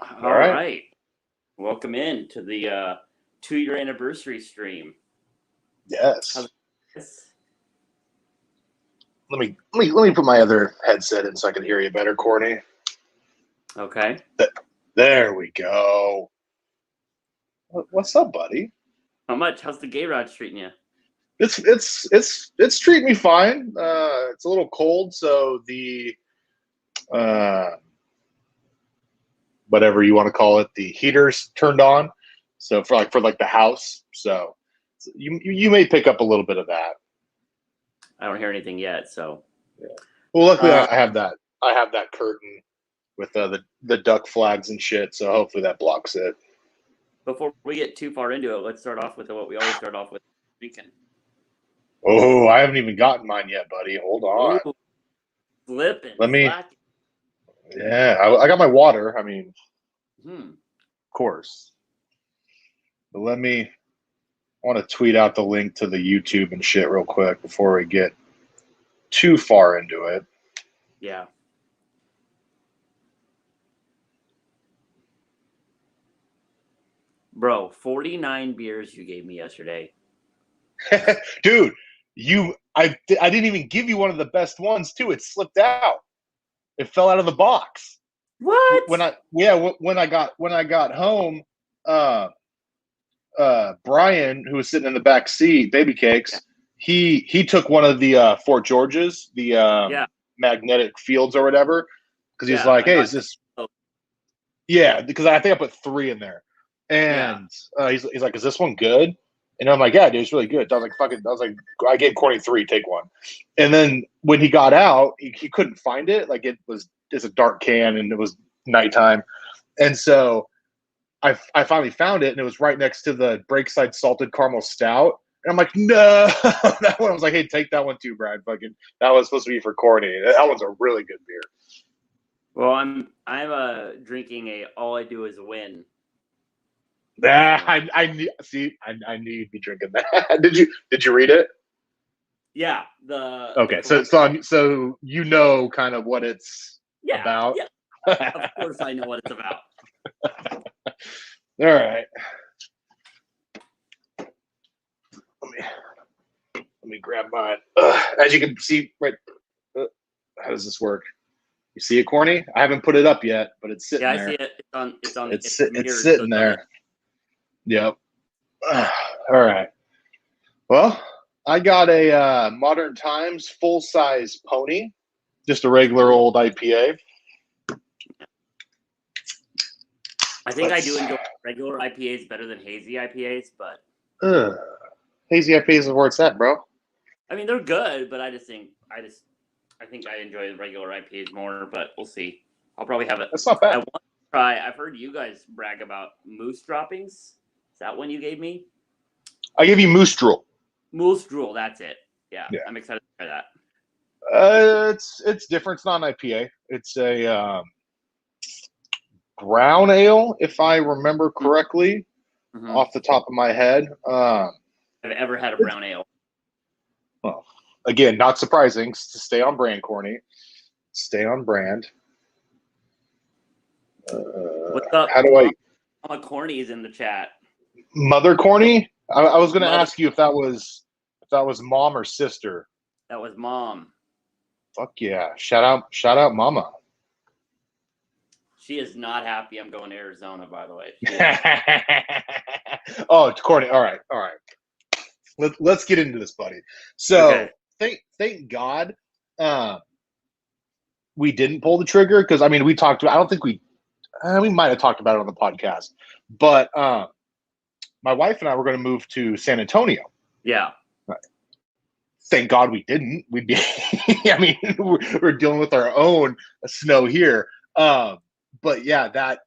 All right. Welcome in to the 2-year anniversary stream. Yes. This? Let me put my other headset in so I can hear you better, Courtney. Okay. There we go. What's up, buddy? How much? How's the garage treating you? It's treating me fine. It's a little cold, so the whatever you want to call it, the heater's turned on. So for the house, so you may pick up a little bit of that. I don't hear anything yet, so. Yeah. Well, luckily I have that curtain with the duck flags and shit, so hopefully that blocks it. Before we get too far into it, let's start off with what we always start off with. Drinking. Oh, I haven't even gotten mine yet, buddy. Hold on. Ooh, flipping. Let me. Slacking. Yeah, I got my water. I mean, of course. But I want to tweet out the link to the YouTube and shit real quick before we get too far into it. Yeah. Bro, 49 beers you gave me yesterday. Dude, I didn't even give you one of the best ones too. It slipped out. It fell out of the box. What? When I got home, Brian, who was sitting in the back seat, Baby Cakes, he took one of the Fort Georges, the magnetic fields or whatever, because he's like, hey, is this? Yeah, because I think I put 3 in there, and he's like, is this one good? And I'm like, yeah, dude, it's really good. I was like, I gave Courtney 3, take one. And then when he got out, he couldn't find it. Like it's a dark can and it was nighttime. And so I finally found it, and it was right next to the Breakside Salted Caramel Stout. And I'm like, no, that one. I was like, hey, take that one too, Brad. Fucking, that was supposed to be for Courtney. That one's a really good beer. Well, I'm drinking a All I Do Is Win. I knew you'd be drinking that. Did you read it? Yeah. Okay, so you know kind of what it's about. Yeah. Of course, I know what it's about. All right. Let me grab mine. As you can see, right. How does this work? You see it, Corny? I haven't put it up yet, but it's sitting there. Yeah, I see it. It's sitting there. Yep. All right. Well, I got a Modern Times full-size pony, just a regular old IPA. I think I do enjoy regular IPAs better than hazy IPAs, but hazy IPAs is where it's at, bro. I mean, they're good, but I think I enjoy regular IPAs more. But we'll see. I'll probably have it. That's not bad. I want to try. I've heard you guys brag about moose droppings. Is that one you gave me? I gave you Moose Drool. Moose Drool, that's it. Yeah, I'm excited to try that. It's different. It's not an IPA. It's a brown ale, if I remember correctly, off the top of my head. I've ever had a brown ale. Well, again, not surprising. To stay on brand, Corny. Stay on brand. What's up? How do I? Mama Corny is in the chat. Mother Corny? I was going to ask you if that was mom or sister. That was mom. Fuck yeah! Shout out, mama. She is not happy I'm going to Arizona, by the way. Oh, Courtney. All right. Let's get into this, buddy. So thank God we didn't pull the trigger, because I mean we talked about. I don't think we might have talked about it on the podcast, but my wife and I were going to move to San Antonio. Yeah. Thank God we didn't. We'd be. I mean, we're dealing with our own snow here. But yeah, that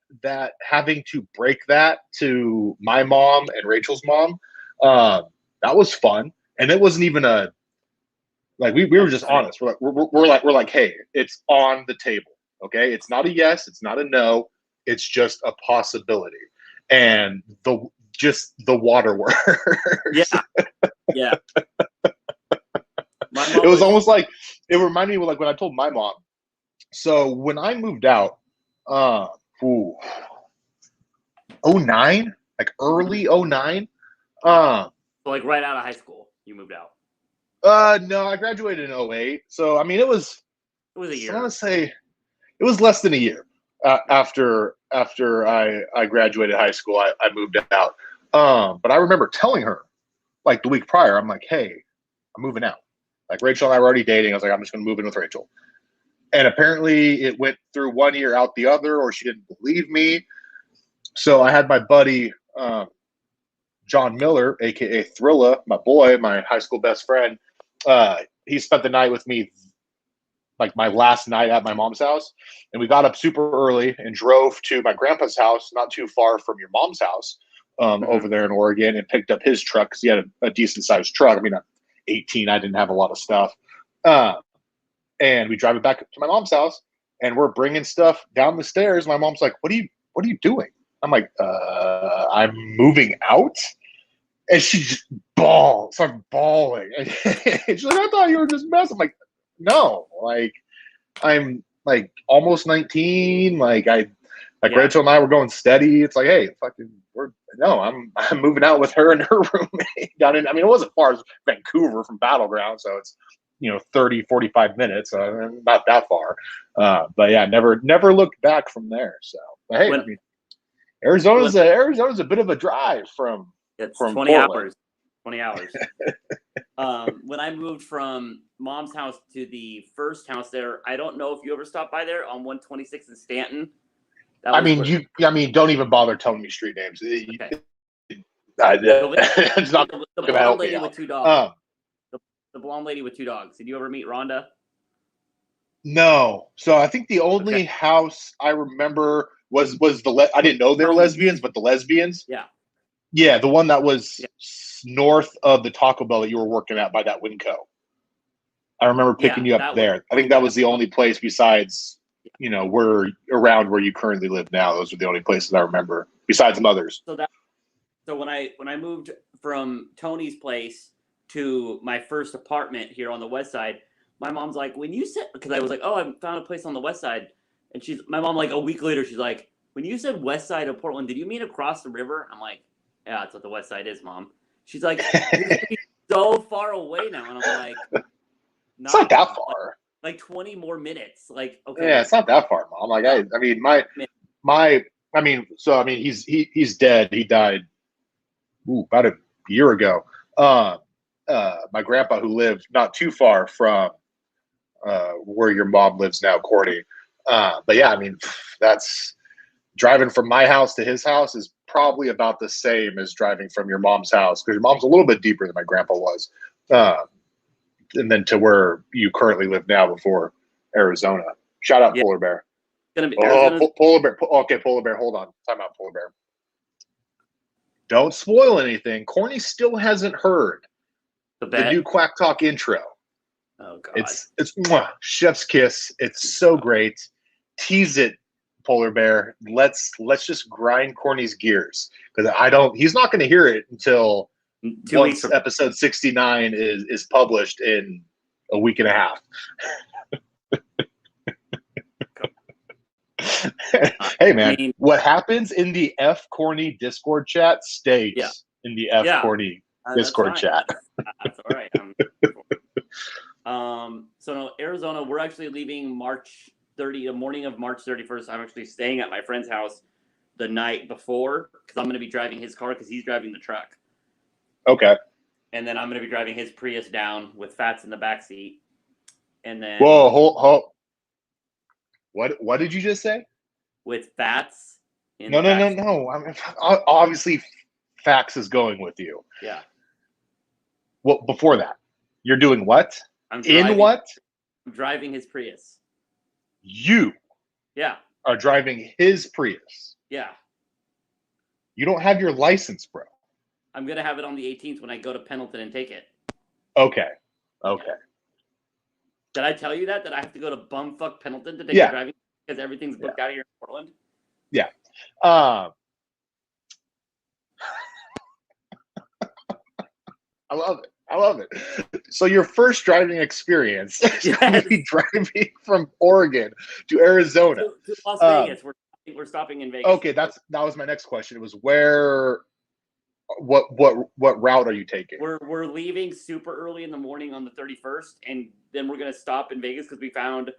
having to break that to my mom and Rachel's mom, that was fun, and it wasn't even we were just honest. We're like, hey, it's on the table, okay? It's not a yes, it's not a no, it's just a possibility, and the waterworks. Yeah. It was almost like it reminded me like when I told my mom. So when I moved out, 09, like early 09. So like right out of high school, you moved out. No, I graduated in 08. So I mean, it was a year. I want to say it was less than a year after I graduated high school. I moved out. But I remember telling her like the week prior, I'm like, hey, I'm moving out. Like Rachel and I were already dating. I was like, I'm just going to move in with Rachel. And apparently it went through one year out the other, or she didn't believe me. So I had my buddy, John Miller, aka Thrilla, my boy, my high school best friend. He spent the night with me, like my last night at my mom's house, and we got up super early and drove to my grandpa's house, not too far from your mom's house, over there in Oregon, and picked up his truck because he had a decent sized truck. I mean, at 18, I didn't have a lot of stuff, and we drive it back to my mom's house, and we're bringing stuff down the stairs. My mom's like, "What are you doing?" I'm like, "I'm moving out." And she just started bawling. And she's like, "I thought you were just messing." I'm like, "No, like I'm like almost 19. Like Rachel and I were going steady. It's like, hey, fucking, I'm moving out with her and her roommate down in. I mean, it wasn't far as Vancouver from Battleground, so it's 30, 45 minutes. Not that far. But yeah, never looked back from there. So, but hey, I mean, Arizona's a bit of a drive from. It's from 20 Portland. hours. 20 hours. When I moved from mom's house to the first house there, I don't know if you ever stopped by there on 126 in Stanton. Don't even bother telling me street names. Okay. It's not the blonde lady with 2 dogs. The blonde lady with 2 dogs. Did you ever meet Rhonda? No. So I think the only house I remember was I didn't know they were lesbians, but the lesbians. Yeah. Yeah, the one that was north of the Taco Bell that you were working at by that Winco. I remember picking you up there. I think that was the only place besides, where around where you currently live now. Those are the only places I remember besides Mother's. So when I moved from Tony's place to my first apartment here on the west side, my mom's like, when you said, because I was like, oh, I found a place on the west side, and my mom like a week later, she's like, when you said west side of Portland, did you mean across the river? I'm like, yeah, that's what the west side is, Mom. She's like, you're so far away now. And I'm like, it's not that far. Like 20 more minutes. Like, okay. Yeah, it's not that far, Mom. Like, he's dead. He died about a year ago. My grandpa, who lived not too far from where your mom lives now, Courtney. But yeah, I mean, that's driving from my house to his house is probably about the same as driving from your mom's house, because your mom's a little bit deeper than my grandpa was, and then to where you currently live now before Arizona. Shout out Polar Bear. Polar Bear. Okay, Polar Bear. Hold on. Time out, Polar Bear. Don't spoil anything. Corny still hasn't heard the new Quack Talk intro. Oh God! It's chef's kiss. It's so great. Tease it, Polar Bear. Let's just grind Corny's gears, because he's not going to hear it until once episode 69 is published in a week and a half. Hey man, what happens in the F Corny Discord chat stays in the F Corny Discord chat. That's all right. So no, Arizona, we're actually leaving the morning of March 31st. I'm actually staying at my friend's house the night before, because I'm going to be driving his car, because he's driving the truck. Okay. And then I'm going to be driving his Prius down with Fats in the back seat. And then hold. What did you just say? With Fats No. I mean, obviously, Fax is going with you. Yeah. Well, before that, you're doing what? I'm driving his Prius. You are driving his Prius. Yeah. You don't have your license, bro. I'm going to have it on the 18th when I go to Pendleton and take it. Okay. Did I tell you that I have to go to bumfuck Pendleton to take the driving, because everything's booked out here in Portland? Yeah. I love it. So your first driving experience is going to be driving from Oregon to Arizona. To Las Vegas. We're we're stopping in Vegas. Okay, that was my next question. It was what route are you taking? We're leaving super early in the morning on the 31st, and then we're gonna stop in Vegas because we found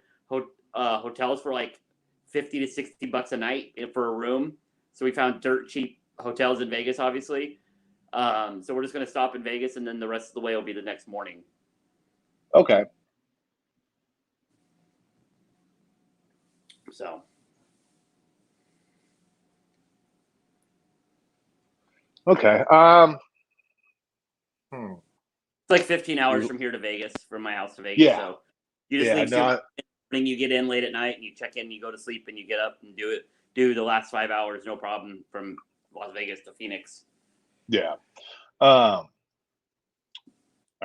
hotels for like $50 to $60 a night for a room. So we found dirt cheap hotels in Vegas, obviously. So we're just gonna stop in Vegas, and then the rest of the way will be the next morning. Okay. So. Okay. It's like 15 hours from here to Vegas, from my house to Vegas. Yeah. So you just leave morning, you get in late at night, and you check in, you go to sleep, and you get up and do the last 5 hours, no problem, from Las Vegas to Phoenix. Yeah. I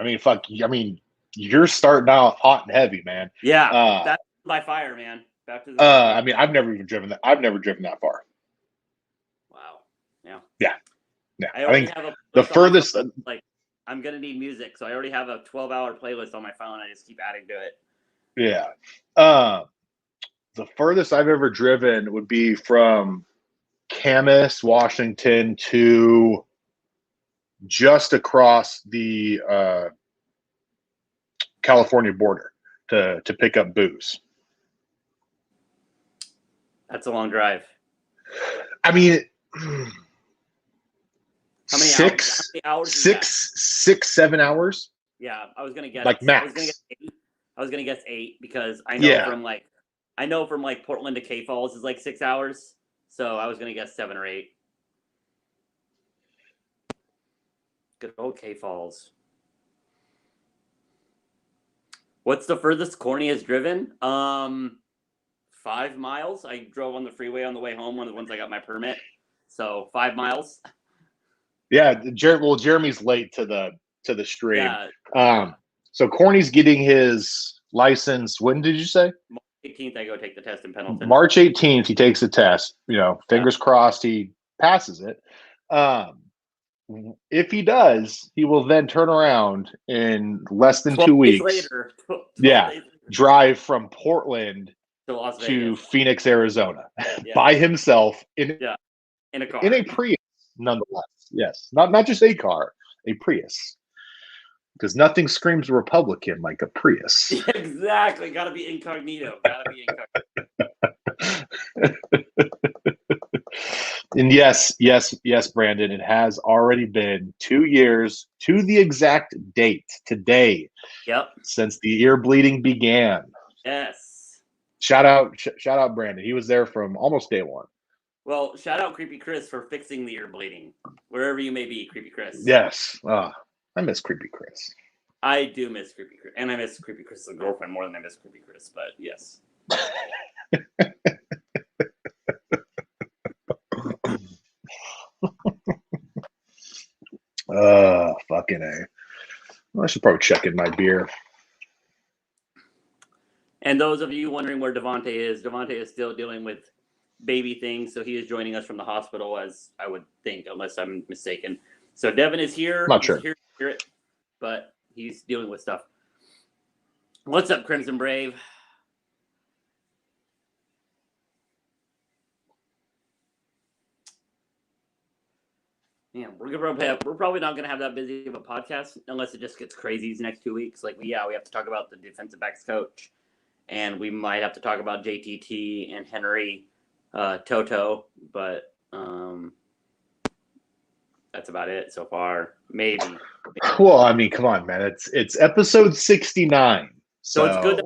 mean, fuck. I mean, you're starting out hot and heavy, man. Yeah. That's by fire, man. I mean, I've never even driven that. I've never driven that far. Wow. Yeah. Yeah. Yeah. I already have the furthest. Like, I'm gonna need music, so I already have a 12-hour playlist on my phone. I just keep adding to it. Yeah. The furthest I've ever driven would be from Camas, Washington, to just across the California border to pick up booze. That's a long drive. I mean, how many hours? 7 hours. Yeah, I was gonna guess like max. I was gonna guess 8 because I know from Portland to K Falls is like 6 hours. So I was gonna guess 7 or 8. Good old K Falls. What's the furthest Corny has driven? 5 miles. I drove on the freeway on the way home, one of the ones I got my permit. So 5 miles. Yeah, Jeremy's late to the stream. Yeah. So Corny's getting his license. When did you say? March 18th, I go take the test in Pendleton. March 18th, he takes the test. Fingers crossed he passes it. If he does, he will then turn around in less than 2 weeks. 12 days later. Drive from Portland to Phoenix, Arizona, by himself in a car, in a Prius, nonetheless. Yes, not just a car, a Prius, because nothing screams Republican like a Prius. Yeah, exactly, gotta be incognito. And yes, Brandon, it has already been 2 years to the exact date today. Yep. Since the ear bleeding began. Yes. Shout out, Brandon. He was there from almost day one. Well, shout out Creepy Chris for fixing the ear bleeding, wherever you may be, Creepy Chris. Yes. I miss Creepy Chris. I do miss Creepy Chris, and I miss Creepy Chris's girlfriend more than I miss Creepy Chris. But yes. Fucking A. Well, I should probably check in my beer. And those of you wondering where Devontae is still dealing with baby things, so he is joining us from the hospital, as I would think, unless I'm mistaken. So Devin is here. Not sure. He's here to hear it, but he's dealing with stuff. What's up, Crimson Brave? Yeah, we're probably not going to have that busy of a podcast unless it just gets crazy these next 2 weeks. Like, we have to talk about the defensive backs coach, and we might have to talk about JTT and Henry Toto, but that's about it so far. Maybe. Well, I mean, come on, man. It's episode 69. So it's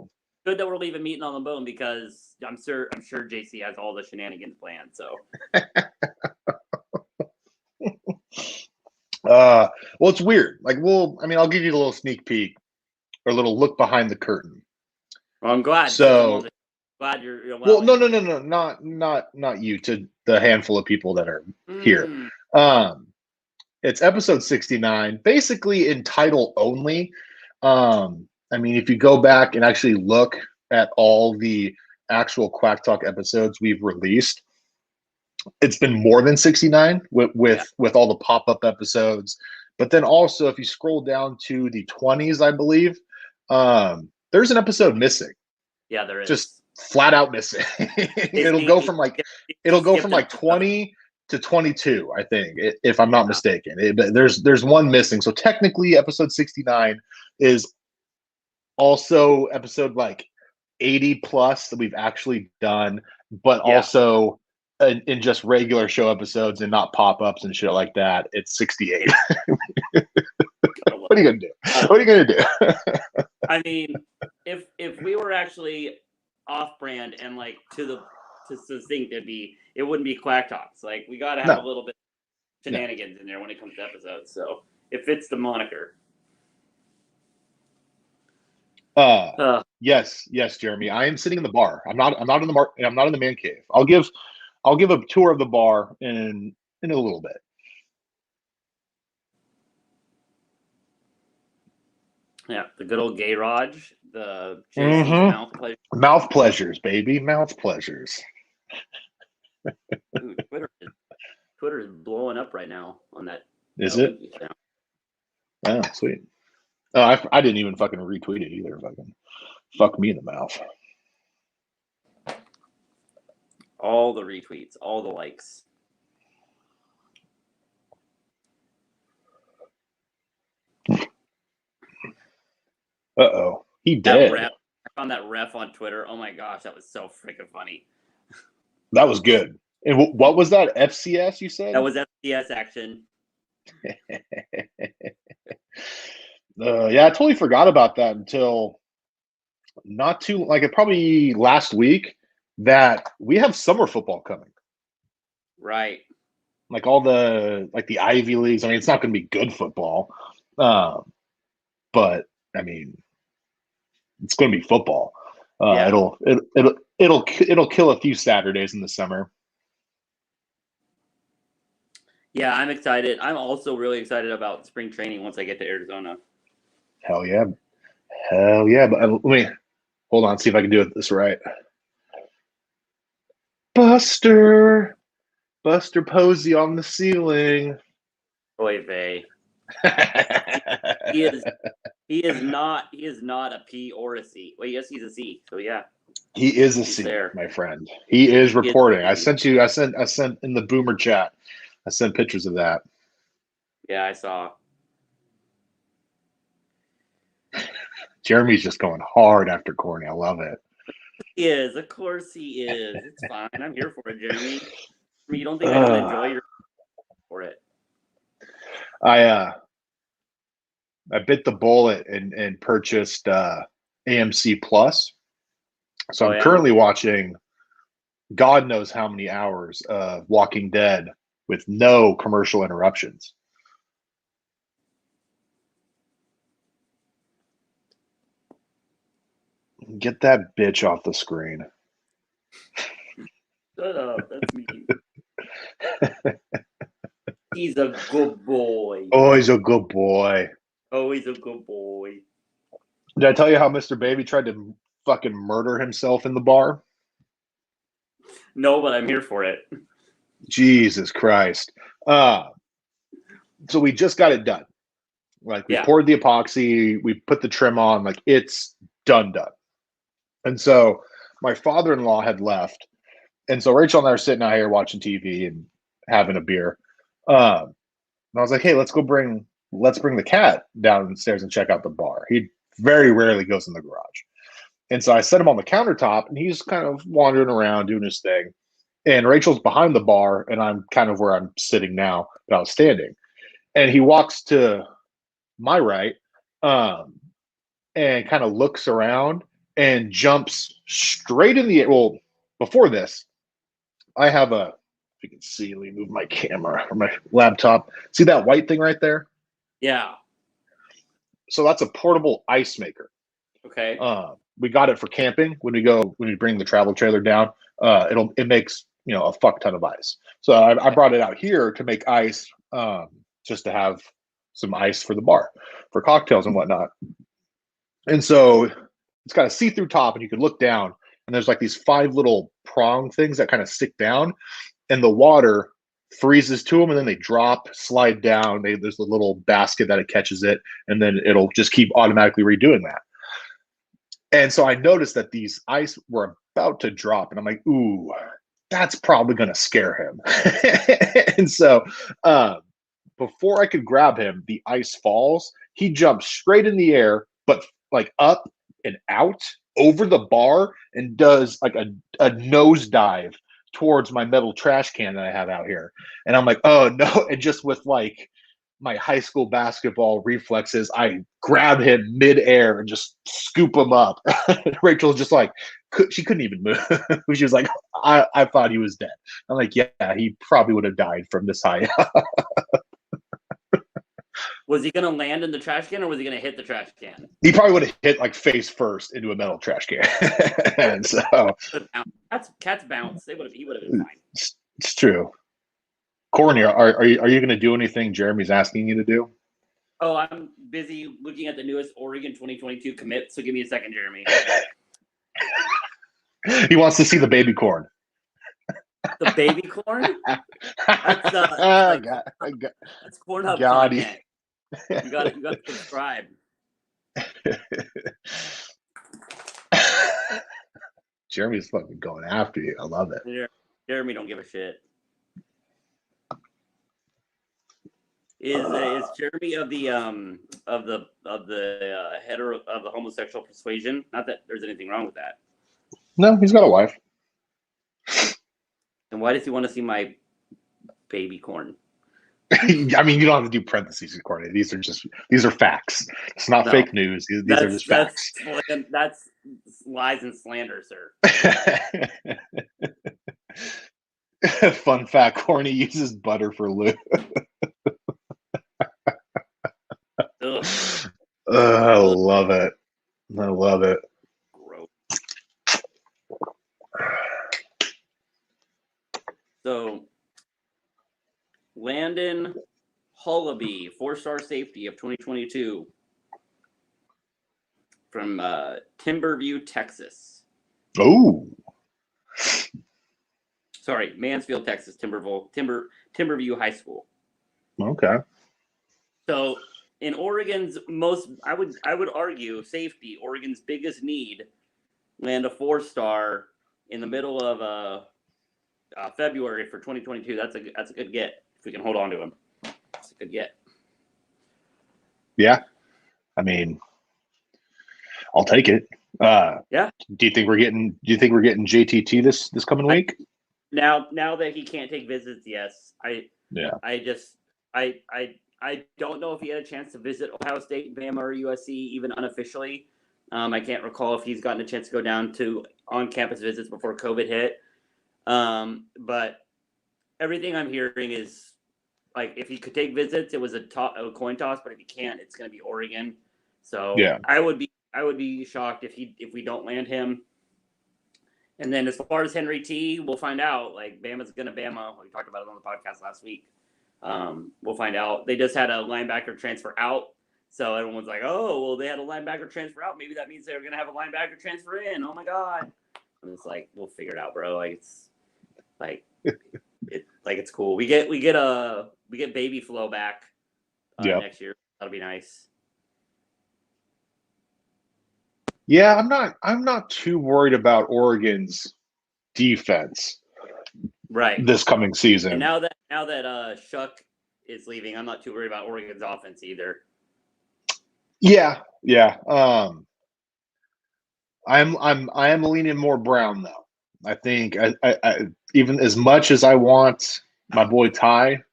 good that we're leaving meat on the bone, because I'm sure JC has all the shenanigans planned. So. Well, it's weird. Like, I'll give you a little sneak peek or a little look behind the curtain. Well, I'm glad. So, glad you're well, no, not you. To the handful of people that are here. It's episode 69, basically in title only. I mean, if you go back and actually look at all the actual Quack Talk episodes we've released, it's been more than 69 with all the pop-up episodes. But then also, if you scroll down to the 20s, I believe, there's an episode missing. Yeah, there is. flat out missing. it'll go from like 20 to 22, I think, if I'm not mistaken. There's one missing. So technically, episode 69 is also episode like 80 plus that we've actually done, but also in just regular show episodes and not pop-ups and shit like that, it's 68. What are you gonna do? What are you gonna do? I mean, if we were actually off-brand and like to succinct, it wouldn't be Quack Talks. Like, we got to have a little bit of shenanigans in there when it comes to episodes. So it fits the moniker. Yes, Jeremy. I am sitting in the bar. I'm not in the I'm not in the man cave. I'll give a tour of the bar in a little bit. Yeah, the good old Gay Raj, the JC's mouth pleasures, baby, mouth pleasures. Dude, Twitter is blowing up right now on that. Is it? Oh, sweet. Oh, I didn't even fucking retweet it either. Fuck me in the mouth. All the retweets, all the likes. Uh-oh. He did. I found that ref on Twitter. Oh my gosh, that was so freaking funny. That was good. And what was that? FCS, you said? That was FCS action. Yeah, I totally forgot about that until not too, like, probably last week, that we have summer football coming. Right. Like all the Ivy Leagues. I mean, it's not going to be good football, but I mean, it's going to be football. It'll kill a few Saturdays in the summer. Yeah, I'm excited. I'm also really excited about spring training once I get to Arizona. Hell yeah. But let me hold on, see if I can do this right. Buster Posey on the ceiling. Oy vey. He is not a P or a C. Well, yes, he's a C. So yeah. He is a C, my friend. He is reporting. I sent in the boomer chat. I sent pictures of that. Yeah, I saw. Jeremy's just going hard after Corny. I love it. He is. Of course he is. It's fine. I'm here for it, Jeremy. I mean, you don't think I don't enjoy your for it? I bit the bullet and purchased AMC Plus. So I'm currently watching God knows how many hours of Walking Dead with no commercial interruptions. Get that bitch off the screen. Shut up. That's me. He's a good boy. Oh, he's a good boy. Oh, he's a good boy. Did I tell you how Mr. Baby tried to fucking murder himself in the bar? No, but I'm here for it. Jesus Christ. So we just got it done. Like, we poured the epoxy, we put the trim on, like, it's done. And so my father-in-law had left. And so Rachel and I are sitting out here watching TV and having a beer. And I was like, hey, let's bring the cat downstairs and check out the bar. He very rarely goes in the garage. And so I set him on the countertop, and he's kind of wandering around doing his thing. And Rachel's behind the bar, and I'm kind of where I'm sitting now, but I was standing. And he walks to my right and kind of looks around and jumps straight in the air. Well, before this, I have if you can see, let me move my camera or my laptop. See that white thing right there? Yeah. So that's a portable ice maker. Okay. We got it for camping when we bring the travel trailer down. It makes, a fuck ton of ice. So I brought it out here to make ice, just to have some ice for the bar, for cocktails and whatnot. And so it's got a see-through top, and you can look down, and there's like these 5 little prong things that kind of stick down, and the water freezes to them, and then they slide down. There's a little basket that it catches it, and then it'll just keep automatically redoing that. And so I noticed that these ice were about to drop, and I'm like, ooh, that's probably going to scare him. And so before I could grab him, the ice falls. He jumps straight in the air, but like up and out over the bar and does like a nosedive towards my metal trash can that I have out here. And I'm like, oh no. And just with like my high school basketball reflexes, I grab him midair and just scoop him up. Rachel's just like, she couldn't even move. She was like, I thought he was dead. I'm like, yeah, he probably would have died from this high. Was he going to land in the trash can or was he going to hit the trash can? He probably would have hit like face first into a metal trash can. And so cats bounce. He would have been fine. It's true. Courtney, are you going to do anything Jeremy's asking you to do? Oh, I'm busy looking at the newest Oregon 2022 commit. So give me a second, Jeremy. He wants to see the baby corn. The baby corn? That's that's Cornhub content. You got to subscribe. Jeremy's fucking going after you. I love it. Jeremy don't give a shit. Is Jeremy of the homosexual persuasion? Not that there's anything wrong with that. No, he's got a wife. And why does he want to see my baby corn? I mean, you don't have to do parentheses, Courtney. These are facts. It's not fake news. These are just facts. That's lies and slander, sir. Fun fact: Courtney uses butter for lube. I love it. I love it. Gross. So, Landon Hullaby, 4-star safety of 2022 from Timberview, Texas. Oh. Sorry, Mansfield, Texas, Timberview High School. Okay. So, in Oregon's I would argue safety, Oregon's biggest need, land a 4-star in the middle of February for 2022. That's a good get if we can hold on to him. That's a good get. Yeah, I mean, I'll take it. Yeah. Do you think we're getting JTT this coming week? Now that he can't take visits, yes. I don't know if he had a chance to visit Ohio State, Bama, or USC, even unofficially. I can't recall if he's gotten a chance to go down to on-campus visits before COVID hit. But everything I'm hearing is like if he could take visits, it was a coin toss. But if he can't, it's going to be Oregon. So yeah, I would be shocked if we don't land him. And then as far as Henry T, we'll find out. Like Bama's going to Bama. We talked about it on the podcast last week. We'll find out. They just had a linebacker transfer out. So everyone's like, oh, well, they had a linebacker transfer out. Maybe that means they're going to have a linebacker transfer in. Oh, my God. And it's like, we'll figure it out, bro. Like, it's like, it's cool. We get baby flow back next year. That'll be nice. Yeah, I'm not too worried about Oregon's defense. Right. This coming season. And now that Shuck is leaving, I'm not too worried about Oregon's offense either. Yeah. I am leaning more Brown though. I think I even as much as I want my boy Ty,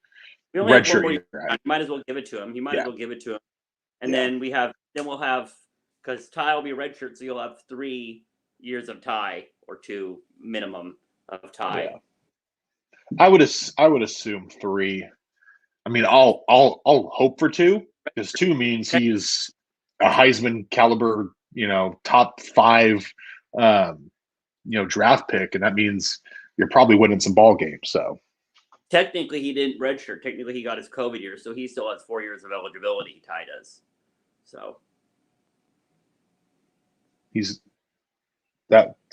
redshirt year. You might as well give it to him. And then we'll have because Ty will be redshirt, so you'll have 3 years of Ty or 2 minimum of Ty. Yeah. I would assume 3. I mean, I'll hope for 2 because 2 means he is a Heisman caliber, top 5, draft pick, and that means you're probably winning some ball games. So technically, he didn't redshirt. Technically, he got his COVID year, so he still has 4 years of eligibility. Ty does. So he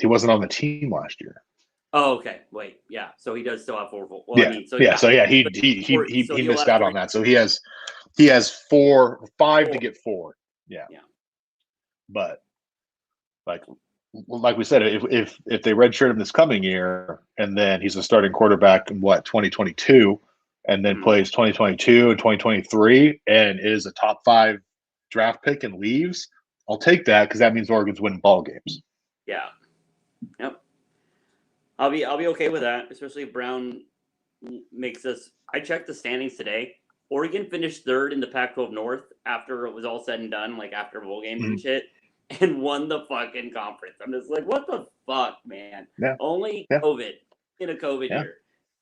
wasn't on the team last year. Oh, okay. Wait, yeah. So he does still have 4. Well, yeah. I mean, he missed out on that. So he has 5 to get 4. Yeah. Yeah. But like like we said, if they redshirt him this coming year, and then he's a starting quarterback in 2022, and then plays 2022 and 2023, and is a top 5 draft pick and leaves, I'll take that because that means Oregon's winning ball games. Yeah. Yep. I'll be okay with that, especially if Brown makes us. I checked the standings today. Oregon finished 3rd in the Pac-12 North after it was all said and done, like after bowl games and shit, and won the fucking conference. I'm just like, what the fuck, man? Yeah. Only COVID in a COVID year.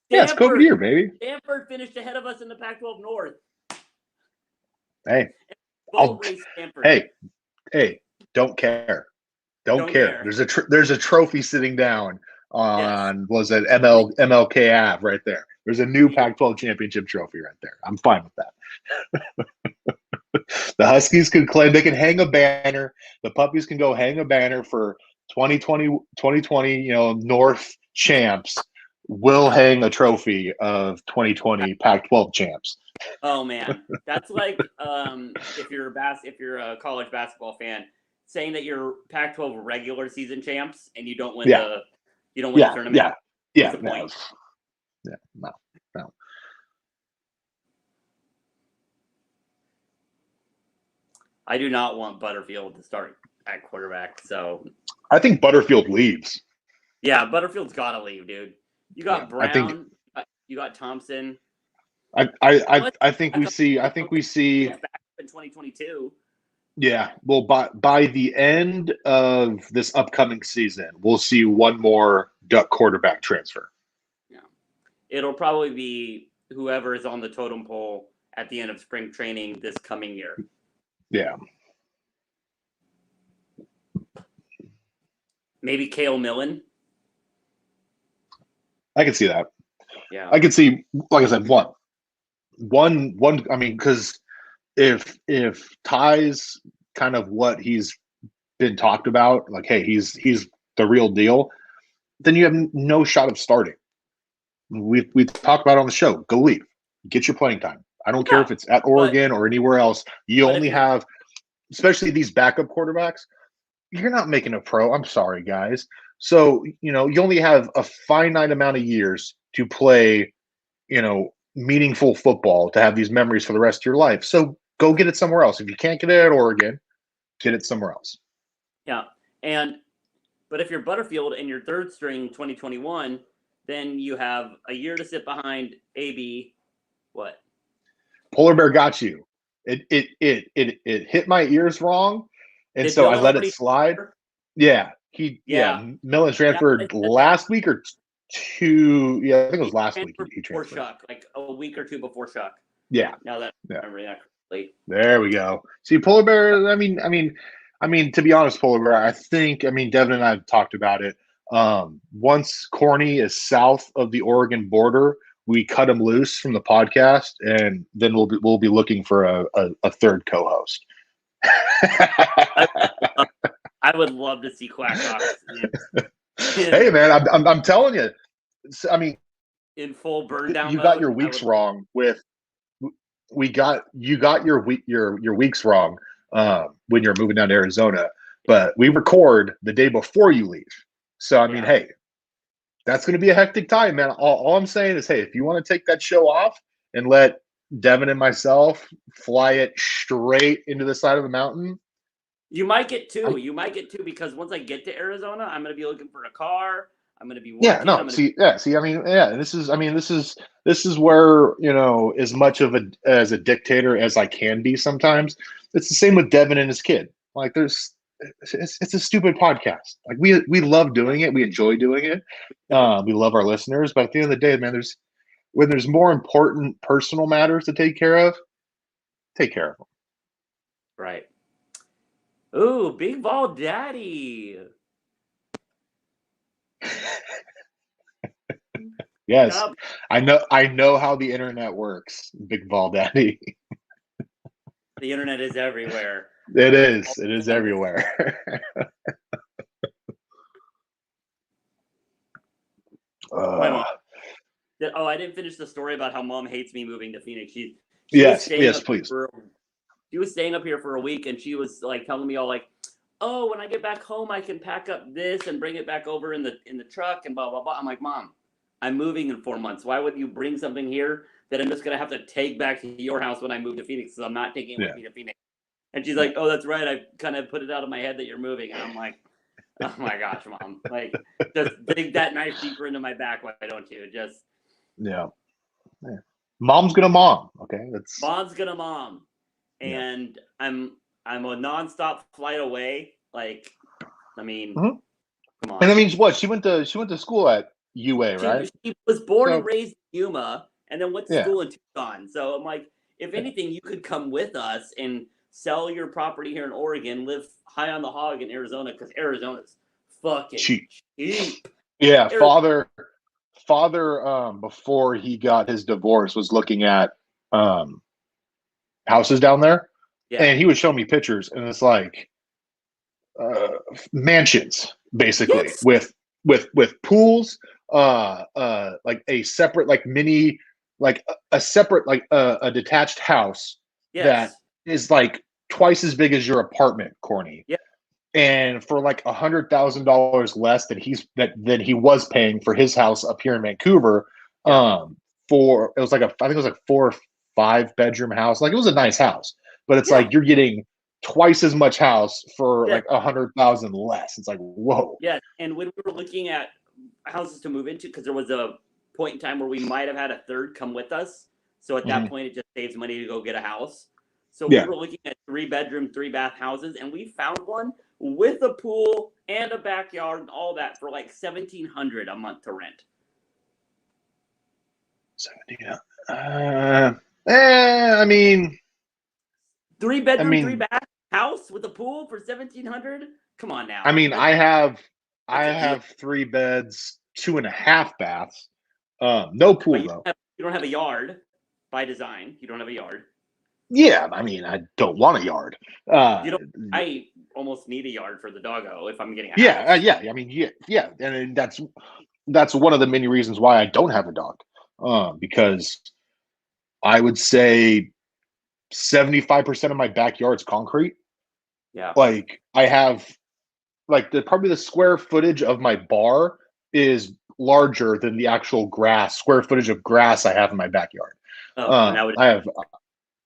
Yeah, it's COVID year, baby. Stanford finished ahead of us in the Pac-12 North. Hey, hey, don't care. Don't care. There's a trophy sitting down on was it MLK Ave right there. There's a new Pac-12 championship trophy right there. I'm fine with that. The Huskies can claim they can hang a banner. The Puppies can go hang a banner for 2020, North champs. We'll hang a trophy of 2020 Pac-12 champs. Oh man, that's like if you're a college basketball fan, saying that you're Pac-12 regular season champs and you don't win the tournament. No. I do not want Butterfield to start at quarterback. So I think Butterfield leaves. Yeah, Butterfield's got to leave, dude. You got Brown. You got Thompson. I think we see. In 2022. Yeah, well, by the end of this upcoming season, we'll see one more Duck quarterback transfer. Yeah, it'll probably be whoever is on the totem pole at the end of spring training this coming year. Yeah. Maybe Cale Millen. I can see that. Yeah, I can see, like I said, one. I mean, because if Ty's kind of what he's been talked about, like, hey, he's the real deal, then you have no shot of starting. We talked about it on the show. Go leave. Get your playing time. I don't care if it's at Oregon or anywhere else. You only have, especially these backup quarterbacks, you're not making a pro. I'm sorry, guys. So, you only have a finite amount of years to play, meaningful football, to have these memories for the rest of your life. So go get it somewhere else. If you can't get it at Oregon, get it somewhere else. Yeah. But if you're Butterfield and you're third string 2021, then you have a year to sit behind AB. What? Polar Bear got you. It hit my ears wrong, and so I let it slide. Yeah, Millen transferred last week or two. Yeah, I think it was last week. He transferred Shuck, like a week or two before Shuck. Yeah. Now that I remember that correctly. There we go. See, Polar Bear. I mean, to be honest, Polar Bear. I think. Devin and I have talked about it. Once Corny is south of the Oregon border, we cut him loose from the podcast, and then we'll be looking for a third co-host. I would love to see Quack Ox. Hey man, I'm telling you. In full burn down. You got your weeks wrong with. You got your weeks wrong when you're moving down to Arizona, but we record the day before you leave. So hey, that's going to be a hectic time, man. All I'm saying is, hey, if you want to take that show off and let Devin and myself fly it straight into the side of the mountain, you might get two. You might get two because once I get to Arizona, I'm going to be looking for a car. I'm going to be working. Yeah, no. This is where, as much of as a dictator as I can be sometimes. It's the same with Devin and his kid. Like it's a stupid podcast. Like we love doing it. We enjoy doing it. We love our listeners, but at the end of the day, man, when there's more important personal matters to take care of, take care of them. Right. Ooh, Big Ball Daddy. Yes, yep. I know how the internet works, Big Ball Daddy. The internet is everywhere. It is everywhere. My mom. I didn't finish the story about how mom hates me moving to Phoenix. Yes, please. She was staying up here for a week, and she was like telling me all like, oh, when I get back home, I can pack up this and bring it back over in the truck and blah blah blah. I'm like, Mom, I'm moving in 4 months. Why would you bring something here that I'm just gonna have to take back to your house when I move to Phoenix? Because I'm not taking it with me to Phoenix. And she's like, oh, that's right. I kind of put it out of my head that you're moving. And I'm like, oh my gosh, Mom. Like, just dig that knife deeper into my back. Why don't you? Just yeah. Mom's gonna mom. Okay, that's mom's gonna mom. And I'm a nonstop flight away. Like, I mean, come on. And that means what? She went to school at UA, right? She was born and raised in Yuma, and then went to school in Tucson. So I'm like, if anything, you could come with us and sell your property here in Oregon, live high on the hog in Arizona, because Arizona's fucking cheap. Yeah, father, before he got his divorce, was looking at houses down there, and he was showing me pictures, and it's like mansions, basically, with pools, like a separate, like mini, like a separate, like a detached house that is like twice as big as your apartment, Corny. Yeah. And for like $100,000 less than he was paying for his house up here in Vancouver. For it was like I think it was like 4 or 5 bedroom house. Like, it was a nice house, but it's like you're getting twice as much house for like 100,000 less. It's like, whoa. Yeah. And when we were looking at houses to move into, because there was a point in time where we might have had a third come with us. So at that point, it just saves money to go get a house. So we were looking at 3-bedroom, 3-bath houses, and we found one with a pool and a backyard and all that for like $1,700 a month to rent. 70. I mean, 3-bedroom, 3-bath house with a pool for $1,700. Come on now. I mean, I have 3 beds, 2.5 baths. No pool though. You don't have a yard by design. You don't have a yard. Yeah, I mean, I don't want a yard. I almost need a yard for the doggo if I'm getting a house. I mean, yeah, and that's one of the many reasons why I don't have a dog, because I would say 75% of my backyard's concrete. Yeah, like I have, like probably the square footage of my bar is larger than the actual square footage of grass I have in my backyard. I have.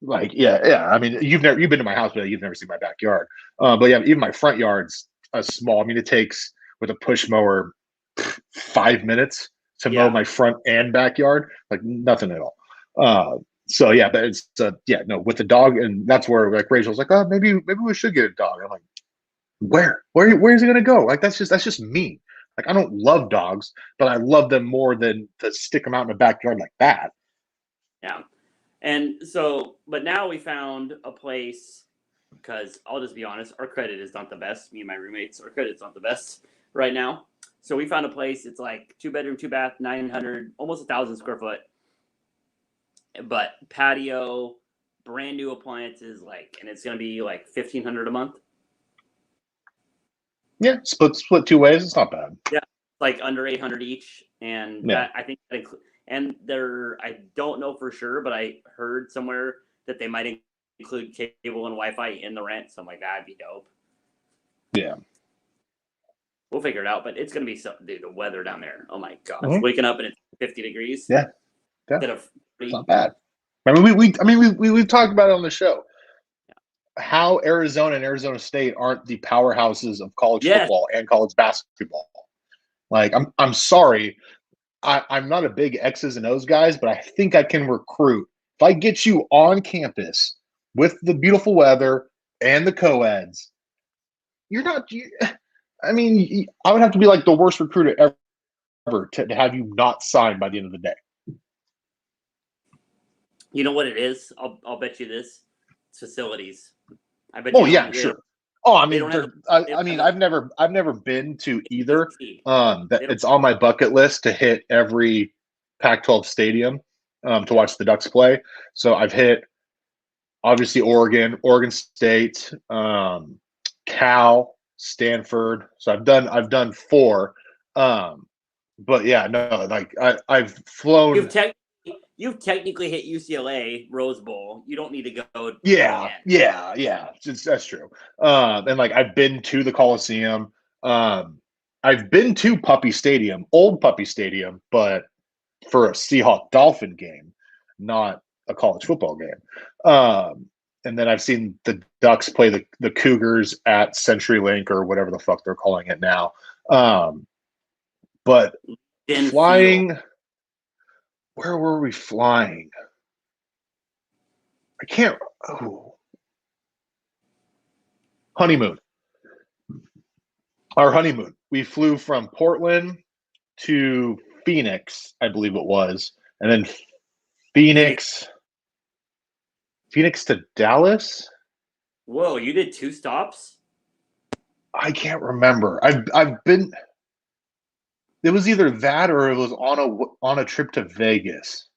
Like, yeah. I mean, you've been to my house, but you've never seen my backyard. But yeah, even my front yard's small. I mean, it takes, with a push mower, 5 minutes to mow my front and backyard. Like, nothing at all. So yeah, but it's no, with the dog, and that's where like Rachel's like, oh, maybe we should get a dog. I'm like, where is it gonna go? Like, that's just me. Like, I don't love dogs, but I love them more than to stick them out in the backyard like that. Yeah. And so, but now we found a place, because I'll just be honest, our credit is not the best. Me and my roommates, our credit's not the best right now. So we found a place. It's like 2-bedroom, 2-bath, 900, almost 1,000 square foot, but patio, brand new appliances, like, and it's gonna be like $1,500 a month. Yeah, split 2 ways. It's not bad. Yeah, like under 800 each, and that, I think that includes. And I don't know for sure, but I heard somewhere that they might include cable and Wi-Fi in the rent. So I'm like, that'd be dope. Yeah. We'll figure it out, but it's going to be dude, the weather down there. Oh my gosh. Waking up and it's 50 degrees. Yeah. It's not bad. I mean, we've talked about it on the show. How Arizona and Arizona State aren't the powerhouses of college football and college basketball. Like, I'm sorry. I'm not a big X's and O's guys, but I think I can recruit. If I get you on campus with the beautiful weather and the co-eds, I mean, I would have to be like the worst recruiter ever to have you not signed by the end of the day. You know what it is? I'll bet you this. It's facilities. I bet. Oh yeah, sure. Oh, I mean, I've never been to either. It's on my bucket list to hit every Pac-12 stadium to watch the Ducks play. So I've hit, obviously, Oregon State, Cal, Stanford. So I've done 4. But yeah, no, like I've flown. you've technically hit UCLA Rose Bowl. You don't need to go. Yeah. That's true. And like I've been to the Coliseum. I've been to Puppy Stadium, old Puppy Stadium, but for a Seahawk Dolphin game, not a college football game. And then I've seen the Ducks play the Cougars at CenturyLink or whatever the fuck they're calling it now. But flying, where were we flying? I can't. Oh, honeymoon. Our honeymoon. We flew from Portland to Phoenix, I believe it was, and then Phoenix to Dallas. Whoa, you did 2 stops? I can't remember. I've been. It was either that or it was on a trip to Vegas.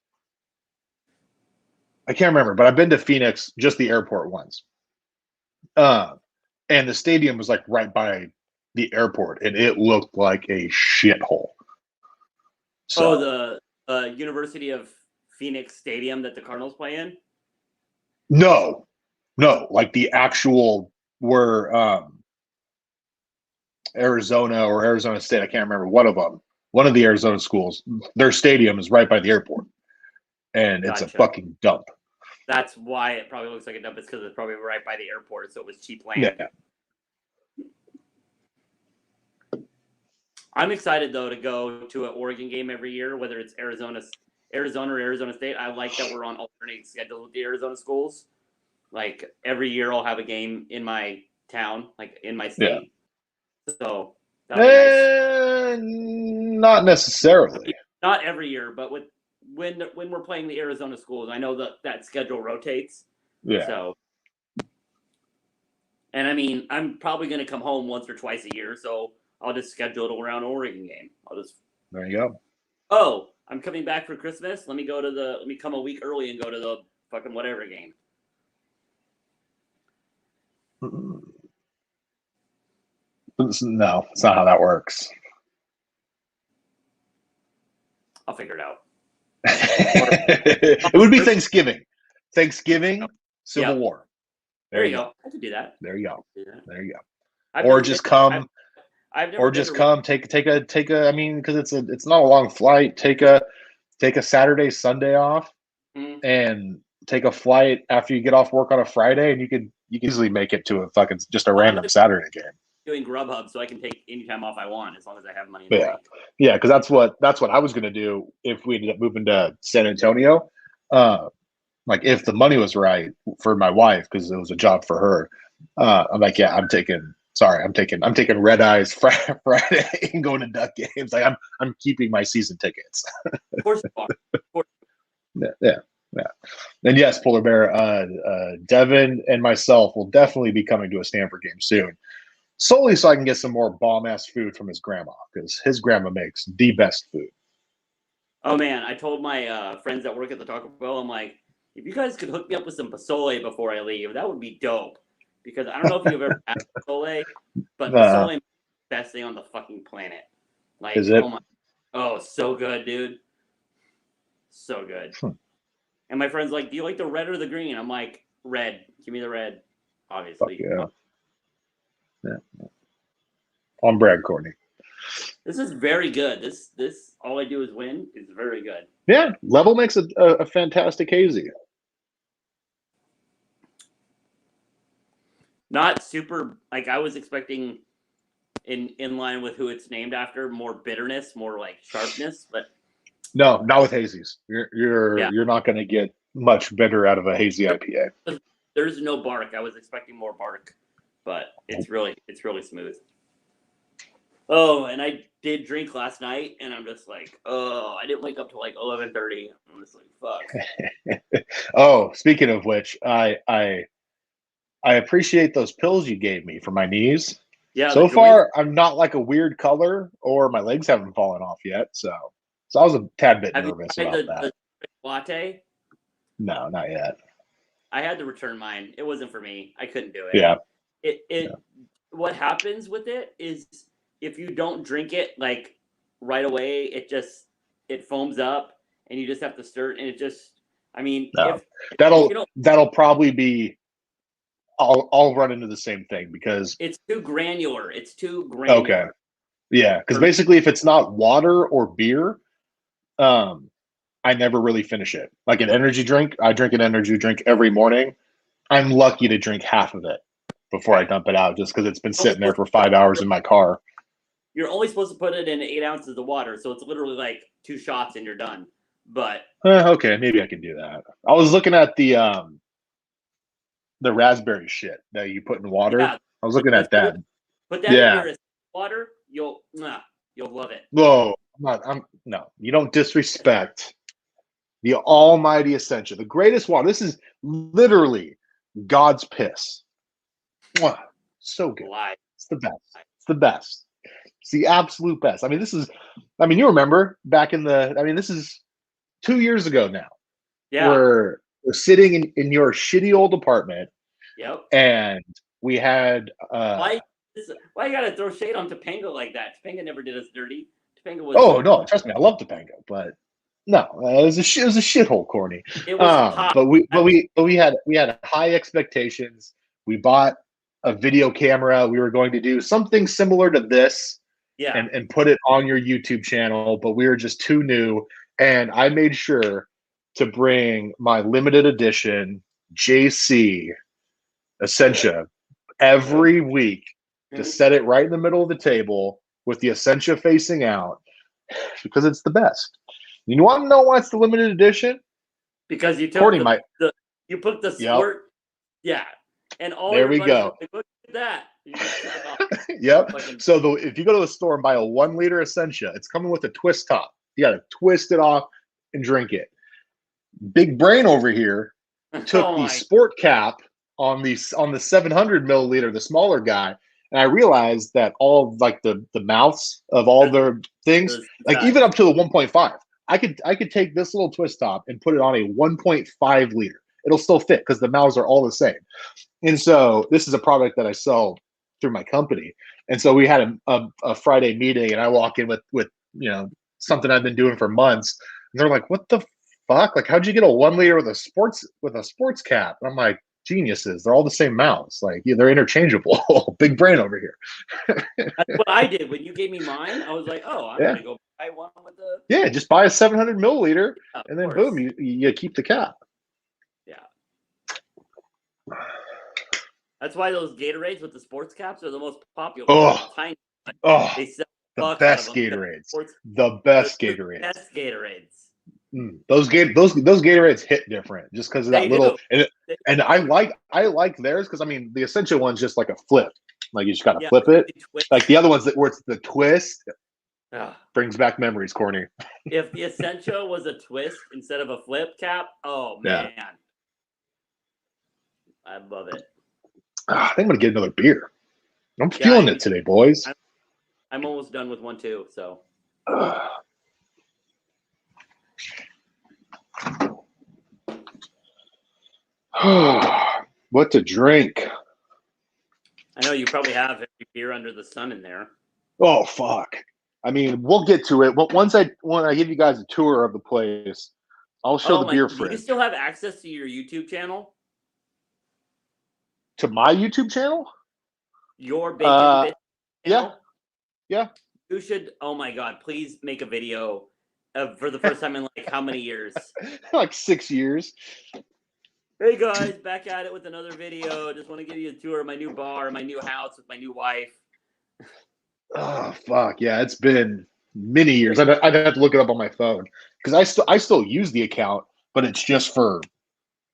I can't remember, but I've been to Phoenix, just the airport once. And the stadium was like right by the airport, and it looked like a shithole. So, the University of Phoenix Stadium that the Cardinals play in? No, like the actual where Arizona or Arizona State, I can't remember, one of the Arizona schools, their stadium is right by the airport, and it's a fucking dump. That's why it probably looks like a dump. It's because it's probably right by the airport, so it was cheap land. Yeah. I'm excited though to go to an Oregon game every year, whether it's Arizona or Arizona State. I like that we're on alternating schedules with the Arizona schools. Like every year, I'll have a game in my town, like in my state. Yeah. So nice. Not necessarily. Not every year, but when we're playing the Arizona schools, I know that schedule rotates. Yeah. So, and I mean, I'm probably going to come home once or twice a year, so I'll just schedule it around Oregon game. There you go. Oh, I'm coming back for Christmas. Let me come a week early and go to the fucking whatever game. No, it's not how that works. I'll figure it out. It would be Thanksgiving, Civil War. There you go. I could do that. There you go. Or just come. Take a. I mean, because it's not a long flight. Take a Saturday, Sunday off, and take a flight after you get off work on a Friday, and you can easily make it to a fucking just a random Saturday game. Doing Grubhub, so I can take any time off I want as long as I have money. Yeah, because that's what I was gonna do if we ended up moving to San Antonio. Like if the money was right for my wife, because it was a job for her. I'm like, yeah, I'm taking red eyes Friday and going to Duck games. Like I'm keeping my season tickets. Of course you are. Yeah. And yes, Polar Bear, Devin and myself will definitely be coming to a Stanford game soon. Solely so I can get some more bomb-ass food from his grandma, because his grandma makes the best food. Oh, man. I told my friends that work at the Taco Bell, I'm like, if you guys could hook me up with some pozole before I leave, that would be dope. Because I don't know if you've ever had pozole, but pozole is the best thing on the fucking planet. Like, is it? Oh, so good, dude. So good. And my friend's like, do you like the red or the green? I'm like, red. Give me the red. Obviously. Yeah. On Brad Courtney. This is very good. This all I do is win is very good. Yeah, Level makes a fantastic hazy. Not super, like I was expecting in line with who it's named after, more bitterness, more like sharpness, but no, not with hazies. You're not going to get much bitter out of a hazy IPA. There's no bark. I was expecting more bark, but it's really smooth. Oh, and I did drink last night, and I'm just like, oh, I didn't wake up till like 11:30. I'm just like, fuck. Oh, speaking of which, I appreciate those pills you gave me for my knees. Yeah. So far, I'm not like a weird color, or my legs haven't fallen off yet. So I was a tad bit nervous about that. The latte? No, not yet. I had to return mine. It wasn't for me. I couldn't do it. Yeah. What happens with it is if you don't drink it like right away, it foams up and you just have to stir it, and it just, I mean, No. if that'll probably be. I'll run into the same thing because it's too granular. It's too granular. Okay. Yeah, because basically, if it's not water or beer, I never really finish it. Like an energy drink, I drink an energy drink every morning. I'm lucky to drink half of it before I dump it out, just because it's been sitting there for 5 hours in my car. You're only supposed to put it in 8 ounces of water, so it's literally like 2 shots and you're done. But okay, maybe I can do that. I was looking at the raspberry shit that you put in water. Yeah, I was looking at that. Put that in your water, you'll love it. Whoa, no, you don't disrespect the almighty Essentia, the greatest water. This is literally God's piss. Mwah. So good. It's the best. It's the best. It's the absolute best. I mean, you remember back this is 2 years ago now. Yeah. We're sitting in your shitty old apartment. Yep. And we had why you gotta throw shade on Topanga like that? Topanga never did us dirty. Topanga was no, trust me, I love Topanga, but no, it was a shithole, Corny. It was hot. But we had high expectations. We bought a video camera. We were going to do something similar to this, and put it on your YouTube channel. But we were just too new, and I made sure to bring my limited edition JC Essentia every week to set it right in the middle of the table with the Essentia facing out, because it's the best. You want to know why it's the limited edition? Because you took you put the squirt, and all. There we go. Like, look at that. Yep. So if you go to the store and buy a 1 liter Essentia, it's coming with a twist top. You got to twist it off and drink it. Big Brain over here took the sport cap on the 700 milliliter, the smaller guy, and I realized that all of, like the mouths of all the things, like even up to the 1.5, I could take this little twist top and put it on a 1.5 liter. It'll still fit because the mouths are all the same. And so this is a product that I sell through my company. And so we had a Friday meeting, and I walk in with something I've been doing for months, and they're like, "What the fuck? Like, how'd you get a 1 liter with a sports cap?" And I'm like, geniuses. They're all the same mouths. Like, they're interchangeable. Big Brain over here. That's what I did when you gave me mine. I was like, "Oh, I'm gonna go buy one with the." Yeah, just buy a 700 milliliter, and then boom, you keep the cap. Yeah. That's why those Gatorades with the sports caps are the most popular. Tiny. They sell the best Gatorades. The best Gatorades. Best Gatorades. Those Gatorades hit different just because of that little, and I like theirs because the Essential one's just like a flip, like you just gotta flip it. Like the other ones where it's the twist, brings back memories, Corny. If the Essential was a twist instead of a flip cap, oh man, I love it. I think I'm gonna get another beer. I'm feeling it today, boys. I'm almost done with one too, so. What to drink? I know you probably have every beer under the sun in there. Oh fuck! We'll get to it. But when I give you guys a tour of the place, I'll show the beer fridge. Do you still have access to your YouTube channel? To my YouTube channel? Your Bacon Bit channel? Yeah. You should. Oh my god! Please make a video for the first time in like how many years? Like 6 years. Hey guys, back at it with another video. Just want to give you a tour of my new bar, my new house with my new wife. Oh fuck yeah! It's been many years. I'd have to look it up on my phone because I still use the account, but it's just for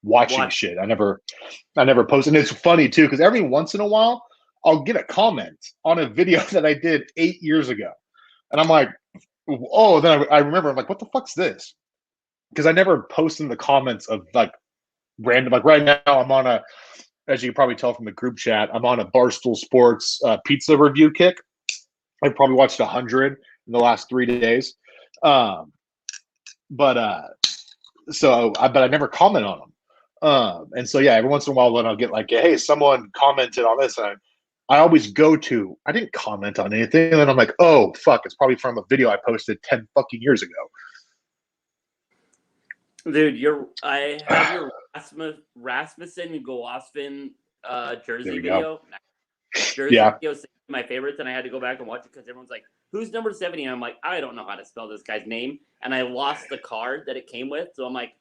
watching shit. I never post, and it's funny too because every once in a while I'll get a comment on a video that I did 8 years ago, and I'm like, oh, then I remember, I'm like, what the fuck's this? Because I never post in the comments of like random, like right now I'm on as you can probably tell from the group chat, I'm on a Barstool Sports pizza review kick. I've probably watched 100 in the last 3 days. But I never comment on them. And so, yeah, every once in a while when I'll get like, hey, someone commented on this, and I always go to, I didn't comment on anything. And then I'm like, oh, fuck, it's probably from a video I posted 10 fucking years ago. Dude, I have your Rasmussen Golosvin jersey video. Jersey video is my favorites, and I had to go back and watch it because everyone's like, "Who's number 70?" And I'm like, I don't know how to spell this guy's name, and I lost the card that it came with, so I'm like,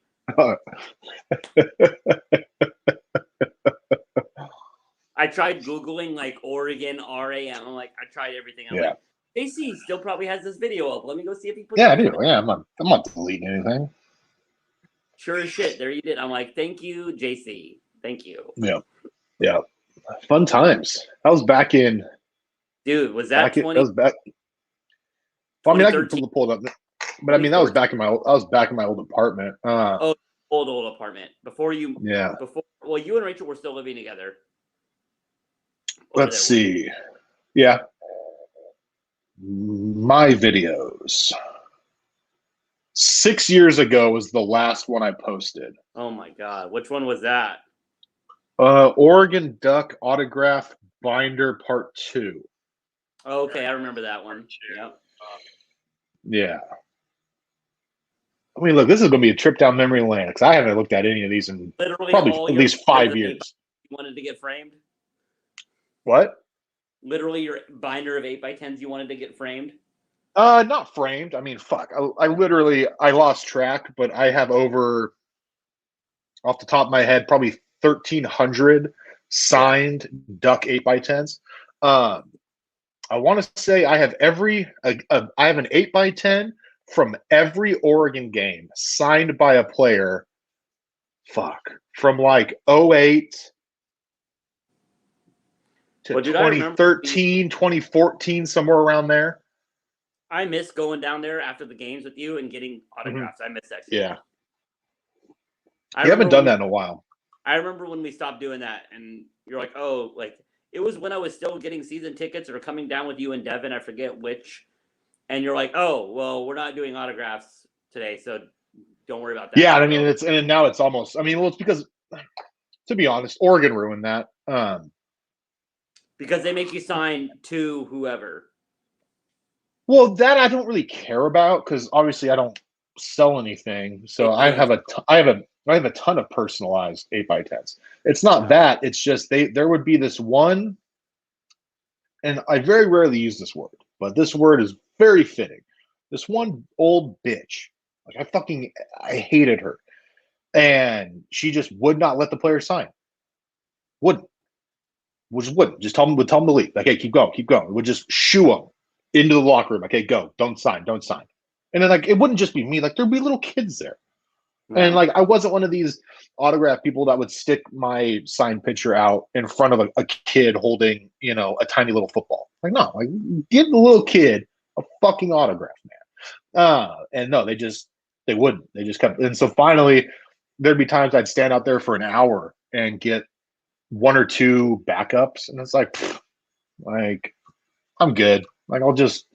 I tried Googling like Oregon RAM. I'm like, I tried everything. I'm like, JC still probably has this video up. Let me go see if he puts. Yeah, I do. Yeah, I'm not deleting anything. Sure as shit, there you did. I'm like, thank you, JC. Thank you. Yeah. Fun times. That was back in. Dude, was that 20? That was back. Well, I mean, I can pull it up, but I mean, that was back in my old apartment. Old apartment before you. Yeah. Well, you and Rachel were still living together. Let's see. Yeah. My videos. 6 years ago was the last one I posted. Oh my God. Which one was that? Oregon Duck autograph binder part 2. Okay, I remember that one. Yep. Yeah. I mean, look, this is going to be a trip down memory lane because I haven't looked at any of these in probably at least 5 years. You wanted to get framed? What? Literally your binder of 8x10s you wanted to get framed? Not framed. I mean, fuck. I lost track, but I have over, off the top of my head, probably 1,300 signed Duck 8x10s. I want to say I have I have an 8x10 from every Oregon game signed by a player. From like 08 to 2013, 2014, somewhere around there. I miss going down there after the games with you and getting autographs. I miss that shit. Yeah. You haven't done that in a while. I remember when we stopped doing that, and you're like, oh, like, it was when I was still getting season tickets or coming down with you and Devin. I forget which. And you're like, oh, well, we're not doing autographs today, so don't worry about that. Yeah, I mean, now it's almost. I mean, well, it's because, to be honest, Oregon ruined that. Because they make you sign to whoever. Well, that I don't really care about because obviously I don't sell anything. So I have a ton of personalized 8x10s. It's not that. It's just there would be this one, and I very rarely use this word, but this word is very fitting. This one old bitch. Like I hated her. And she just would not let the player sign. Wouldn't. Wouldn't. Just would tell them to leave. Like, hey, keep going. Would just shoo them into the locker room. Okay, go. Don't sign. And then, like, it wouldn't just be me. Like, there'd be little kids there. Yeah. And, like, I wasn't one of these autograph people that would stick my signed picture out in front of a kid holding, a tiny little football. Like, no. Like, give the little kid a fucking autograph, man. And no, they wouldn't. They just kept. And so finally, there'd be times I'd stand out there for an hour and get one or two backups. And it's like I'm good. Like, I'll just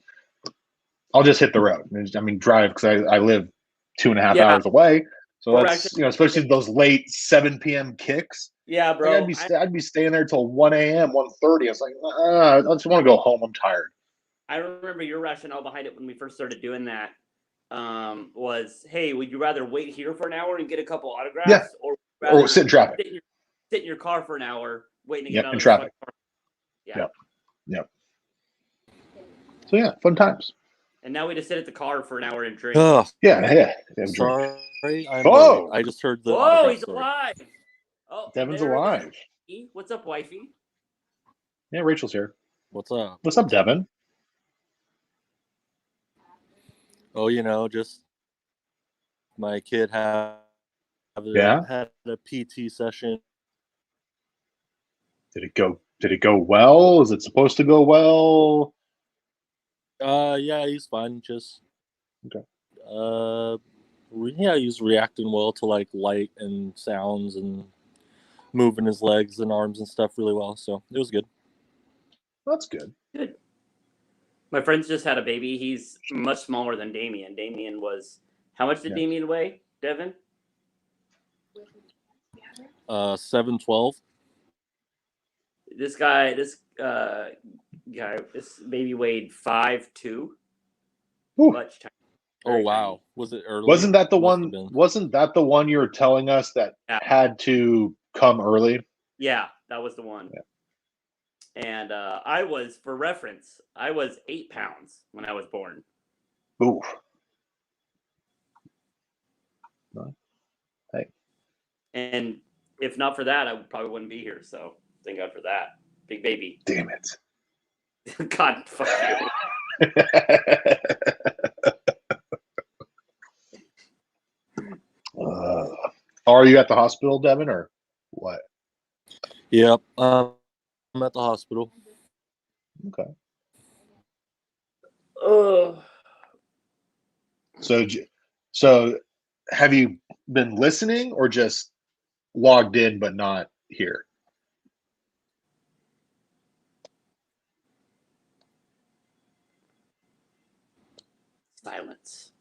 hit the road. I mean, drive because I live 2.5 hours away. So that's especially those late 7 p.m. kicks. Yeah, bro. Like I'd be staying there till 1 a.m., 1:30. I was like, I just want to go home. I'm tired. I remember your rationale behind it when we first started doing that was, hey, would you rather wait here for an hour and get a couple autographs, or sit in traffic? Sit in your car for an hour waiting to get out in traffic. Yeah. Yep. So yeah, fun times. And now we just sit at the car for an hour and drink. Yeah. Sorry, I just heard the. Whoa, he's alive. Oh, Devin's alive. What's up, wifey? Yeah, Rachel's here. What's up? What's up, Devin? Oh, just my kid had a PT session. Did it go well? Is it supposed to go well? Yeah, he's fine. Just okay. He's reacting well to like light and sounds and moving his legs and arms and stuff really well. So it was good. That's good. Good. My friend's just had a baby. He's much smaller than Damien. Damien was, how much did Damien weigh, Devin? 7'12". This baby weighed 5'2". Much tiny. Oh wow, was it early? Wasn't that the one? Wasn't that the one you were telling us that had to come early? Yeah, that was the one. Yeah. And I was, for reference, I was 8 pounds when I was born. Ooh. Hey. And if not for that, I probably wouldn't be here. So thank God for that. Big baby. Damn it. God, fuck you. Are you at the hospital, Devin, or what? Yep. I'm at the hospital. Okay. So have you been listening or just logged in but not here? Silence.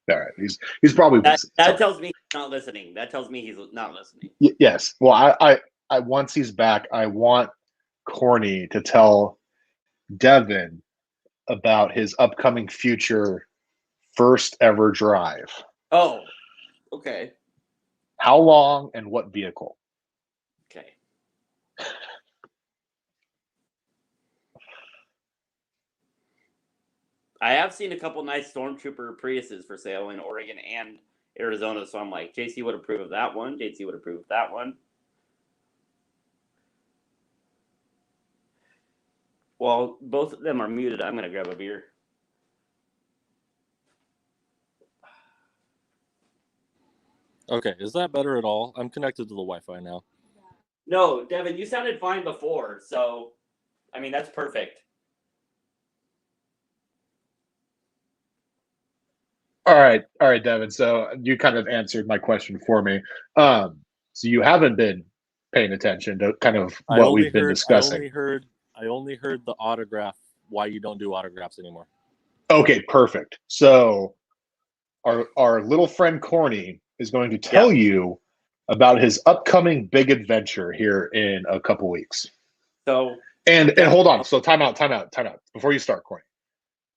All right, he's probably that tells me he's not listening. That tells me he's not listening. Yes. Well, I once he's back, I want Corny to tell Devin about his upcoming future first ever drive. Oh, okay. How long and what vehicle? Okay. I have seen a couple nice Stormtrooper Priuses for sale in Oregon and Arizona, so I'm like, JC would approve of that one. JC would approve of that one. Well, both of them are muted. I'm going to grab a beer. Okay, is that better at all? I'm connected to the Wi-Fi now. No, Devin, you sounded fine before, so, I mean, that's perfect. All right, Devin. So you kind of answered my question for me. So you haven't been paying attention to kind of what we've been discussing. I only heard the autograph. Why you don't do autographs anymore? Okay, perfect. So our little friend Corny is going to tell you about his upcoming big adventure here in a couple weeks. So and hold on. So time out before you start, Corny.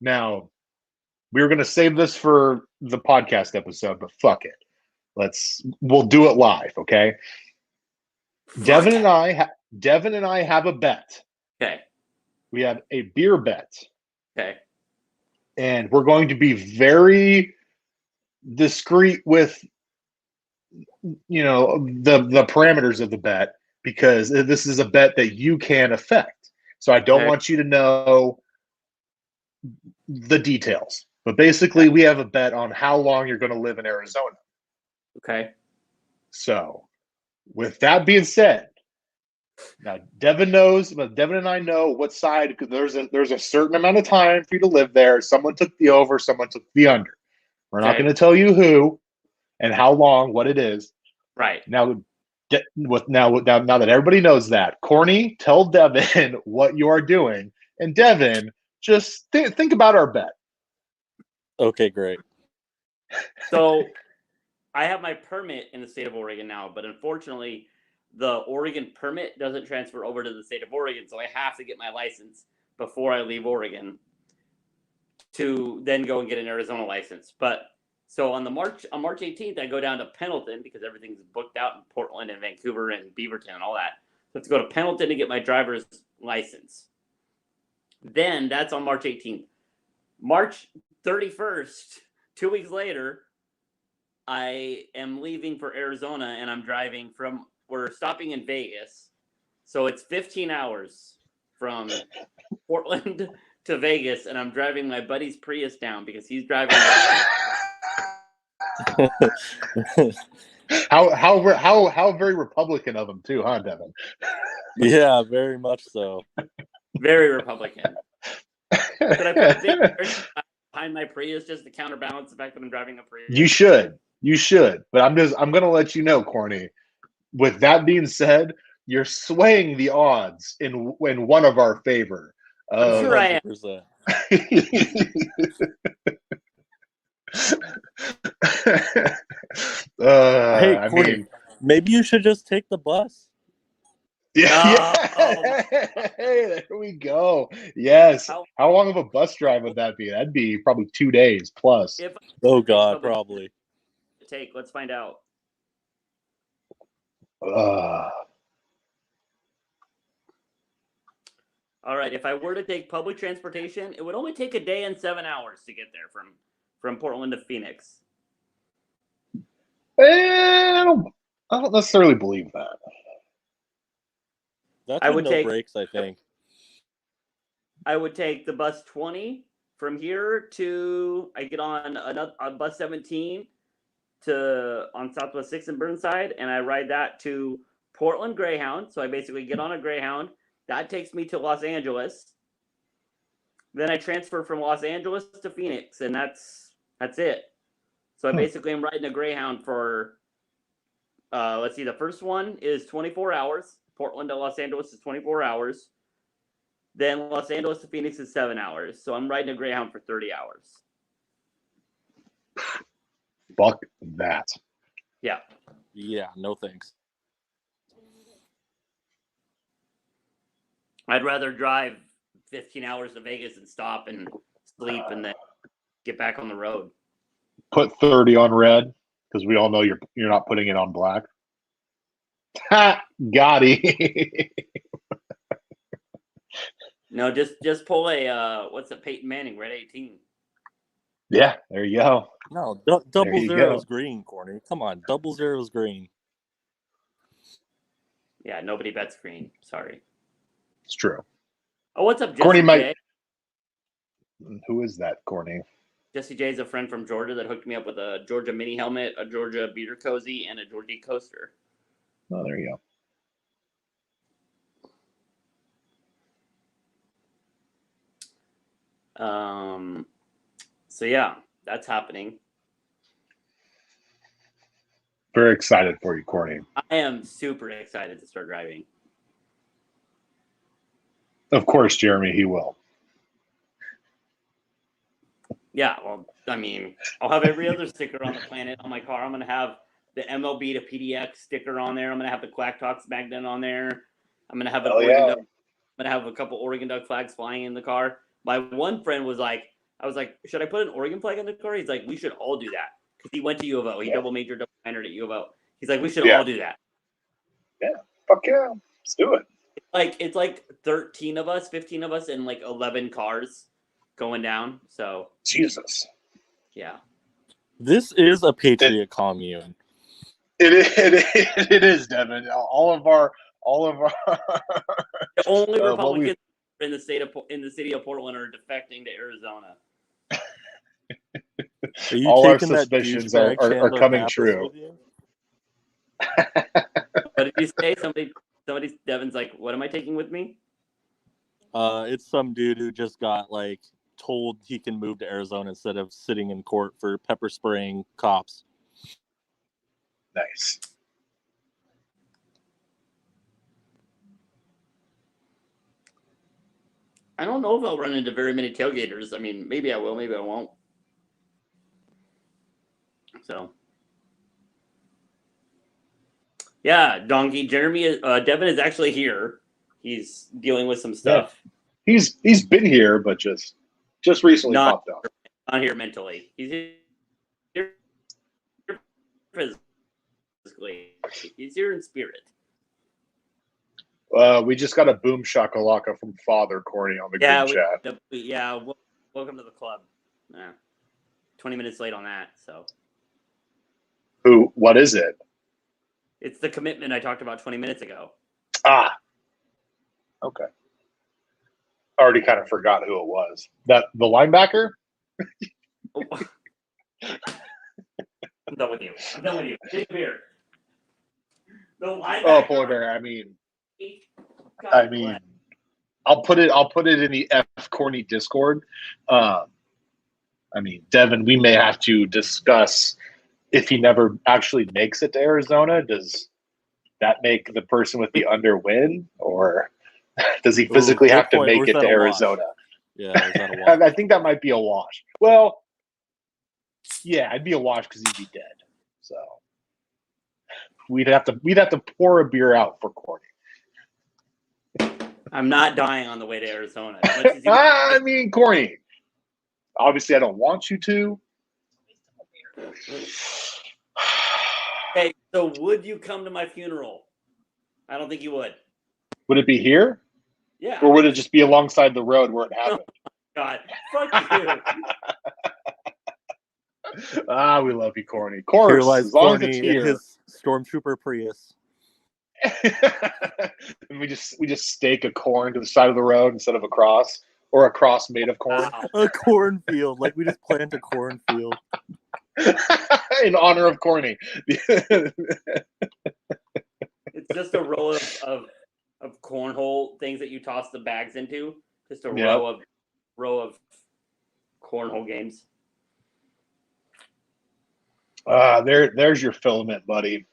Now, we were going to save this for the podcast episode, but fuck it. We'll do it live, okay? Devin and I have a bet. Okay. We have a beer bet. Okay. And we're going to be very discreet with the parameters of the bet, because this is a bet that you can affect. So I don't want you to know the details. But basically, we have a bet on how long you're going to live in Arizona. Okay. So, with that being said, now Devin knows, but Devin and I know what side, because there's a certain amount of time for you to live there. Someone took the over, someone took the under. We're not going to tell you who and how long, what it is. Right. Now that everybody knows that, Corny, tell Devin what you are doing, and Devin, just think about our bet. Okay, great. So, I have my permit in the state of Oregon now, but unfortunately, the Oregon permit doesn't transfer over to the state of Oregon, so I have to get my license before I leave Oregon to then go and get an Arizona license. But so on March 18th, I go down to Pendleton because everything's booked out in Portland and Vancouver and Beaverton and all that. So I have to go to Pendleton to get my driver's license. Then that's on March 18th. March 31st, 2 weeks later, I am leaving for Arizona, and I'm driving we're stopping in Vegas. So it's 15 hours from Portland to Vegas, and I'm driving my buddy's Prius down because he's driving. How very Republican of him too, huh, Devin? Yeah, very much so. Very Republican. Could I put a big behind my Prius just to counterbalance the fact that I'm driving a Prius? You should. But I'm going to let you know, Corny. With that being said, you're swaying the odds in one of our favor. I'm sure I am. Hey, Corny, maybe you should just take the bus. Yeah, Oh, hey, there we go. Yes. How- How long of a bus drive would that be? That'd be probably 2 days plus. if Oh God, probably. take, let's find out. Uh, All right, if I were to take public transportation, it would only take a day and 7 hours to get there from Portland to Phoenix. I don't necessarily believe that. That's I with would no take- breaks, I think. I would take the bus 20 from here to I get on bus 17 on Southwest 6 in Burnside, and I ride that to Portland Greyhound. So I basically get on a Greyhound. That takes me to Los Angeles. Then I transfer from Los Angeles to Phoenix, and that's it. So I basically am riding a Greyhound for let's see, the first one is 24 hours. Portland to Los Angeles is 24 hours. Then Los Angeles to Phoenix is 7 hours. So I'm riding a Greyhound for 30 hours. Fuck that. Yeah. Yeah, no thanks. I'd rather drive 15 hours to Vegas and stop and sleep and then get back on the road. Put 30 on red because we all know you're not putting it on black. Ha! Got it. No, just pull a what's it, Peyton Manning, red 18. Yeah, there you go. No, There double you zero's go. green, Corny. Come on, double zero's green. Yeah, nobody bets green. Sorry. It's true. Oh, what's up, Jesse Corny J? might. Who is that, Corny? Jesse J is a friend from Georgia that hooked me up with a Georgia mini helmet, a Georgia beater cozy, and a Georgia coaster. Oh, there you go. So yeah, that's happening. Very excited for you, Corny. I am super excited to start driving. Of course, Jeremy, he will. Yeah, well, I mean, I'll have every other sticker on the planet on my car. I'm gonna have the MLB to PDX sticker on there. I'm gonna have the Quack Talks magnet on there. I'm gonna have an Oregon Duck. I'm gonna have a couple Oregon Duck flags flying in the car. My one friend was like, I was like, should I put an Oregon flag in the car? He's like, we should all do that because he went to U of O. He double majored, double minored at U of O. He's like, we should all do that. Yeah, fuck yeah, let's do it. It's like 13 of us, 15 of us, and like 11 cars going down. So Jesus. Yeah. This is a patriot commune. It is, Devin. All of our the only Republicans in the city of Portland are defecting to Arizona. Are you all our taking that suspicions douchebag are Chandler coming Pappas true. with you? What did you say? Somebody, Devin's like, what am I taking with me? It's some dude who just got like told he can move to Arizona instead of sitting in court for pepper spraying cops. Nice. I don't know if I'll run into very many tailgaters. I mean, maybe I will, maybe I won't. So, yeah, Donkey. Devin is actually here. He's dealing with some stuff. Yeah. He's been here, but just recently popped up. Not here mentally. He's here physically. He's here in spirit. We just got a boom shakalaka from Father Corny on the group chat. Welcome to the club. 20 minutes late on that, so. What is it? It's the commitment I talked about 20 minutes ago. Ah. Okay. Already kind of forgot who it was. The linebacker? I'm done with you. Get here. The linebacker. Oh, polar bear. I mean, I'll put it in the F Corny Discord. I mean, Devin, we may have to discuss if he never actually makes it to Arizona. Does that make the person with the under win, or does he physically have to make it to Arizona? Yeah, is that a wash? I think that might be a wash. Well, yeah, I'd be a wash because he'd be dead. So we'd have to pour a beer out for Corny. I'm not dying on the way to Arizona. As much as you I mean, corny. Obviously, I don't want you to. Hey, so would you come to my funeral? I don't think you would. Would it be here? Yeah. Or would it just be alongside the road where it happened? Oh, God. Fuck you. We love you, corny. Of course, Here lies as long as Corny it's in here. his Stormtrooper Prius. And we just stake a corn to the side of the road instead of a cross, or a cross made of corn. Wow. A cornfield. Like we just plant a cornfield. In honor of Corny. It's just a row of cornhole things that you toss the bags into. Just a row of cornhole games. There's your filament, buddy.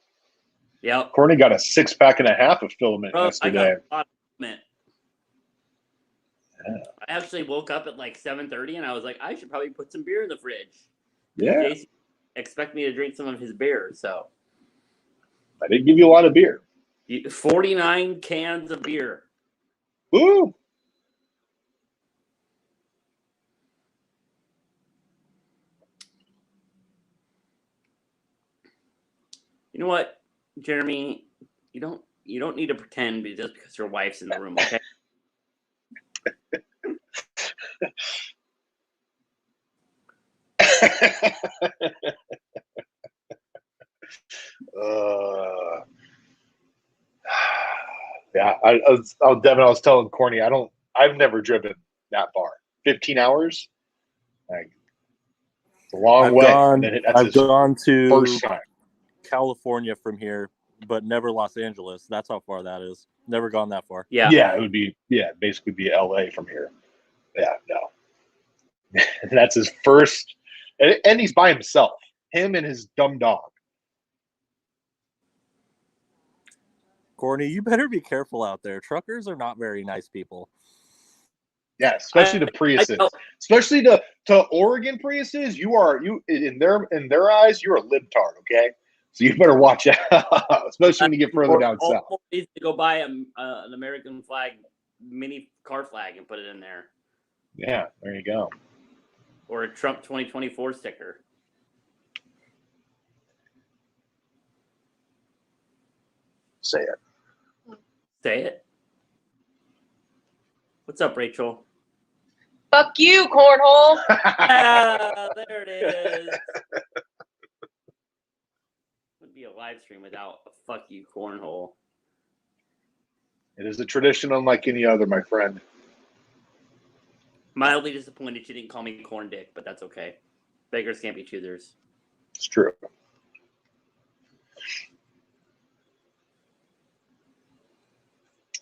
Yep. Corny got a 6-pack and a half of filament I yesterday. got a lot of filament. Yeah. I actually woke up at like 7:30 and I was like, I should probably put some beer in the fridge. Yeah. Jason expect me to drink some of his beer, so I did give you a lot of beer. 49 cans of beer. Woo! You know what, Jeremy? You don't need to pretend just because your wife's in the room, okay? Yeah, I was telling Corny, I've never driven that far. 15 hours? Like, it's a long way. I've gone to first time. California from here, but never Los Angeles. That's how far that is. Never gone that far. Yeah. Yeah, it would be basically be LA from here. Yeah, no. That's his first, and he's by himself. Him and his dumb dog. Corny, you better be careful out there. Truckers are not very nice people. Yeah, especially the Priuses. Especially to Oregon Priuses, you in their eyes, you're a libtard, okay? So you better watch out, especially when you get further down south. Needs to go buy an American flag, mini car flag, and put it in there. Yeah, there you go. Or a Trump 2024 sticker. Say it. Say it. What's up, Rachel? Fuck you, cornhole. There it is. Would be a live stream without a fuck you, cornhole. It is a tradition unlike any other, my friend. Mildly disappointed she didn't call me corn dick, but that's okay. Beggars can't be choosers. It's true.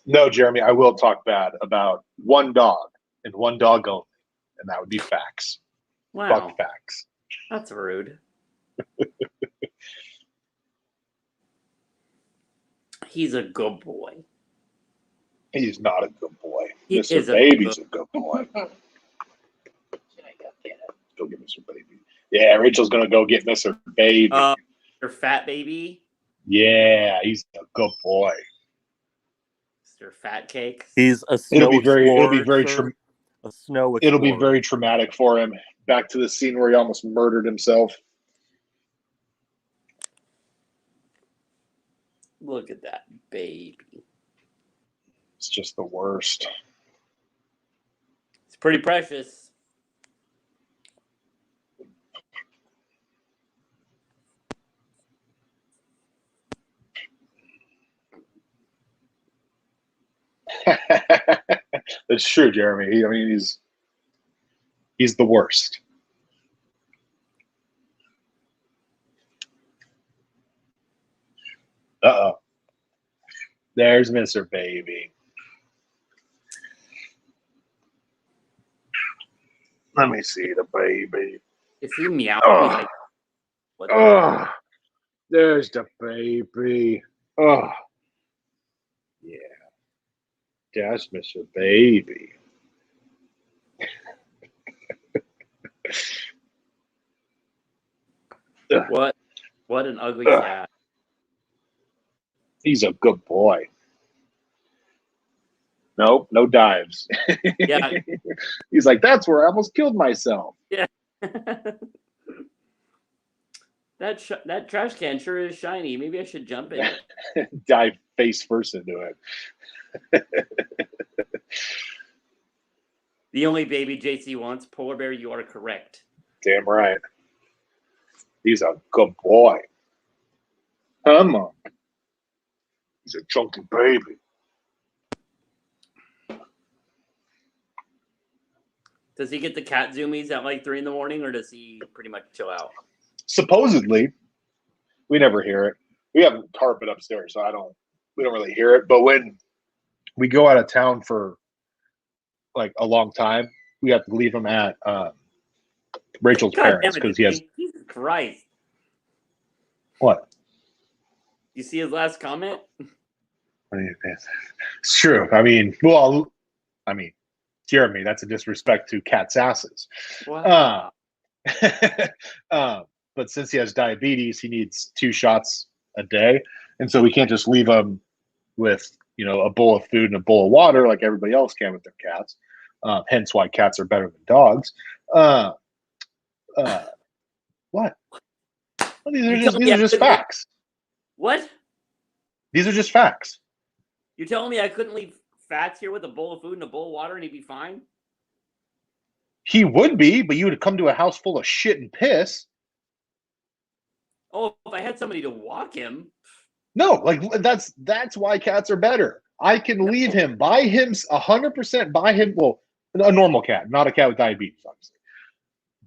No, Jeremy, I will talk bad about one dog and one dog only, and that would be Facts. Wow. Fuck Facts. That's rude. He's a good boy. He's not a good boy. He Mr. is Baby's a good boy. Go get Mr. Baby. Yeah, Rachel's going to go get Mr. Baby. Your fat baby? Yeah, he's a good boy. Mr. Fat Cakes? He's a snow It'll be very a snow explorer. It'll be very traumatic for him. Back to the scene where he almost murdered himself. Look at that baby. It's just the worst. It's pretty precious. It's true, Jeremy. I mean, he's the worst. Uh-oh. There's Mr. Baby. Let me see the baby. If he meow, Oh. what? Oh, there's the baby. Oh, yeah. That's Mr. Baby. What an ugly cat. He's a good boy. Nope, no dives. Yeah. He's like, that's where I almost killed myself. Yeah. That trash can sure is shiny. Maybe I should jump in it. Dive face first into it. The only baby JC wants, polar bear, you are correct. Damn right. He's a good boy. Come on. He's a chunky baby. Does he get the cat zoomies at like 3 a.m, or does he pretty much chill out? Supposedly, we never hear it. We have carpet upstairs, so we don't really hear it. But when we go out of town for like a long time, we have to leave him at Rachel's parents because he has. Jesus Christ! What? You see his last comment? It's true. I mean, Jeremy, that's a disrespect to cats' asses. Wow. But since he has diabetes, he needs 2 shots a day, and so we can't just leave him with a bowl of food and a bowl of water like everybody else can with their cats. Hence why cats are better than dogs. What? Well, these are just facts. What? These are just facts. You're telling me I couldn't leave Fats here with a bowl of food and a bowl of water and he'd be fine? He would be, but you would come to a house full of shit and piss. Oh, if I had somebody to walk him. No, like that's why cats are better. I can leave him by him 100% by him. Well, a normal cat, not a cat with diabetes, obviously.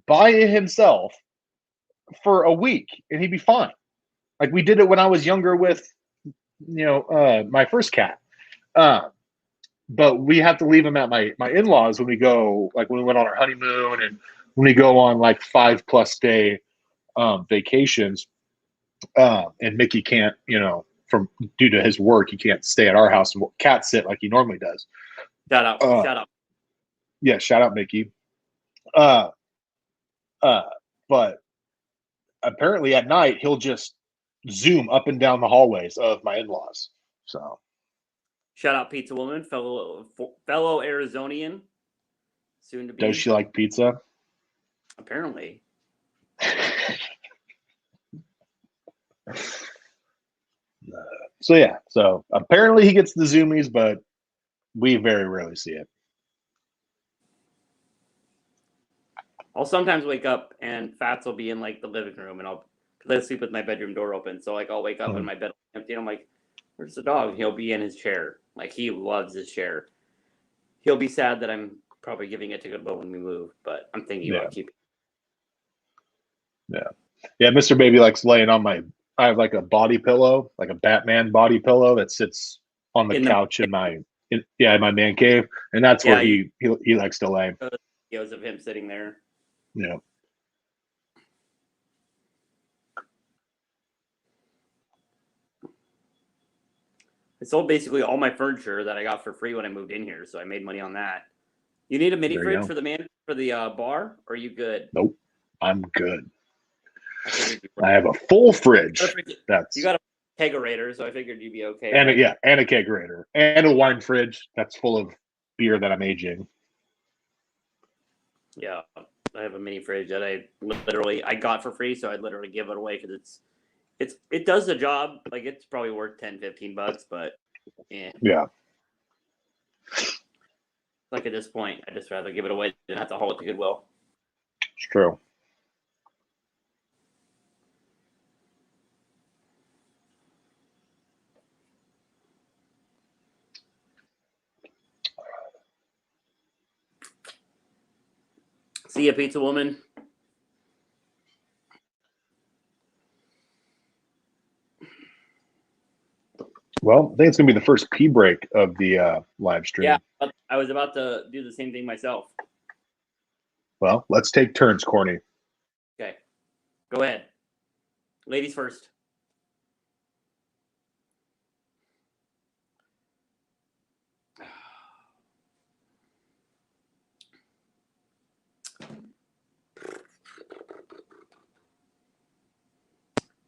By himself for a week, and he'd be fine. Like we did it when I was younger with, my first cat. But we have to leave him at my in-laws when we go, like when we went on our honeymoon and when we go on like 5+ day vacations. And Mickey can't, due to his work, he can't stay at our house and cat sit like he normally does. Shout out. Yeah, shout out Mickey. But apparently at night he'll just zoom up and down the hallways of my in-laws. So shout out Pizza Woman, fellow Arizonian, soon to be. Does she like pizza? Apparently. So apparently he gets the zoomies, but we very rarely see it. I'll sometimes wake up and Fats will be in like the living room, and because I sleep with my bedroom door open, so like I'll wake up and my bed will be empty, and I'm like, "Where's the dog?" He'll be in his chair, like he loves his chair. He'll be sad that I'm probably giving it to Goodwill when we move, but I'm thinking about keeping. Yeah. Mr. Baby likes laying on I have like a body pillow, like a Batman body pillow that sits on the couch in my man cave, and that's where he likes to lay. Videos of him sitting there. Yeah. I sold basically all my furniture that I got for free when I moved in here, so I made money on that. You need a mini fridge for the bar, or are you good? Nope, I'm good. I have a full fridge. You got a kegerator, so I figured you'd be okay. And a kegerator and a wine fridge that's full of beer that I'm aging. Yeah, I have a mini fridge that I got for free, so I'd literally give it away because it does the job. Like it's probably worth $10-15, but yeah. Like at this point, I'd just rather give it away than have to haul it to Goodwill. It's true. See ya, Pizza Woman. Well, I think it's going to be the first pee break of the live stream. Yeah, I was about to do the same thing myself. Well, let's take turns, Corny. Okay. Go ahead. Ladies first.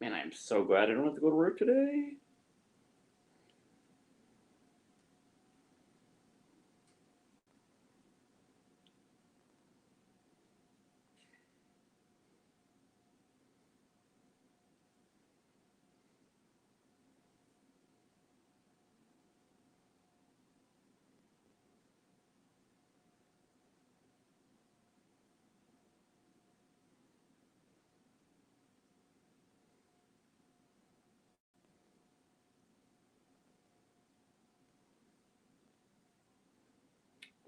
Man, I am so glad I don't have to go to work today.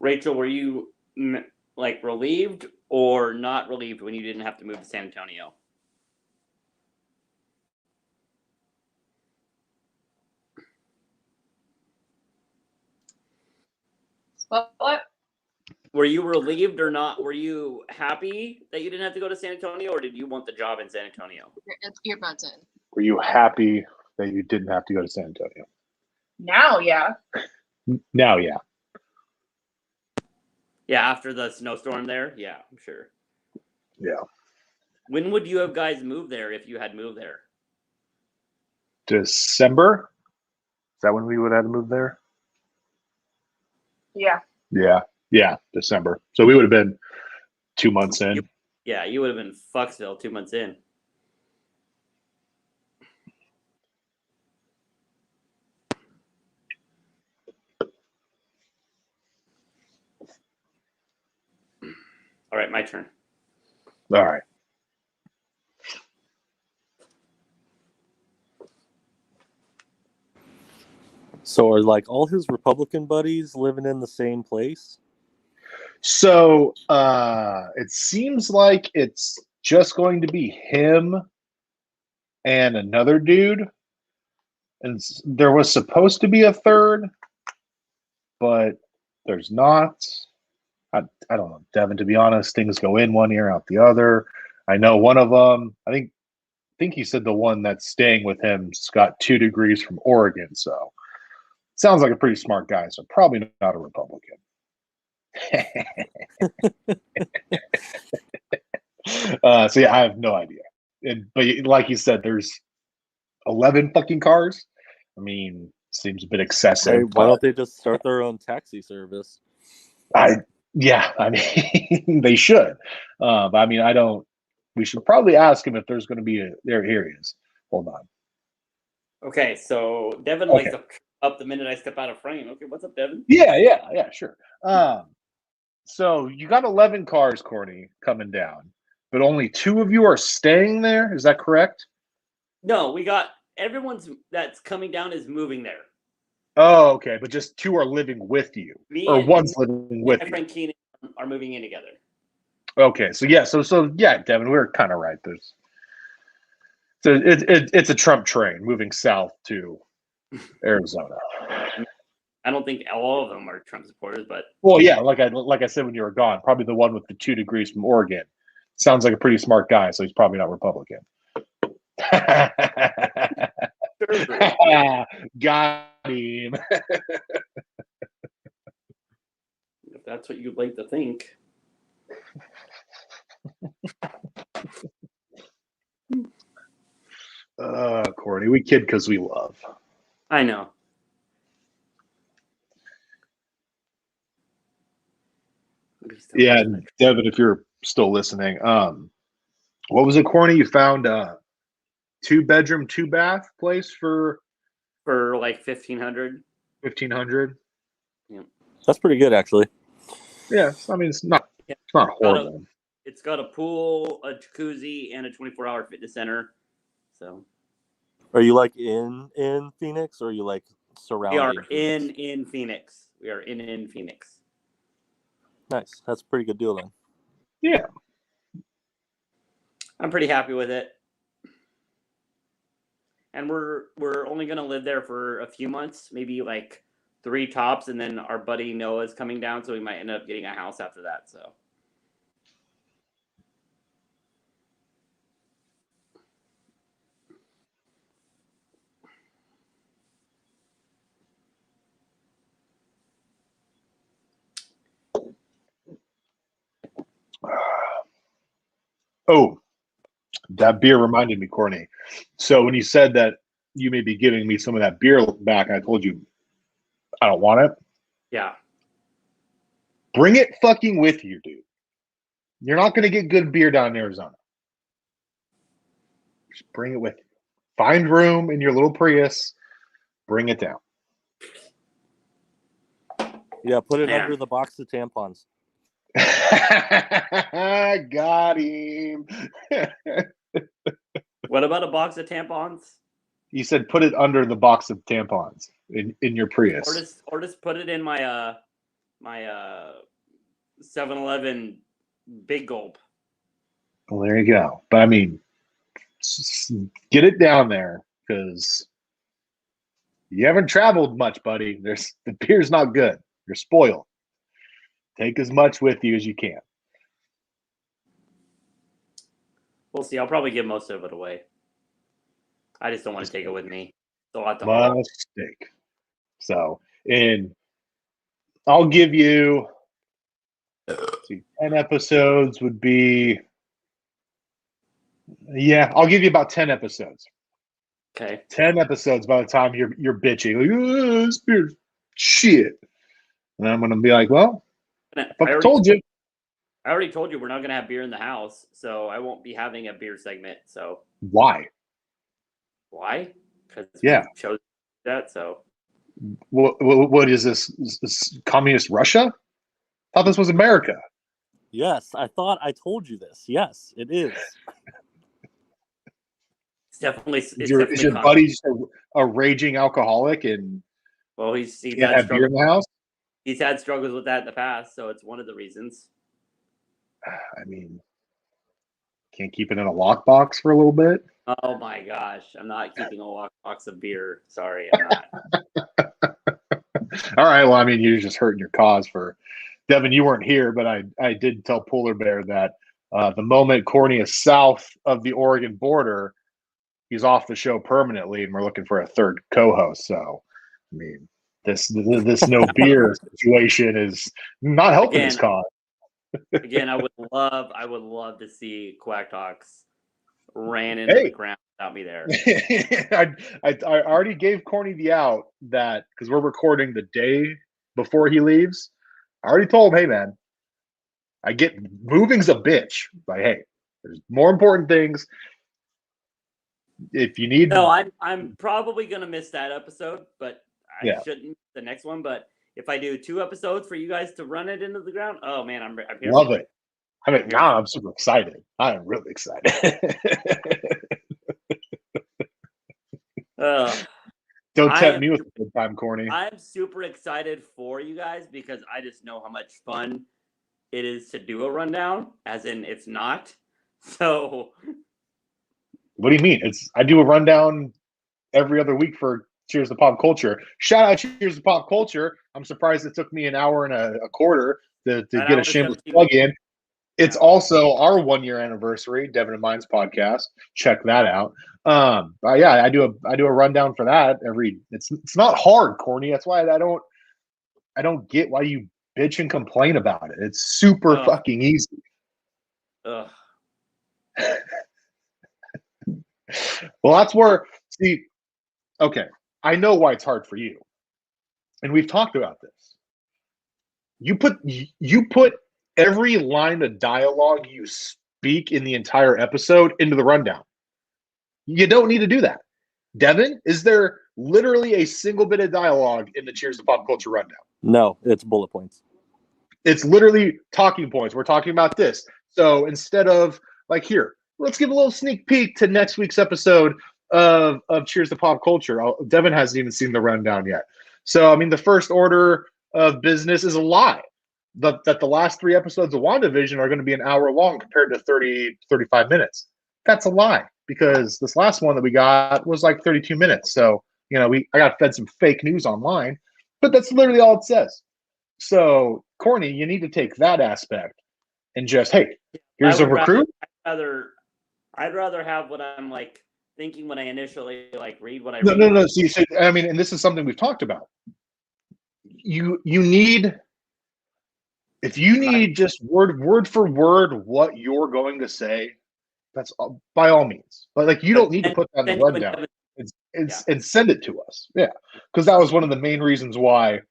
Rachel, were you like relieved or not relieved when you didn't have to move to San Antonio? What? Were you relieved or not? Were you happy that you didn't have to go to San Antonio, or did you want the job in San Antonio? Earbuds in. Were you happy that you didn't have to go to San Antonio? Now, yeah. Now, yeah. Yeah, after the snowstorm there? Yeah, I'm sure. Yeah. When would you have guys moved there if you had moved there? December? Is that when we would have to move there? Yeah. Yeah, December. So we would have been 2 months in. Yeah, you would have been Fucksville 2 months in. All right, my turn. All right. So are like all his Republican buddies living in the same place? So it seems like it's just going to be him and another dude. And there was supposed to be a third, but there's not. I don't know, Devin, to be honest, things go in one ear, out the other. I know one of them, I think he said the one that's staying with him's got 2 degrees from Oregon. So sounds like a pretty smart guy. So probably not a Republican. So yeah, I have no idea. But like you said, there's 11 fucking cars. I mean, seems a bit excessive. Hey, why don't they just start their own taxi service? I mean, they should. But I mean, I don't. We should probably ask him if there's going to be there. Here he is. Hold on. Okay, so Devin Okay. wakes up the minute I step out of frame. Okay, what's up, Devin? Yeah, sure. So you got 11 cars, Courtney, coming down, but only 2 of you are staying there. Is that correct? No, we got everyone's that's coming down is moving there. Oh, okay, but just 2 are living with you, one's living with you. My friend Keenan are moving in together. Okay, so yeah, Devin, we were kind of right. It's a Trump train moving south to Arizona. I don't think all of them are Trump supporters, but well, yeah, like I said when you were gone, probably the one with the 2 degrees from Oregon. Sounds like a pretty smart guy, so he's probably not Republican. Got him. If that's what you'd like to think. Courtney, we kid because we love. I know. Yeah, Devin, if you're still listening, what was it, Courtney? You found a 2-bedroom, 2-bath place for like $1,500. $1,500. Yeah, that's pretty good, actually. Yeah, I mean it's not horrible. It's got a pool, a jacuzzi, and a 24-hour fitness center. So, are you like in Phoenix, or are you like surrounding? We are Phoenix? in Phoenix. We are in Phoenix. Nice. That's a pretty good deal then. Yeah. I'm pretty happy with it. And we're only going to live there for a few months, maybe like 3 tops, and then our buddy Noah's coming down, so we might end up getting a house after that, so. Oh, that beer reminded me, Courtney. So when you said that you may be giving me some of that beer back, I told you I don't want it. Yeah. Bring it fucking with you, dude. You're not going to get good beer down in Arizona. Just bring it with you. Find room in your little Prius. Bring it down. Yeah, put it under the box of tampons. Got him. What about a box of tampons? You said put it under the box of tampons in your Prius. Or just put it in my my 7-Eleven Big Gulp. Well, there you go. But I mean, get it down there because you haven't traveled much, buddy. The beer's not good. You're spoiled. Take as much with you as you can. We'll see. I'll probably give most of it away. I just don't want to take it with me. It's a lot to haul. Mistake. So, and I'll give you 10 episodes would be, yeah, I'll give you about 10 episodes. Okay. 10 episodes by the time you're bitching. Like, oh, this beer's shit. And I'm going to be like, well, I told you. I already told you we're not going to have beer in the house, so I won't be having a beer segment. So why? Why? Because we chose that. So what is this? Is this communist Russia? I thought this was America. Yes, I thought I told you this. Yes, it is. It's definitely. Is your buddy just a raging alcoholic and? Well, he's had beer in the house. He's had struggles with that in the past, so it's one of the reasons. I mean, can't keep it in a lockbox for a little bit. Oh my gosh, I'm not keeping a lockbox of beer. Sorry, I'm not. All right, well, I mean, you're just hurting your cause for Devin. You weren't here, but I did tell Polar Bear that the moment Corny is south of the Oregon border, he's off the show permanently, and we're looking for a third co-host. So, I mean, this no beer situation is not helping his cause. Again, I would love to see Quack Talks ran into the ground without me there. I already gave Corny the out that because we're recording the day before he leaves. I already told him, hey man, I get moving's a bitch. But hey, there's more important things. If you need, no, I'm probably gonna miss that episode, but I shouldn't miss the next one. But if I do 2 episodes for you guys to run it into the ground, oh man, I'm here. Love it. I mean, now I'm super excited. I am really excited. Don't tempt me with a good time, Corny. I'm super excited for you guys because I just know how much fun it is to do a rundown, as in it's not. So what do you mean? I do a rundown every other week for Cheers to Pop Culture. Shout out Cheers to Pop Culture. I'm surprised it took me an hour and a quarter to get a shameless plug in. It's also our 1-year anniversary, Devin and Mine's podcast. Check that out. But yeah, I do a rundown for that every. It's not hard, Corny. That's why I don't get why you bitch and complain about it. It's super fucking easy. Ugh. Well, that's where okay, I know why it's hard for you, and we've talked about this. You put every line of dialogue you speak in the entire episode into the rundown. You don't need to do that. Devin, is there literally a single bit of dialogue in the Cheers to Pop Culture rundown? No, it's bullet points. It's literally talking points. We're talking about this. So instead of like here, let's give a little sneak peek to next week's episode of Cheers to Pop Culture. Devin hasn't even seen the rundown yet. So, I mean, the first order of business is a lie. That the last 3 episodes of WandaVision are going to be an hour long compared to 30, 35 minutes. That's a lie because this last one that we got was like 32 minutes. So, you know, I got fed some fake news online, but that's literally all it says. So, Corny, you need to take that aspect and just, hey, here's a recruit. I'd rather have what I'm like thinking when I initially like read what I read. No. So you said, I mean, and this is something we've talked about. You need. If you need just word for word what you're going to say, that's by all means. But like you don't need to put that in the rundown and send it to us. Yeah, because that was one of the main reasons why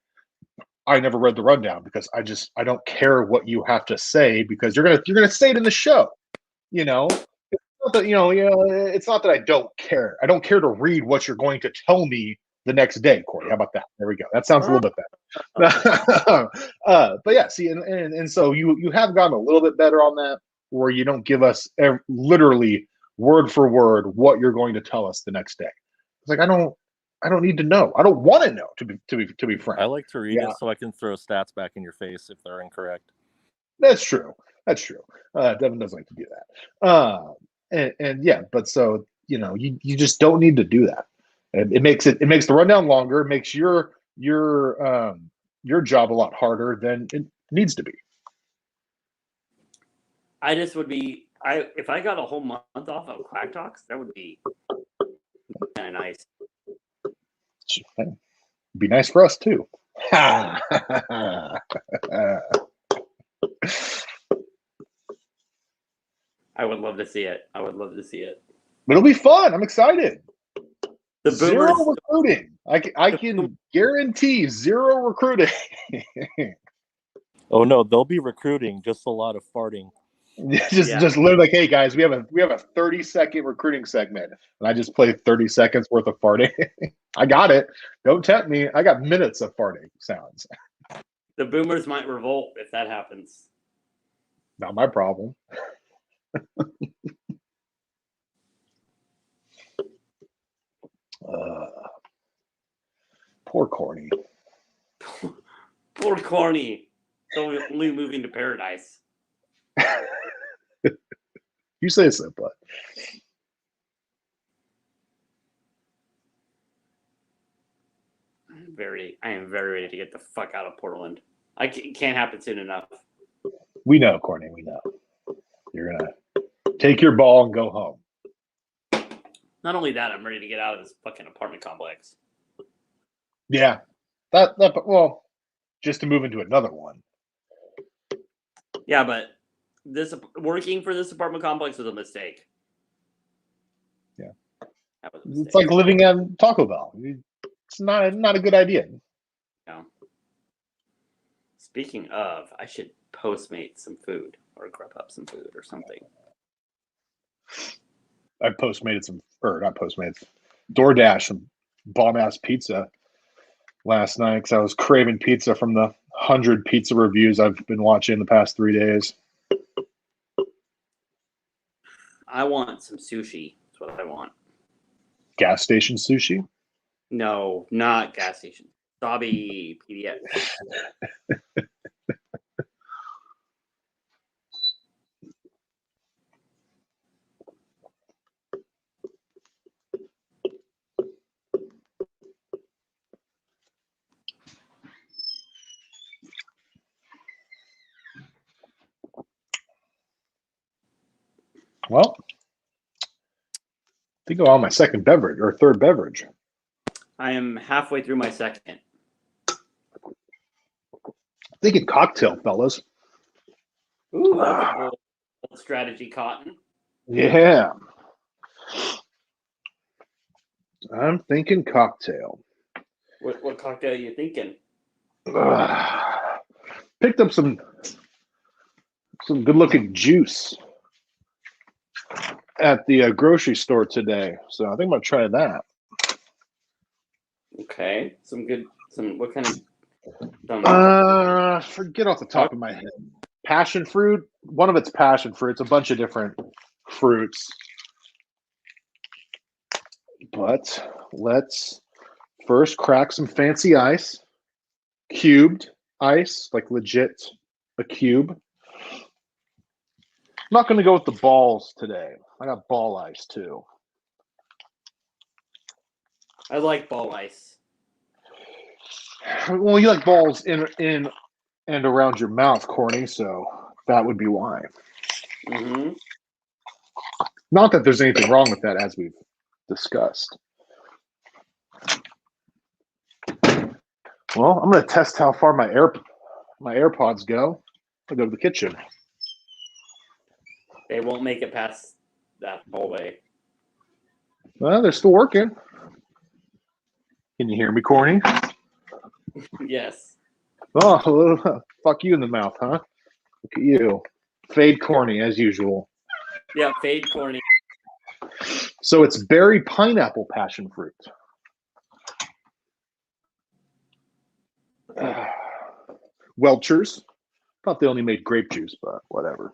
I never read the rundown because I don't care what you have to say because you're gonna say it in the show. You know, it's not that it's not that I don't care. I don't care to read what you're going to tell me the next day, Corey. How about that? There we go. That sounds a little bit better. But yeah, see, and so you have gotten a little bit better on that, where you don't give us literally word for word what you're going to tell us the next day. It's like I I don't need to know. I don't want to know. To be frank, I like to read it so I can throw stats back in your face if they're incorrect. That's true. Devin does like to do that. And yeah, but so you just don't need to do that. And it makes the rundown longer. It makes your job a lot harder than it needs to be. I just would be if I got a whole month off of Quack Talks, that would be kind of nice. It'd be nice for us too. I would love to see it. It'll be fun. I'm excited. The zero boomers, recruiting. I can guarantee zero recruiting. Oh no, they'll be recruiting, just a lot of farting. Just literally like, hey guys, we have a 30-second recruiting segment, and I just play 30 seconds worth of farting. I got it. Don't tempt me. I got minutes of farting sounds. The boomers might revolt if that happens. Not my problem. Poor Corny. Poor Corny. Only moving to paradise. You say so, but I am very ready to get the fuck out of Portland. It can't happen soon enough. We know, Corny. We know. You're gonna take your ball and go home. Not only that, I'm ready to get out of this fucking apartment complex. Yeah, well, just to move into another one. Yeah, but working for this apartment complex was a mistake. Yeah, that was a mistake. It's like living at Taco Bell. It's not a good idea. No. Speaking of, I should Postmate some food or Grubhub some food or something. I DoorDash some bomb ass pizza last night because I was craving pizza from the 100 pizza reviews I've been watching the past 3 days. I want some sushi. That's what I want. Gas station sushi? No, not gas station. Sabi PDX. Well, I think I'm on my second beverage or third beverage. I am halfway through my second. Thinking cocktail, fellas. Ooh, that's a bold strategy, Cotton. Yeah. I'm thinking cocktail. What cocktail are you thinking? Picked up some good-looking juice at the grocery store today, so I think I'm gonna try that. Okay, what kind of? Forget off the top of my head. Passion fruit. One of it's passion fruit. It's a bunch of different fruits. But let's first crack some fancy ice. Cubed ice, like legit a cube. I'm not going to go with the balls today. I got ball ice too. I like ball ice. Well, you like balls in and around your mouth, Corny, so that would be why. Mm-hmm. Not that there's anything wrong with that, as we've discussed. Well, I'm going to test how far my AirPods go. I'll go to the kitchen. They won't make it past that hallway. Well, they're still working. Can you hear me, Corny? Yes. Oh, fuck you in the mouth, huh? Look at you. Fade Corny, as usual. Yeah, fade Corny. So it's berry pineapple passion fruit. Welchers. Thought they only made grape juice, but whatever.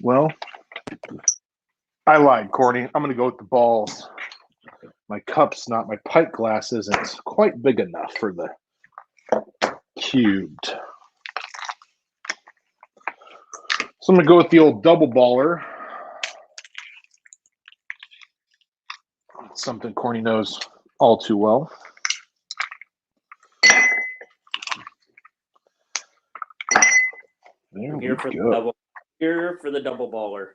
Well, I lied, Courtney. I'm going to go with the balls. My cup's not, my pint glass isn't quite big enough for the cubed. So I'm going to go with the old double baller. Something Courtney knows all too well. There we go. Here for the double baller.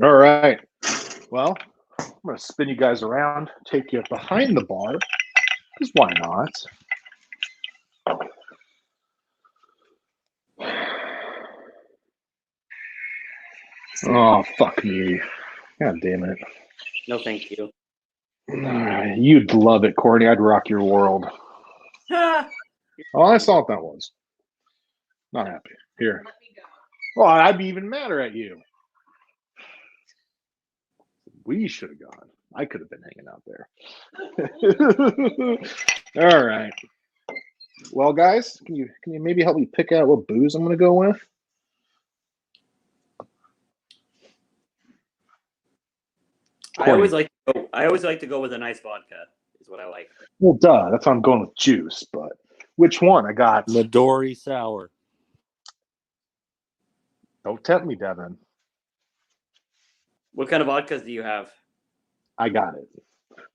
All right. Well, I'm going to spin you guys around, take you behind the bar, because why not? Oh, fuck me. God damn it. No, thank you. You'd love it, Courtney. I'd rock your world. Oh, I saw what that was. Not happy. Here. Well, I'd be even madder at you. We should have gone. I could have been hanging out there. All right. Well, guys, can you maybe help me pick out what booze I'm going to go with? I always like to go with a nice vodka. Is what I like. Well, duh. That's why I'm going with juice. But which one? I got Midori Sour. Don't tempt me, Devin. What kind of vodkas do you have? I got it.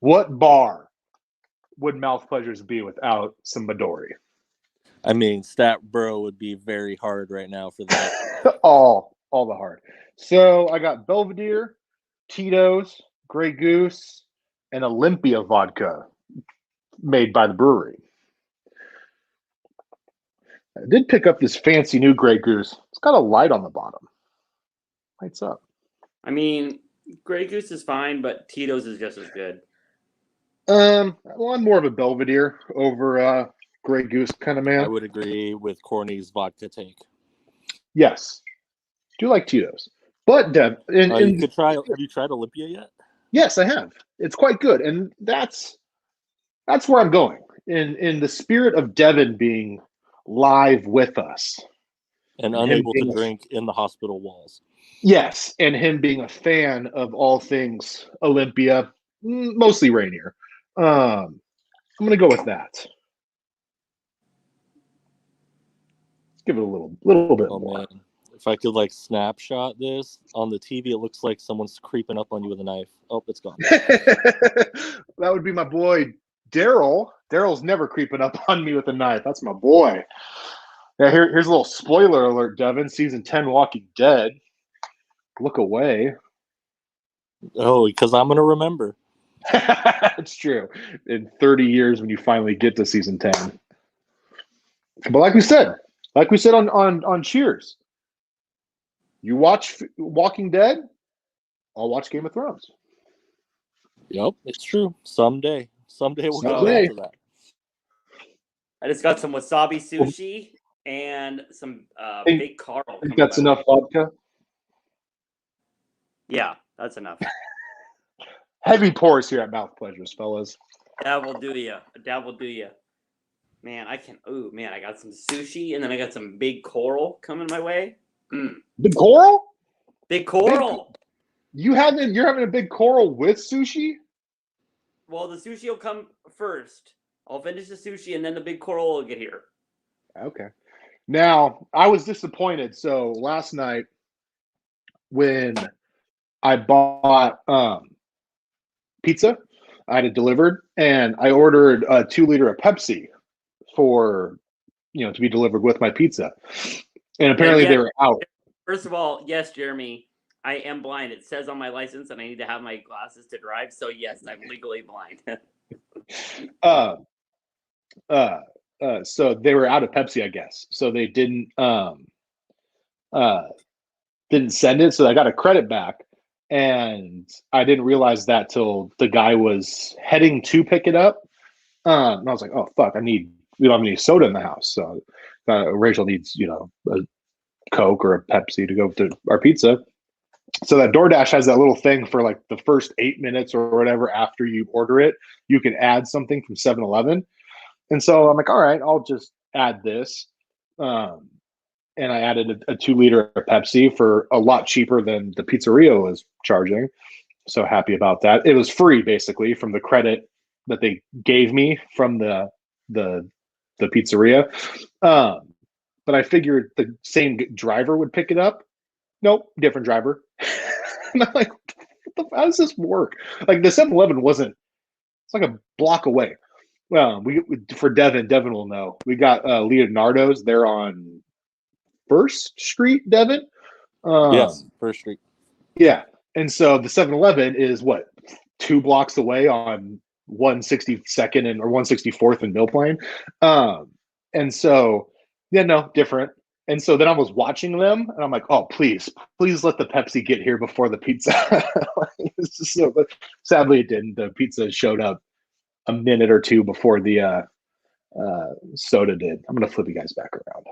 What bar would Mouth Pleasures be without some Midori? I mean, Stat Bro would be very hard right now for that. all the hard. So I got Belvedere, Tito's, Grey Goose, and Olympia vodka made by the brewery. I did pick up this fancy new Grey Goose. It's got a light on the bottom. Lights up. I mean, Grey Goose is fine, but Tito's is just as good. Well, I'm more of a Belvedere over Grey Goose kind of man. I would agree with Corny's vodka take. Yes. Do like Tito's. But Dev, you could try. Have you tried Olympia yet? Yes, I have. It's quite good, and that's where I'm going. In the spirit of Devin being live with us and unable to drink in the hospital walls. Yes, and him being a fan of all things Olympia, mostly Rainier. I'm going to go with that. Give it a little bit more. Man. If I could snapshot this on the TV, it looks like someone's creeping up on you with a knife. Oh, it's gone. That would be my boy Daryl. Daryl's never creeping up on me with a knife. That's my boy. Yeah, here's a little spoiler alert, Devin. Season 10 Walking Dead. Look away. Oh, because I'm going to remember. It's true. In 30 years when you finally get to season 10. But like we said on Cheers, you watch Walking Dead, I'll watch Game of Thrones. Yep, it's true. Someday we'll get back to that. I just got some wasabi sushi and some Big Carl. I think that's enough vodka. Yeah, that's enough. Heavy pours here at Mouth Pleasures, fellas. That will do you. Man, I got some sushi and then I got some Big Coral coming my way. Big Coral? Big Coral. You're having a Big Coral with sushi? Well, the sushi will come first. I'll finish the sushi and then the Big Coral will get here. Okay. Now, I was disappointed. So last night when I bought pizza, I had it delivered, and I ordered a 2-liter of Pepsi for, to be delivered with my pizza. And apparently they were out. First of all, yes, Jeremy, I am blind. It says on my license that I need to have my glasses to drive. So yes, I'm legally blind. So they were out of Pepsi, I guess. So they didn't send it. So I got a credit back, and I didn't realize that till the guy was heading to pick it up. And I was like, oh fuck, we don't have any soda in the house. So Rachel needs, a Coke or a Pepsi to go to our pizza. So that DoorDash has that little thing for the first 8 minutes or whatever after you order it, you can add something from 7-Eleven. And so I'm like, all right, I'll just add this. and I added a 2-liter of Pepsi for a lot cheaper than the pizzeria was charging. So happy about that. It was free basically from the credit that they gave me from the pizzeria. But I figured the same driver would pick it up. Nope, different driver. And I'm like, how does this work? Like the 7-Eleven wasn't. It's like a block away. Well, we for Devin will know. We got Leonardo's. They're on First Street, Devin. Yes, First Street. Yeah, and so the 7-Eleven is what 2 blocks away on 162nd and or 164th and Mill Plain. And so different. And so then I was watching them, and I'm like, oh, please let the Pepsi get here before the pizza. But sadly, it didn't. The pizza showed up a minute or two before the soda did. I'm going to flip you guys back around.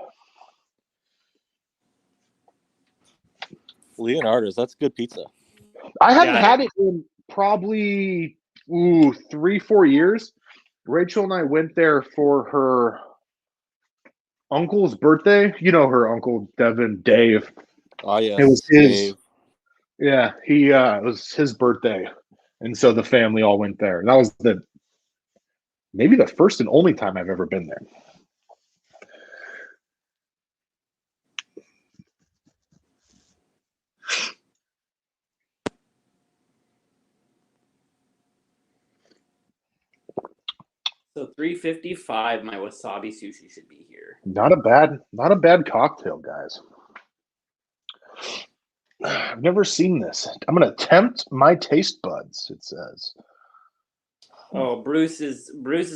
Leonardo's, that's good pizza. I haven't had it in probably 3-4 years. Rachel and I went there for her uncle's birthday. You know her uncle, Devin, Dave. Oh, yes. It was his. Dave. Yeah, it was his birthday. And so the family all went there. That was maybe the first and only time I've ever been there. So $3.55. My wasabi sushi should be here. Not a bad cocktail, guys. I've never seen this. I'm gonna tempt my taste buds. It says. Oh, Bruce is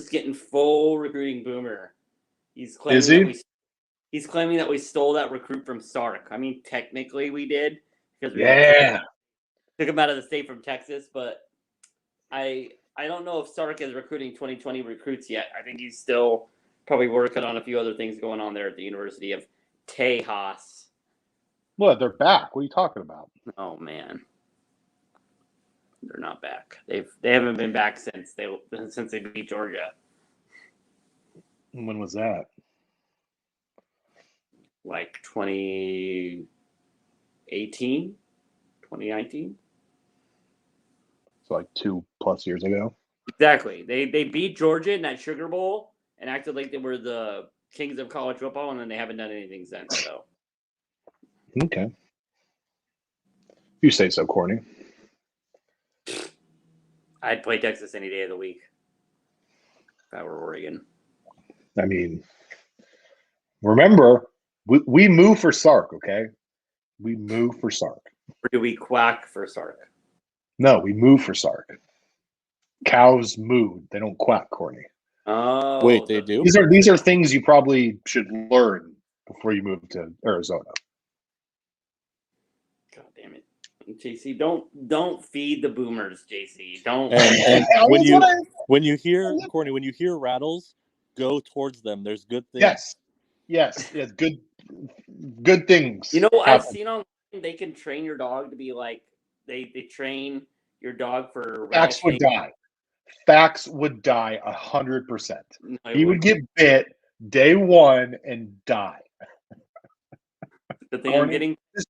getting full recruiting boomer. He's claiming Is he? He's claiming that we stole that recruit from Sark. I mean, technically we did because we took him out of the state from Texas, but I don't know if Sark is recruiting 2020 recruits yet. I think he's still probably working on a few other things going on there at the University of Tejas. Well, they're back. What are you talking about? Oh man, they're not back. They haven't been back since they beat Georgia. When was that? Like 2018, 2019. So like 2+ years ago. Exactly. They beat Georgia in that Sugar Bowl and acted like they were the kings of college football, and then they haven't done anything since. So. Okay. You say so, Courtney. I'd play Texas any day of the week if I were Oregon. I mean, remember, we move for Sark, okay? We move for Sark. Or do we quack for Sark? No, we move for Sark. Cows moo. They don't quack, Courtney. Oh, wait, they do? These are things you probably should learn before you move to Arizona. God damn it, JC! Don't feed the boomers, JC. Don't. And when you hear Courtney, when you hear rattles, go towards them. There's good things. Yes. Good things. You know, I've seen online they can train your dog to be like they train your dog for. Fax would die. Fax would die 100%. No, he would get bit day one and die. The thing I'm getting. It's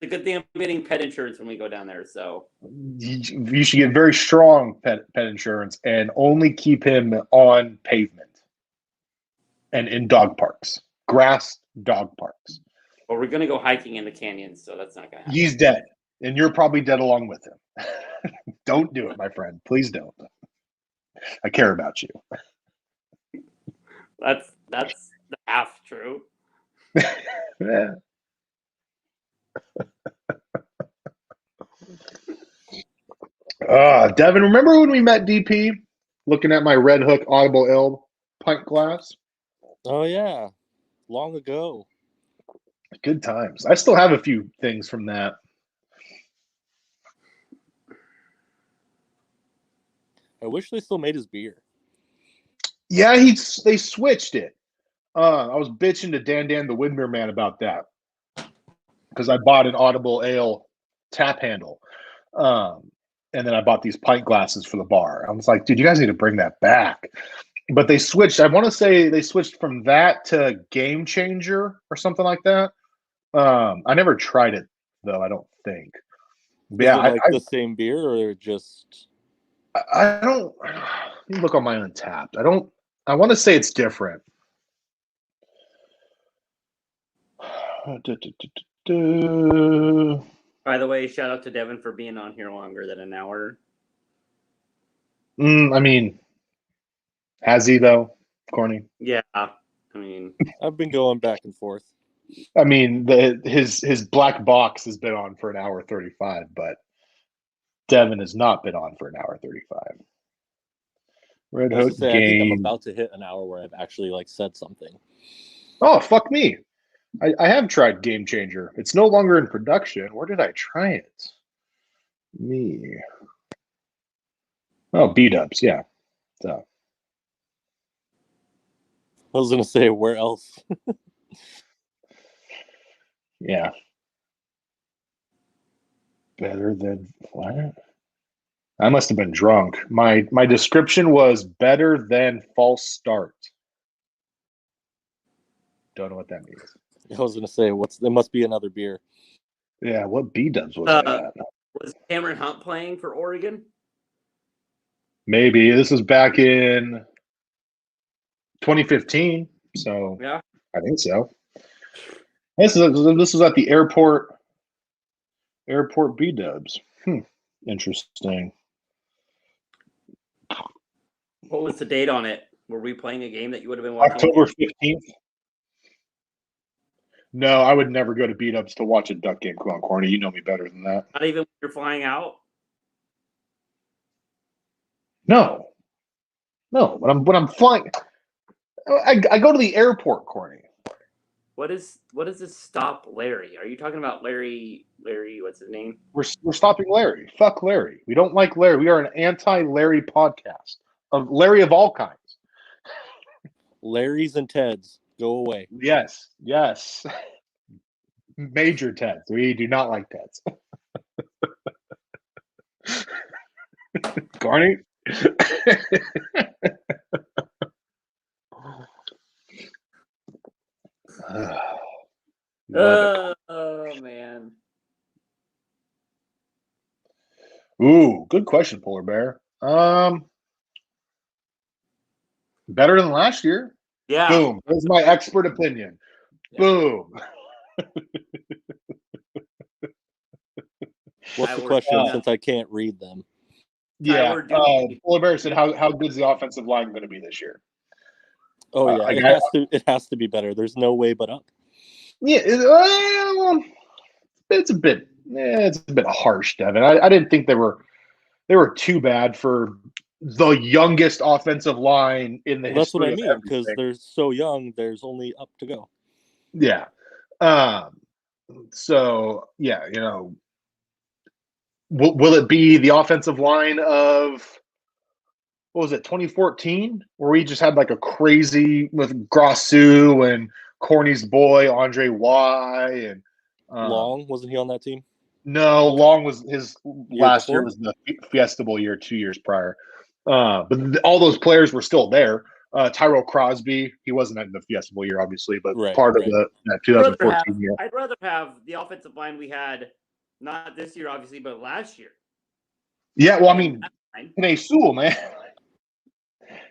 a good thing I'm getting pet insurance when we go down there. So you should get very strong pet insurance and only keep him on pavement and in dog parks, grass dog parks. Well, we're gonna go hiking in the canyons, so that's not gonna happen. He's dead, and you're probably dead along with him. Don't do it, my friend. Please don't. I care about you. That's half true. Yeah. Devin, remember when we met DP looking at my Red Hook Audible Ale pint glass? Oh, yeah. Long ago. Good times. I still have a few things from that. I wish they still made his beer. Yeah, they switched it. I was bitching to Dan the Windmere Man about that because I bought an Audible Ale tap handle. And then I bought these pint glasses for the bar. I was like, dude, you guys need to bring that back. But they switched. I want to say they switched from that to Game Changer or something like that. I never tried it though. I don't think. But Is yeah, it like the same beer or just? I don't. Let me look on my Untapped. I don't. I want to say it's different. By the way, shout out to Devin for being on here longer than an hour. I mean, has he though, Corny? Yeah, I mean, I've been going back and forth. I mean, his black box has been on for an hour 35, but Devin has not been on for an hour 35. Red I was Hook to say, I think I'm game. about to hit an hour where I've actually like said something. Oh, fuck me. I have tried Game Changer. It's no longer in production. Where did I try it? Me. Oh, B-dubs, yeah. So. I was gonna say, where else? Yeah. Better than what? I must have been drunk. My description was better than false start. Don't know what that means. I was gonna say, there must be another beer. Yeah, what B-dubs was that? Was Cameron Hunt playing for Oregon? Maybe. This was back in 2015, so Yeah. I think so. This was at the airport B-dubs. Interesting. What was the date on it? Were we playing a game that you would have been watching? October 15th. No, I would never go to B-dubs to watch a Duck game. Come on, Corny, you know me better than that. Not even when you're flying out? No, when I'm flying, I go to the airport, Corny. What is this stop Larry? Are you talking about Larry, what's his name? We're stopping Larry. Fuck Larry. We don't like Larry. We are an anti-Larry podcast. Of Larry of all kinds. Larry's and Ted's, go away. Yes. Major Teds. We do not like Teds. Carney? Oh man. Ooh, good question, Polar Bear. Better than last year. Yeah. Boom. That's my expert opinion. Yeah. Boom. What's the question since I can't read them? Yeah. Polar Bear said, how good's the offensive line going to be this year? Oh yeah, it has to be better. There's no way but up. Yeah, it's a bit harsh, Devin. I didn't think they were too bad for the youngest offensive line in the history. That's what I mean, because they're so young. There's only up to go. Yeah. So yeah, will it be the offensive line of, what was it, 2014, where we just had like a crazy with Grossu and Corny's boy Andre Y and Long, wasn't he on that team? No, Long was his last year was the Fiesta Bowl year 2 years prior. But all those players were still there. Tyrell Crosby, he wasn't in the Fiesta Bowl year, obviously, but part of that 2014 year. I'd rather have the offensive line we had, not this year, obviously, but last year. Yeah, well, I mean, Penei Sewell, man.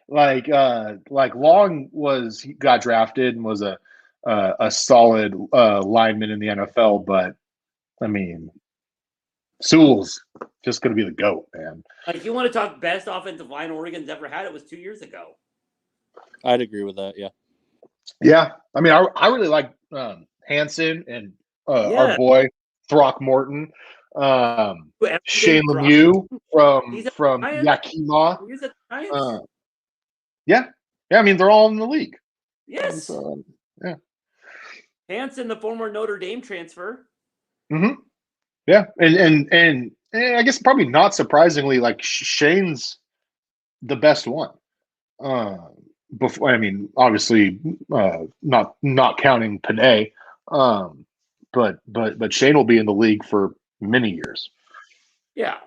like Long got drafted and was a solid lineman in the NFL, but I mean, Sewell's just going to be the GOAT, man. Like, you want to talk best offensive line Oregon's ever had? It was 2 years ago. I'd agree with that. Yeah. Yeah, I mean, I really like Hansen and our boy Throckmorton, Shane Lemieux from Yakima. He's at Giants. Yeah. I mean, they're all in the league. Yes. Yeah. Hansen, the former Notre Dame transfer. Mm-hmm. Yeah, and I guess probably not surprisingly, like Shane's the best one. Before, I mean, obviously, not counting Penei, but Shane will be in the league for many years. Yeah.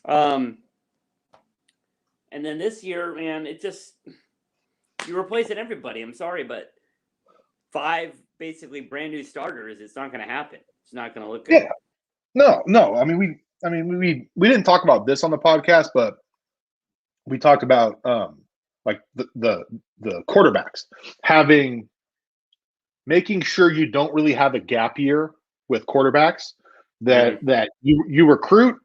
And then this year, man, it just you're replacing everybody. I'm sorry, but 5 basically brand new starters, it's not going to happen. It's not going to look good. Yeah. No. I mean, we didn't talk about this on the podcast, but we talked about like the quarterbacks making sure you don't really have a gap year with quarterbacks, that you recruit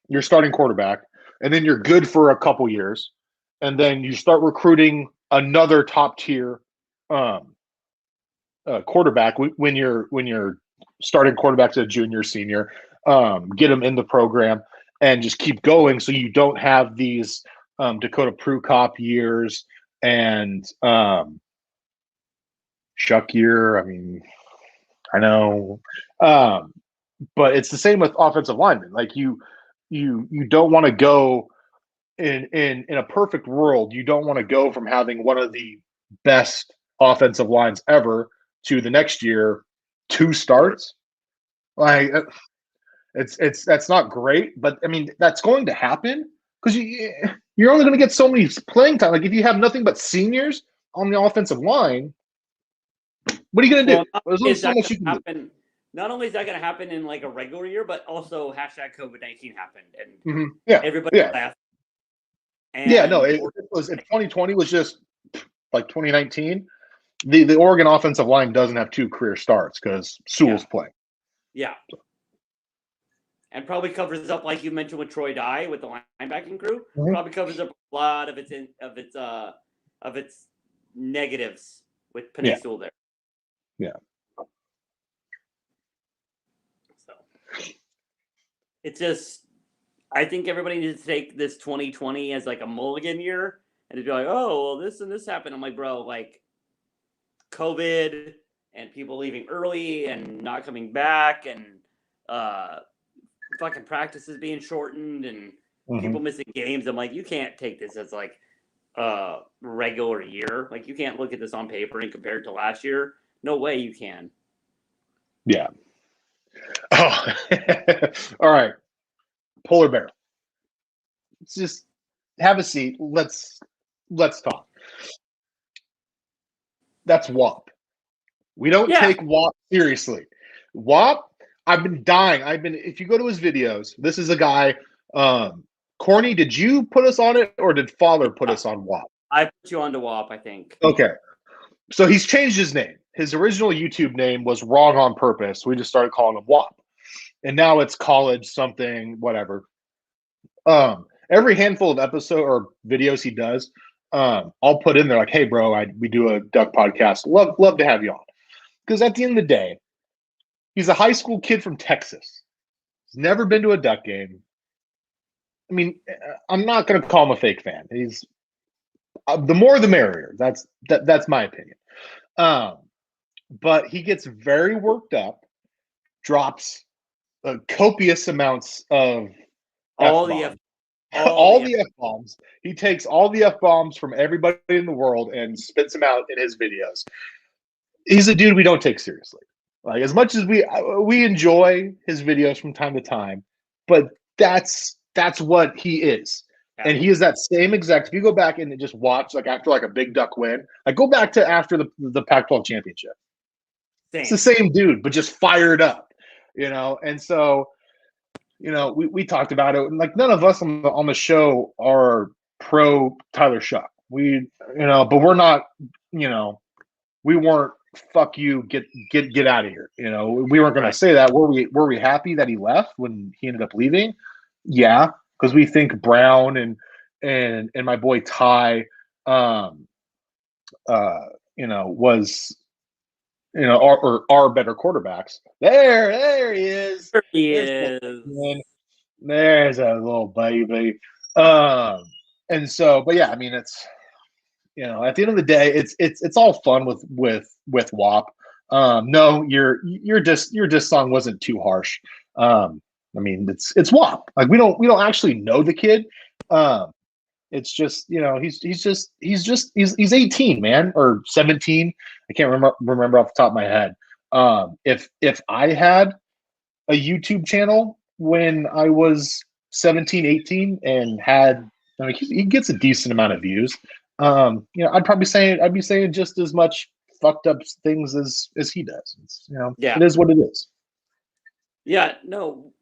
your starting quarterback, and then you're good for a couple years, and then you start recruiting another top tier quarterback when you're starting quarterbacks a junior, senior, get them in the program and just keep going, so you don't have these Dakota Prukop years and Shuck year. I mean, I know, but it's the same with offensive linemen. Like you don't want to go in a perfect world. You don't want to go from having one of the best offensive lines ever to the next year 2 starts. Like that's not great, but I mean that's going to happen because you're only going to get so many playing time. Like if you have nothing but seniors on the offensive line, what are you going to do? There's only so much you can do. Not only is that going to happen in like a regular year, but also #COVID-19 happened and everybody left. And it was if 2020 was just like 2019. The Oregon offensive line doesn't have 2 career starts because Sewell's playing. Yeah. And probably covers up, like you mentioned with Troy Dye with the linebacking crew. Mm-hmm. Probably covers up a lot of its negatives with Penei Sewell there. Yeah. So it's just, I think everybody needs to take this 2020 as like a mulligan year and to be like, oh, well, this and this happened. I'm like, bro, like COVID and people leaving early and not coming back and fucking practices being shortened and people missing games. I'm like, you can't take this as like a regular year. Like you can't look at this on paper and compare it to last year. No way you can. Yeah. Oh, all right. Polar bear. Let's just have a seat. Let's talk. That's WAP. We don't take WAP seriously. WAP, I've been dying. If you go to his videos, this is a guy, Corny, did you put us on it or did Father put us on WAP? I put you on to WAP, I think. Okay. So he's changed his name. His original YouTube name was Wrong on Purpose. We just started calling him WAP. And now it's college something, whatever. Every handful of episode or videos he does, I'll put in there like, hey, bro, we do a duck podcast. Love to have you on. Because at the end of the day, he's a high school kid from Texas. He's never been to a duck game. I mean, I'm not going to call him a fake fan. He's the more the merrier. That's my opinion. But he gets very worked up, drops copious amounts of all the F-bombs. He takes all the F-bombs from everybody in the world and spits them out in his videos. He's a dude we don't take seriously. Like as much as we enjoy his videos from time to time, but that's what he is. And he is that same exact. If you go back and just watch, like after like a big duck win, like go back to after the Pac-12 championship. Same. It's the same dude, but just fired up, And so, we talked about it, and like none of us on the show are pro Tyler Shuck. But we're not, we weren't fuck you, get out of here. We weren't going to say that. Were we happy that he left when he ended up leaving? Yeah, because we think Brown and my boy Ty, was are better quarterbacks. There he is. There he is. There's a little baby. And so, but yeah, I mean, it's at the end of the day, it's all fun with WAP. No, your diss song wasn't too harsh. I mean, it's WAP. Like we don't actually know the kid. It's just he's 18, man, or 17. I can't remember off the top of my head. If I had a YouTube channel when I was 17, 18 and he gets a decent amount of views. I'd be saying just as much fucked up things as he does. It's, Yeah. It is what it is. Yeah, no,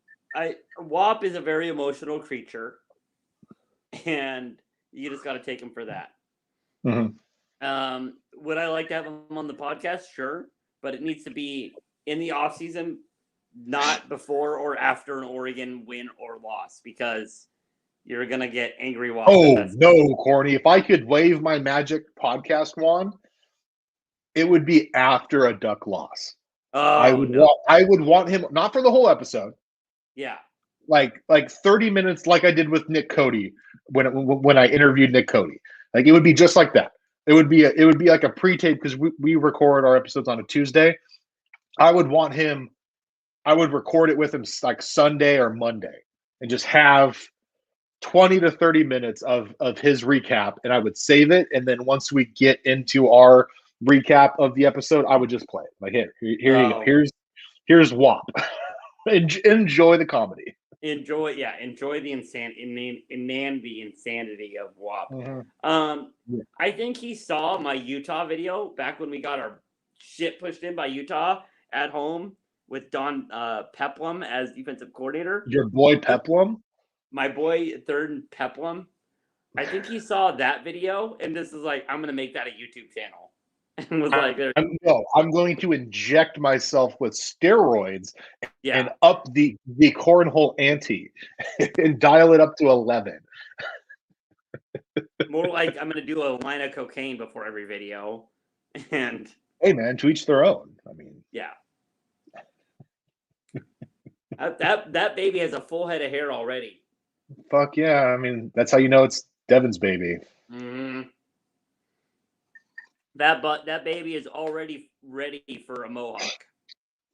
WAP is a very emotional creature, and you just got to take him for that. Mm-hmm. Would I like to have him on the podcast? Sure, but it needs to be in the off season, not before or after an Oregon win or loss, because you're gonna get angry WAP. Oh no, Corny! If I could wave my magic podcast wand, it would be after a Duck loss. Oh, I would want him not for the whole episode. Yeah. Like 30 minutes, like I did with Nick Cody when I interviewed Nick Cody. Like it would be just like that. It would be like a pre-tape because we record our episodes on a Tuesday. I would record it with him like Sunday or Monday and just have 20 to 30 minutes of his recap, and I would save it. And then once we get into our recap of the episode, I would just play it. Like here you go. Here's WAP. Enjoy the comedy. Enjoy the insanity of WAP. Mm-hmm. I think he saw my Utah video back when we got our shit pushed in by Utah at home with Don Peplum as defensive coordinator. Your boy Peplum? My boy Third Peplum. I think he saw that video and this is like, I'm gonna make that a YouTube channel. And was like, I'm going to inject myself with steroids and yeah, up the cornhole ante and dial it up to 11. More like I'm gonna do a line of cocaine before every video. And hey man, to each their own. I mean, yeah. That baby has a full head of hair already. Fuck yeah. I mean, that's how you know it's Devin's baby. Mm-hmm. That baby is already ready for a mohawk.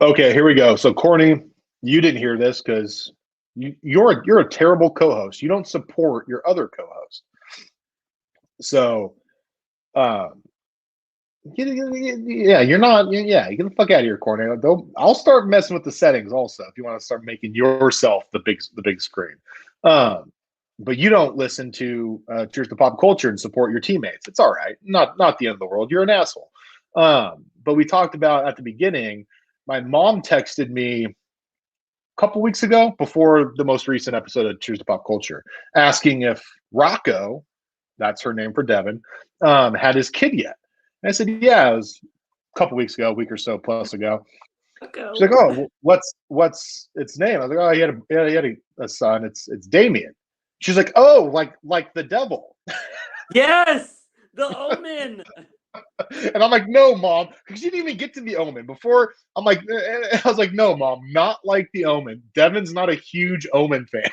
Okay, here we go. So Corny, you didn't hear this because you're a terrible co-host. You don't support your other co-host. So, yeah, you're not. Yeah, you get the fuck out of here, Corny. I'll start messing with the settings also if you want to start making yourself the big screen. But you don't listen to Cheers to Pop Culture and support your teammates. It's all right. Not the end of the world. You're an asshole. But we talked about at the beginning, my mom texted me a couple weeks ago before the most recent episode of Cheers to Pop Culture, asking if Rocco, that's her name for Devin, had his kid yet. And I said, yeah, it was a couple weeks ago, a week or so plus ago. She's like, oh, what's its name? I was like, oh, he had a son. It's Damien. She's like, oh, like the devil. Yes, the Omen. And I'm like, no, Mom, because you didn't even get to the Omen before. I was like, no, Mom, not like the Omen. Devin's not a huge Omen fan.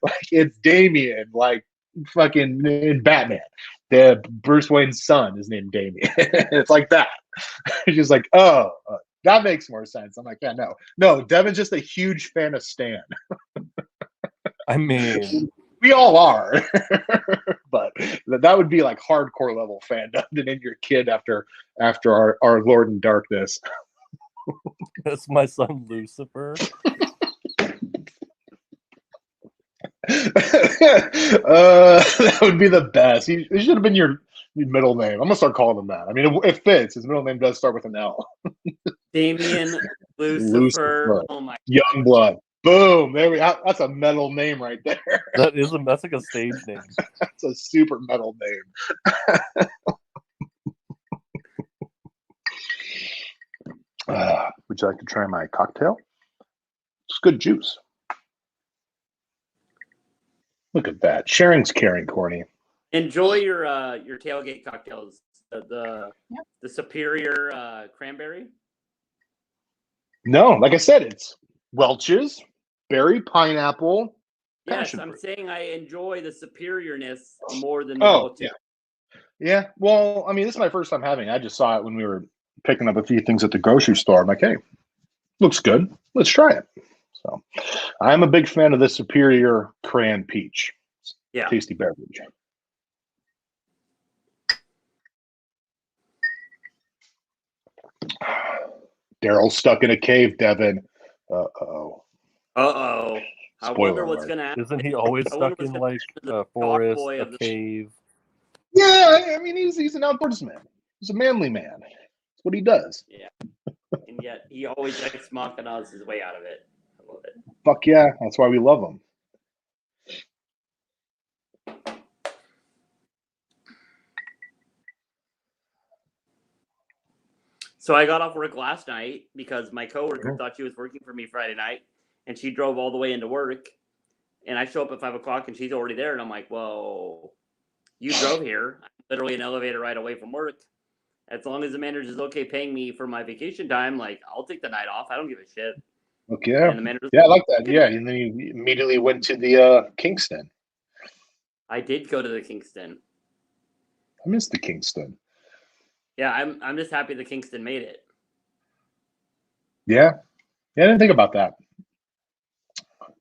Like it's Damien, like fucking in Batman. The Bruce Wayne's son is named Damien. It's like that. She's like, oh, that makes more sense. I'm like, yeah, no, Devin's just a huge fan of Stan. I mean, we all are, but that would be like hardcore level fandom to name your kid after our Lord in Darkness. That's my son Lucifer. That would be the best. He should have been your middle name. I'm gonna start calling him that. I mean, it fits. His middle name does start with an L. Damien Lucifer. Oh my Youngblood. Boom. There we go. That's a metal name right there. That's like a stage name. That's a super metal name. Would you like to try my cocktail? It's good juice. Look at that. Sharing's caring, Corny. Enjoy your tailgate cocktails. The Superior cranberry. No, like I said, it's Welch's, berry, pineapple. Yes, I'm saying I enjoy the superiorness more than the Welch's. Yeah. Well, I mean, this is my first time having it. I just saw it when we were picking up a few things at the grocery store. I'm like, hey, looks good. Let's try it. So I'm a big fan of the Superior Cran Peach. Yeah. Tasty beverage. Daryl's stuck in a cave, Devin. Uh-oh. I wonder what's going to happen. Isn't he always stuck in like a forest, a cave? Yeah, I mean, he's an outdoorsman. He's a manly man. That's what he does. Yeah. And yet he always ex machinas his way out of it. I love it. Fuck yeah, that's why we love him. So I got off work last night because my coworker thought she was working for me Friday night, and she drove all the way into work. And I show up at 5 o'clock, and she's already there. And I'm like, "Whoa, you drove here? I'm literally an elevator ride away from work. As long as the manager is okay paying me for my vacation time, like I'll take the night off. I don't give a shit." Okay, yeah, And the manager, yeah, I like that. Yeah, and then you immediately went to the Kingston. I did go to the Kingston. I miss the Kingston. Yeah, I'm just happy the Kingston made it. Yeah, I didn't think about that.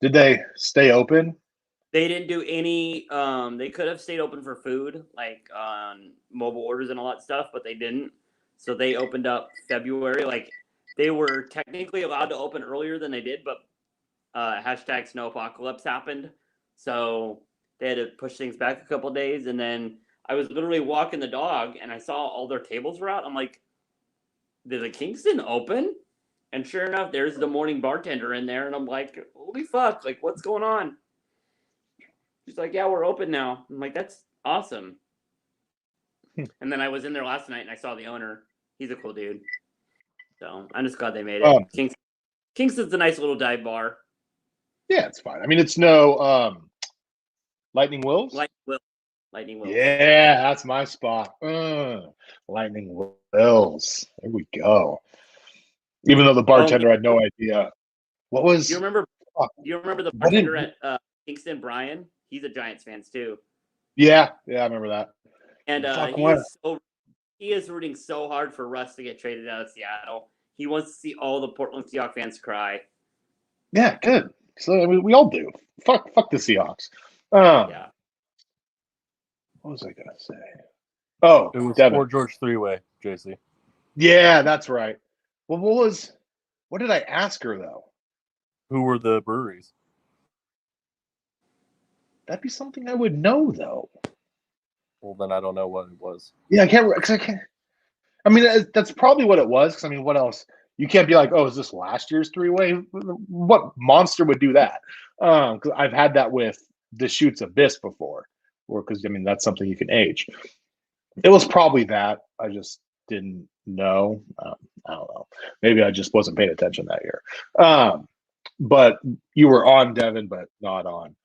Did they stay open? They didn't do any. They could have stayed open for food, like on mobile orders and all that stuff, but they didn't. So they opened up February. Like they were technically allowed to open earlier than they did, but hashtag snow apocalypse happened, so they had to push things back a couple days. And then I was literally walking the dog, and I saw all their tables were out. I'm like, "Did the Kingston open?" And sure enough, there's the morning bartender in there, and I'm like, "Holy fuck! Like, what's going on?" She's like, "Yeah, we're open now." I'm like, "That's awesome." And then I was in there last night, and I saw the owner. He's a cool dude. So I'm just glad they made it. Kingston's a nice little dive bar. Yeah, it's fine. I mean, it's no Lightning Wills? Lightning Wills. Yeah, that's my spot. Lightning Wills. There we go. Even though the bartender had no idea. What was... Do you remember the bartender at Kingston, Brian? He's a Giants fan too. Yeah, I remember that. And he is rooting so hard for Russ to get traded out of Seattle. He wants to see all the Portland Seahawks fans cry. Yeah, good. So I mean, we all do. Fuck the Seahawks. Yeah. What was I gonna say? Oh, it was Devin. Fort George three-way, JC. Yeah, that's right. Well, what did I ask her though? Who were the breweries? That'd be something I would know though. Well, then I don't know what it was. Yeah, I can't. I mean, that's probably what it was. Because I mean, what else? You can't be like, "Oh, is this last year's three-way?" What monster would do that? Because I've had that with the Shoots Abyss before, or because I mean that's something you can age. It was probably that. I just didn't know. I don't know. Maybe I just wasn't paying attention that year. But you were on, Devin, but not on.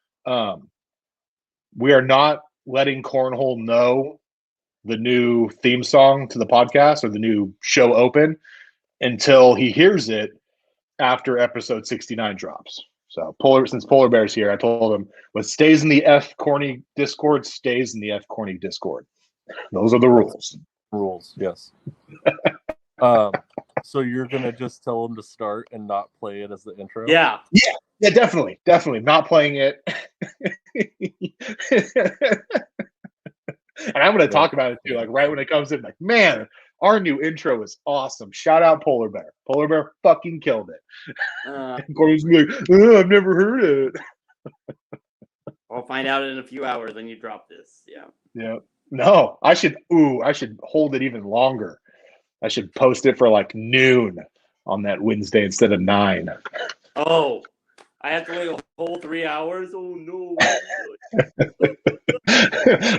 We are not letting Cornhole know the new theme song to the podcast or the new show open until he hears it after episode 69 drops. So since Polar Bear's here, I told him what stays in the F Corny Discord stays in the F Corny Discord. Those are the rules. Rules, yes. So you're gonna just tell him to start and not play it as the intro? Yeah, definitely not playing it. And I'm going to talk about it too, like right when it comes in, like, man, our new intro is awesome. Shout out Polar Bear. Polar Bear fucking killed it. Corey's like, I've never heard it. I'll find out in a few hours when you drop this. Yeah. No, I should hold it even longer. I should post it for like noon on that Wednesday instead of 9. Oh, I have to wait a whole 3 hours? Oh, no.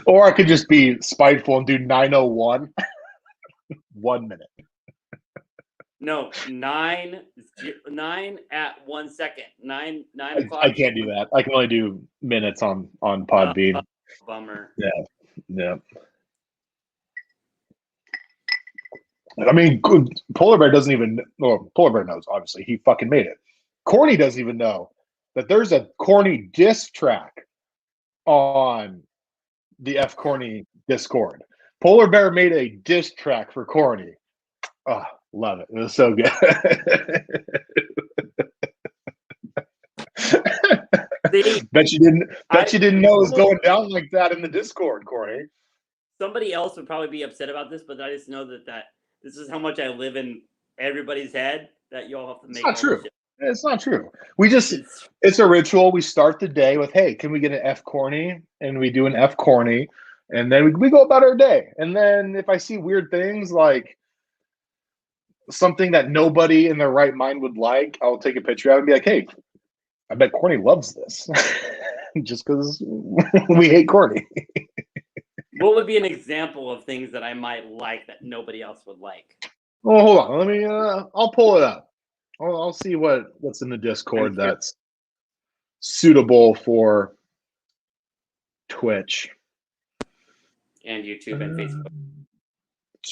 Or I could just be spiteful and do 9:01. 1 minute. No, 9 at 1 second. 9 o'clock. I can't do that. I can only do minutes on Podbean. Bummer. Yeah. I mean, Polar Bear doesn't even. Well, Polar Bear knows. Obviously, he fucking made it. Corny doesn't even know that there's a Corny diss track on the F Corny Discord. Polar Bear made a diss track for Corny. Oh, love it. It was so good. Bet you didn't know it was going down like that in the Discord, Corny. Somebody else would probably be upset about this, but I just know that this is how much I live in everybody's head that y'all have to make. It's not true. It's not true. It's a ritual. We start the day with, hey, can we get an F Corny? And we do an F Corny. And then we go about our day. And then if I see weird things like something that nobody in their right mind would like, I'll take a picture of it and be like, hey, I bet Corny loves this. Just because we hate Corny. What would be an example of things that I might like that nobody else would like? Oh, hold on. Let me. I'll pull it up. I'll see what's in the Discord that's suitable for Twitch and YouTube and Facebook.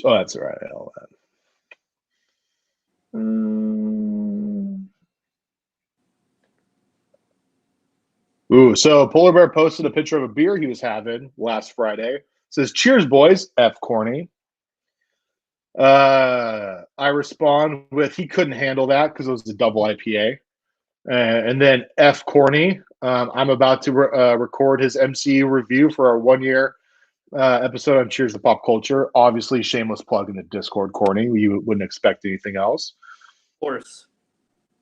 Oh, that's all right. All that. Ooh, so Polar Bear posted a picture of a beer he was having last Friday. It says, "Cheers, boys." F Corny. I respond with, he couldn't handle that because it was a double IPA. And then F Corny. I'm about to record his MCU review for our 1 year episode on Cheers to Pop Culture. Obviously, shameless plug in the Discord, Corny. You wouldn't expect anything else. Of course.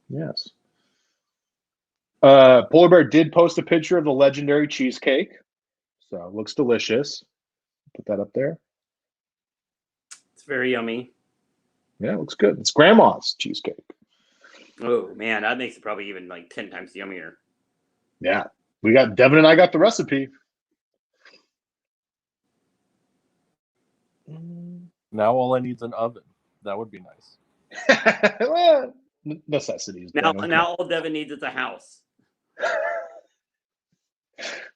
Yes. Polar Bear did post a picture of the legendary cheesecake. So it looks delicious. Put that up there. It's very yummy. Yeah, it looks good. It's grandma's cheesecake. Oh, man. That makes it probably even like 10 times yummier. Yeah. Devin and I got the recipe. Now all I need is an oven. That would be nice. Well, necessities. Now all Devin needs is a house.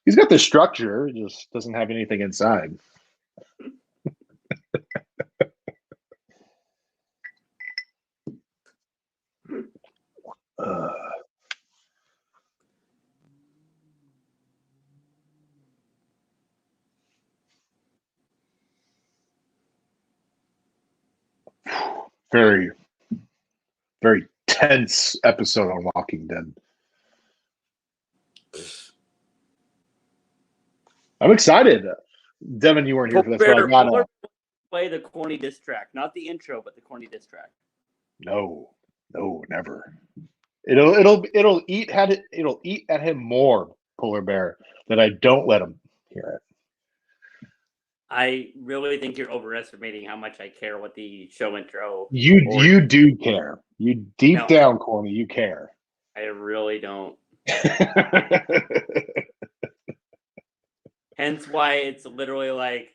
He's got the structure, just doesn't have anything inside. Very, very tense episode on Walking Dead. I'm excited. Devin, you weren't here for this, but I got play the corny diss track, not the intro, but the corny diss track. No, never. It'll eat at him more, Polar Bear, that I don't let him hear it. I really think you're overestimating how much I care what the show intro. You do care. You deep down, Corny, you care. I really don't. Hence why it's literally like,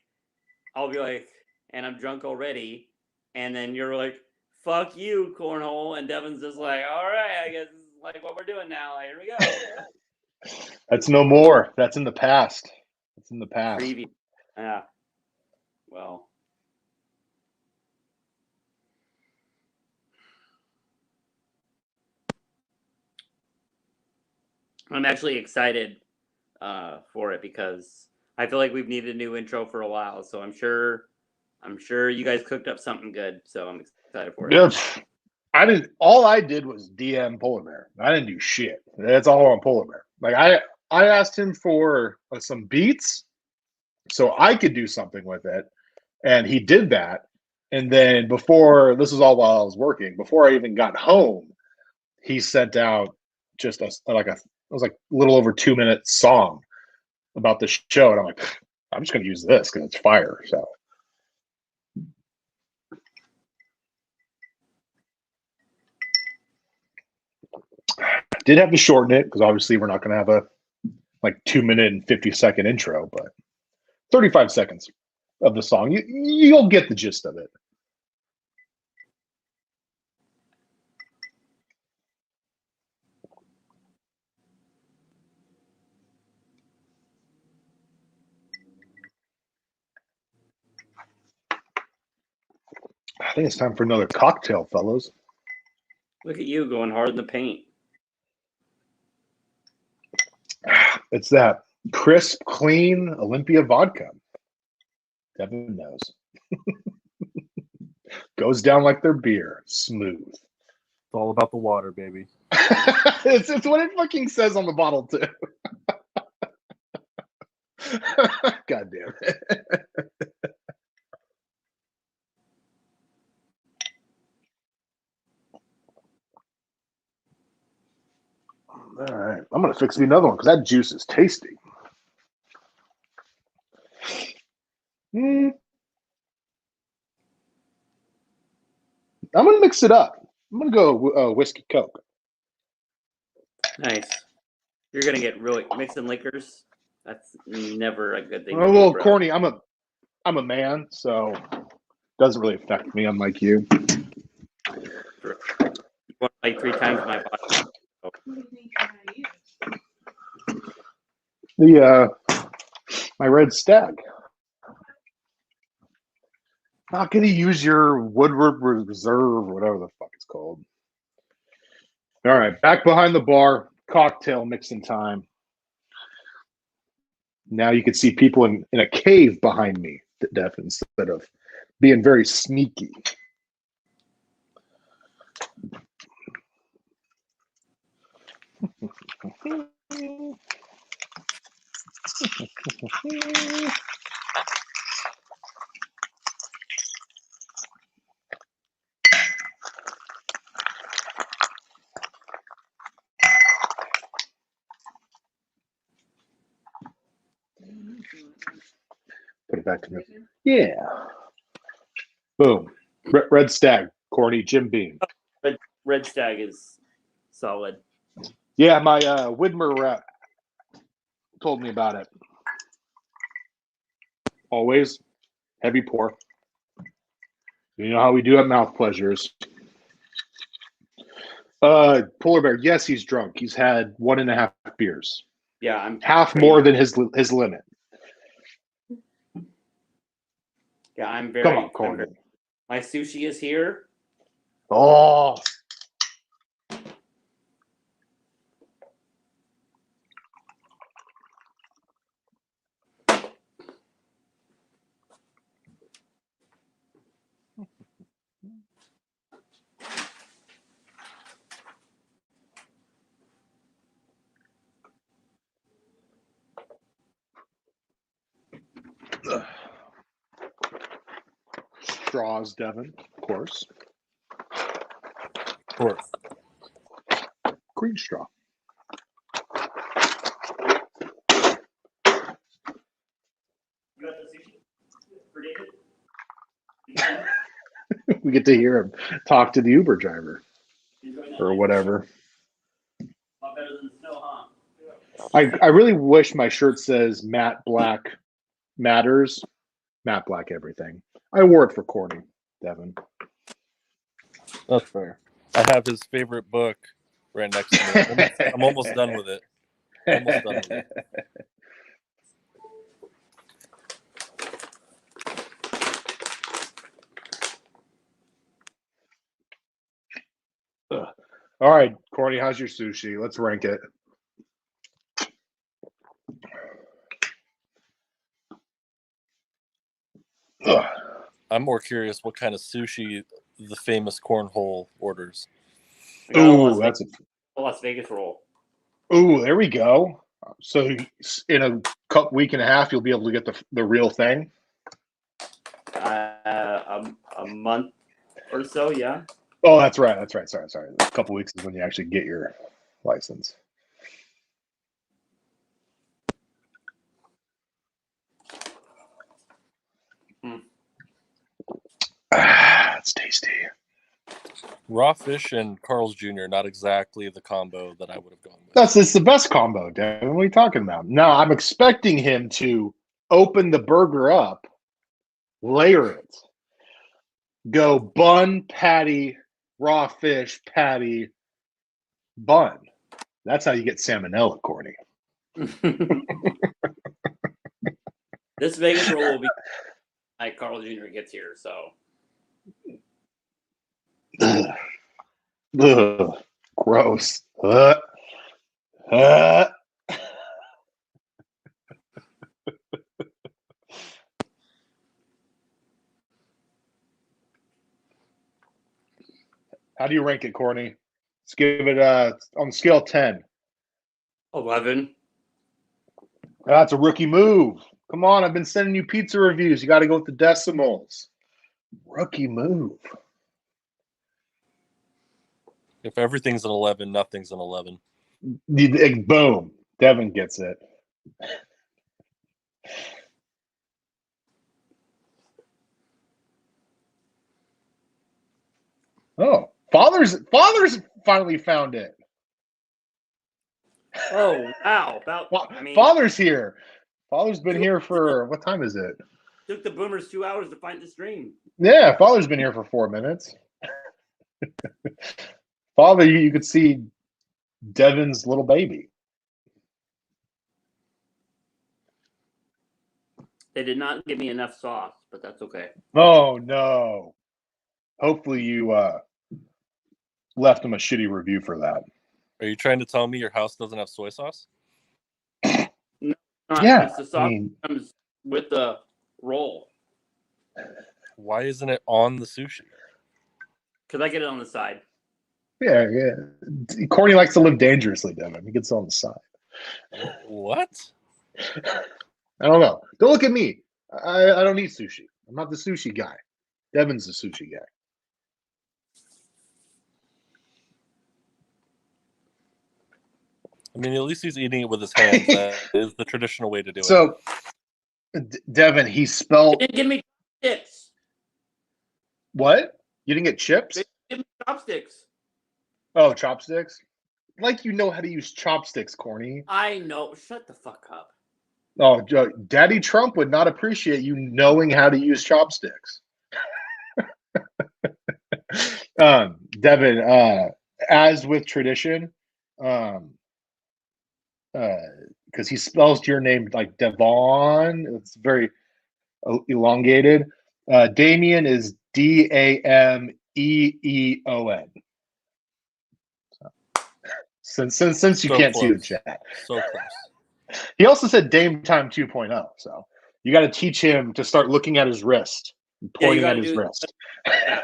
I'll be like, and I'm drunk already, and then you're like, fuck you, cornhole, and Devin's just like, all right, I guess this is like what we're doing now. Here we go. That's no more. That's in the past. It's in the past. Yeah. Well. I'm actually excited for it because I feel like we've needed a new intro for a while. So I'm sure you guys cooked up something good. So I'm excited for it. Yes. All I did was DM Polar Bear. I didn't do shit. That's all on Polar Bear. Like I asked him for some beats so I could do something with it. And he did that. And then this was all while I was working, before I even got home, he sent out just it was like a little over 2-minute song about the show. And I'm like, I'm just going to use this because it's fire. So. Did have to shorten it because obviously we're not going to have a 2-minute and 50-second intro, but 35 seconds of the song. You'll get the gist of it. I think it's time for another cocktail, fellas. Look at you going hard in the paint. It's that crisp, clean Olympia vodka. Devin knows. Goes down like their beer. Smooth. It's all about the water, baby. It's what it fucking says on the bottle, too. God damn it. All right. I'm going to fix me another one because that juice is tasty. I'm gonna mix it up. I'm gonna go whiskey Coke. Nice. You're gonna get really mixing liquors. That's never a good thing. I'm a little corny. I'm a man, so it doesn't really affect me. Unlike you. Like 3 times my body. My red stag. Not gonna use your Woodward Reserve, whatever the fuck it's called. All right, back behind the bar, cocktail mixing time. Now you can see people in a cave behind me, Def, instead of being very sneaky. Put it back to me. Yeah. Boom. Red Stag, Corny, Jim Beam. Red Stag is solid. Yeah, my Widmer rep told me about it. Always heavy pour. You know how we do at Mouth Pleasures. Polar Bear, yes, he's drunk. He's had 1.5 beers. Yeah, I'm half more than his limit. Yeah, I'm very. Come on, Corny. My sushi is here. Oh. Straws, Devin, of course. Of course. Green straw. You got the sushi for David? We get to hear him talk to the Uber driver or whatever. A lot better than the snow, huh? I really wish my shirt says matte black matters. Matte black everything. I wore it for Corny, Devin. That's fair. I have his favorite book right next to me. I'm almost done with it. Almost done with it. All right, Corny, how's your sushi? Let's rank it. I'm more curious what kind of sushi the famous cornhole orders. Ooh, that's a Las Vegas roll. Ooh, there we go. So in a week and a half, you'll be able to get the real thing. A month or so, yeah. Oh, that's right. Sorry. A couple weeks is when you actually get your license. It's tasty. Raw fish and Carl's Jr. not exactly the combo that I would have gone with. It's the best combo, Dan. What are you talking about? Now I'm expecting him to open the burger up, layer it, go bun, patty, raw fish, patty, bun. That's how you get salmonella, Corny. This Vegas roll will be like Carl Jr. gets here, so. Ugh, gross. How do you rank it, Corny? Let's give it on the scale of 10. 11. That's a rookie move. Come on, I've been sending you pizza reviews. You got to go with the decimals. Rookie move. If everything's an 11, nothing's an 11. Boom. Devin gets it. Oh, father's finally found it. Oh wow! Father's here. Father's been here for what time is it? Took the boomers 2 hours to find the stream. Yeah, Father's been here for 4 minutes. Father, you could see Devin's little baby. They did not give me enough sauce, but that's okay. Oh no! Hopefully you left him a shitty review for that. Are you trying to tell me your house doesn't have soy sauce? No, Yeah, it's the sauce comes with the roll. Why isn't it on the sushi? Because I get it on the side. Yeah. Courtney likes to live dangerously, Devin. He gets on the side. What? I don't know. Don't look at me. I don't eat sushi. I'm not the sushi guy. Devin's the sushi guy. I mean, at least he's eating it with his hands. That is the traditional way to do it. So, Devin, he spelled. They didn't give me chips. What? You didn't get chips? They didn't give me chopsticks. Oh, chopsticks? Like you know how to use chopsticks, Corny. I know. Shut the fuck up. Oh, Daddy Trump would not appreciate you knowing how to use chopsticks. Devin, as with tradition, because he spells your name like Devon. It's very elongated. Damien is Dameeon. Since you can't see the chat. So close. He also said Dame Time 2.0. So you got to teach him to start looking at his wrist, and pointing at his wrist. Yeah.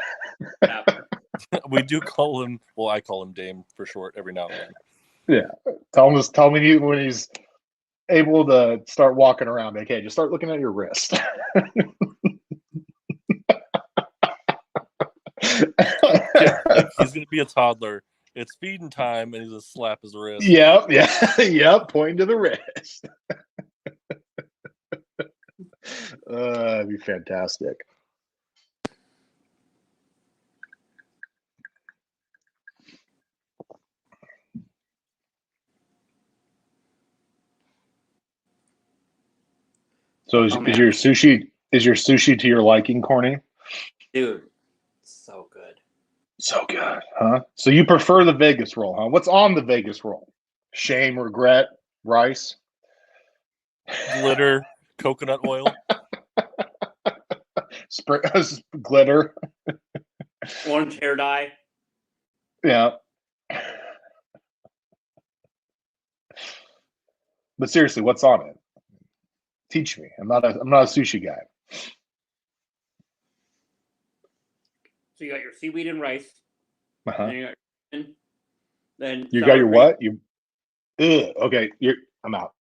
We do call him. Well, I call him Dame for short every now and then. Yeah, tell me when he's able to start walking around. Like, hey, just start looking at your wrist. He's gonna be a toddler. It's feeding time, and he's gonna slap his wrist. Yep, pointing to the wrist. That'd be fantastic. So is your sushi to your liking, Corny? Dude, so good. So good, huh? So you prefer the Vegas roll, huh? What's on the Vegas roll? Shame, regret, rice, glitter, coconut oil, glitter, orange hair dye. Yeah. But seriously, what's on it? Teach me. I'm not a sushi guy. So you got your seaweed and rice. Uh-huh. Then you got your cream. What? Okay. I'm out.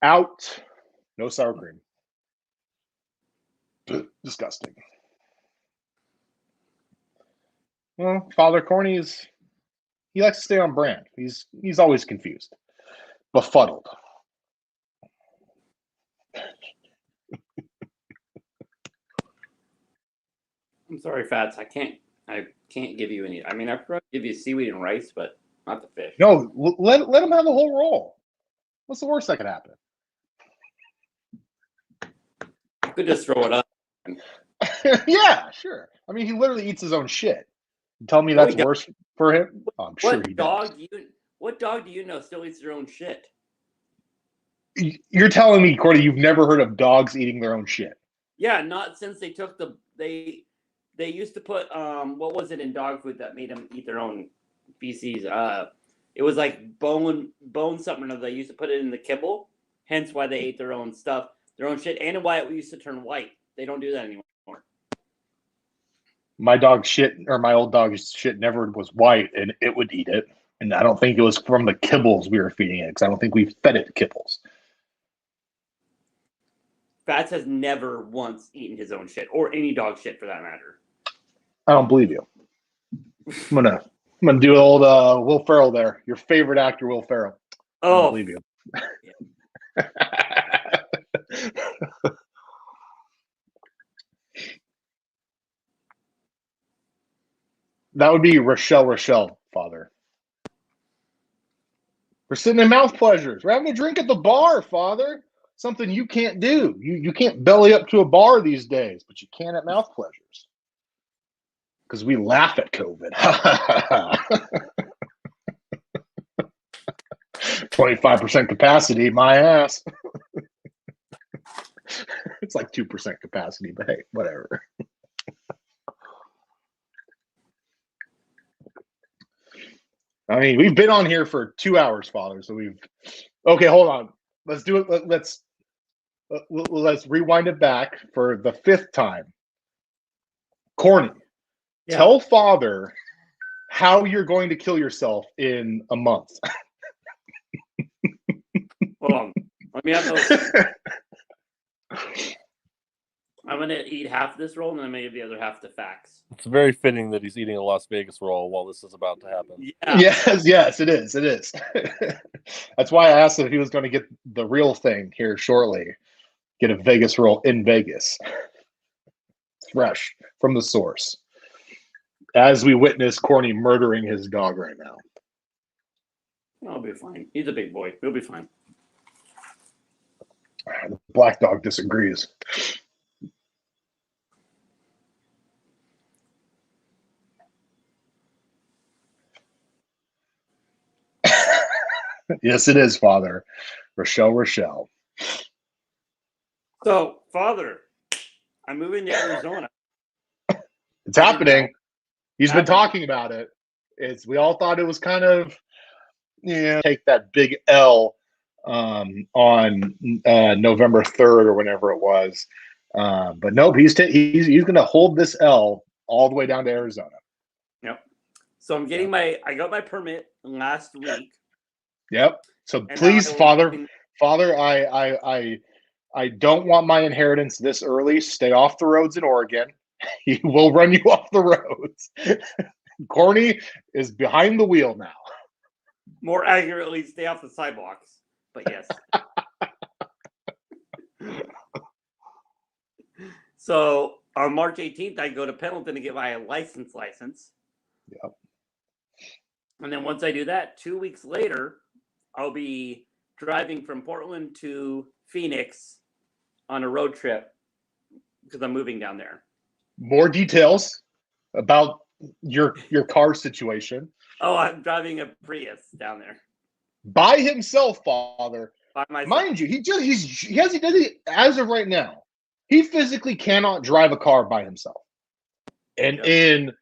Out. No sour cream. Disgusting. Well, Father Corny he likes to stay on brand. He's always confused, befuddled. I'm sorry, Fats. I can't give you any. I mean, I could give you seaweed and rice, but not the fish. No, let him have the whole roll. What's the worst that could happen? You could just throw it up. Yeah, sure. I mean, he literally eats his own shit. You tell me that's worse for him? Oh, I'm sure he does. What dog do you know still eats their own shit? You're telling me, Cordy, you've never heard of dogs eating their own shit? Yeah, not since they took they used to put what was it in dog food that made them eat their own feces? It was like bone something or another. They used to put it in the kibble, hence why they ate their own stuff, their own shit, and why it used to turn white. They don't do that anymore. My dog shit, or my old dog's shit, never was white, and it would eat it. And I don't think it was from the kibbles we were feeding it, because I don't think we fed it kibbles. Fats has never once eaten his own shit, or any dog shit for that matter. I don't believe you. I'm gonna do old Will Ferrell there. Your favorite actor, Will Ferrell. I don't believe you. That would be Rochelle, Father. We're sitting in mouth pleasures. We're having a drink at the bar, Father. Something you can't do. You can't belly up to a bar these days, but you can at mouth pleasures. Because we laugh at COVID. 25% capacity, my ass. It's like 2% capacity, but hey, whatever. I mean, we've been on here for 2 hours, Father. So we've. Okay, hold on. Let's do it. Let's rewind it back for the 5th time. Corny, tell Father how you're going to kill yourself in a month. Hold on. Let me have those. I'm going to eat half this roll, and then I'm going to give the other half to Fax. It's very fitting that he's eating a Las Vegas roll while this is about to happen. Yeah. Yes, it is. It is. That's why I asked if he was going to get the real thing here shortly. Get a Vegas roll in Vegas. Fresh from the source. As we witness Corny murdering his dog right now. I'll be fine. He's a big boy. He'll be fine. The black dog disagrees. Yes, it is, Father. Rochelle. So, Father, I'm moving to Arizona. It's happening. He's been talking about it. We all thought it was kind of take that big L on November 3rd or whenever it was. But nope, he's going to hold this L all the way down to Arizona. Yep. So I'm getting I got my permit last week. Yep. So please, Father, I don't want my inheritance this early. Stay off the roads in Oregon. He will run you off the roads. Corny is behind the wheel now. More accurately, stay off the sidewalks. But yes. So on March 18th, I go to Pendleton to get my license. Yep. And then once I do that, 2 weeks later, I'll be driving from Portland to Phoenix on a road trip because I'm moving down there. More details about your car situation. Oh, I'm driving a Prius down there by himself, Father. By myself. Mind you, as of right now, he physically cannot drive a car by himself. And in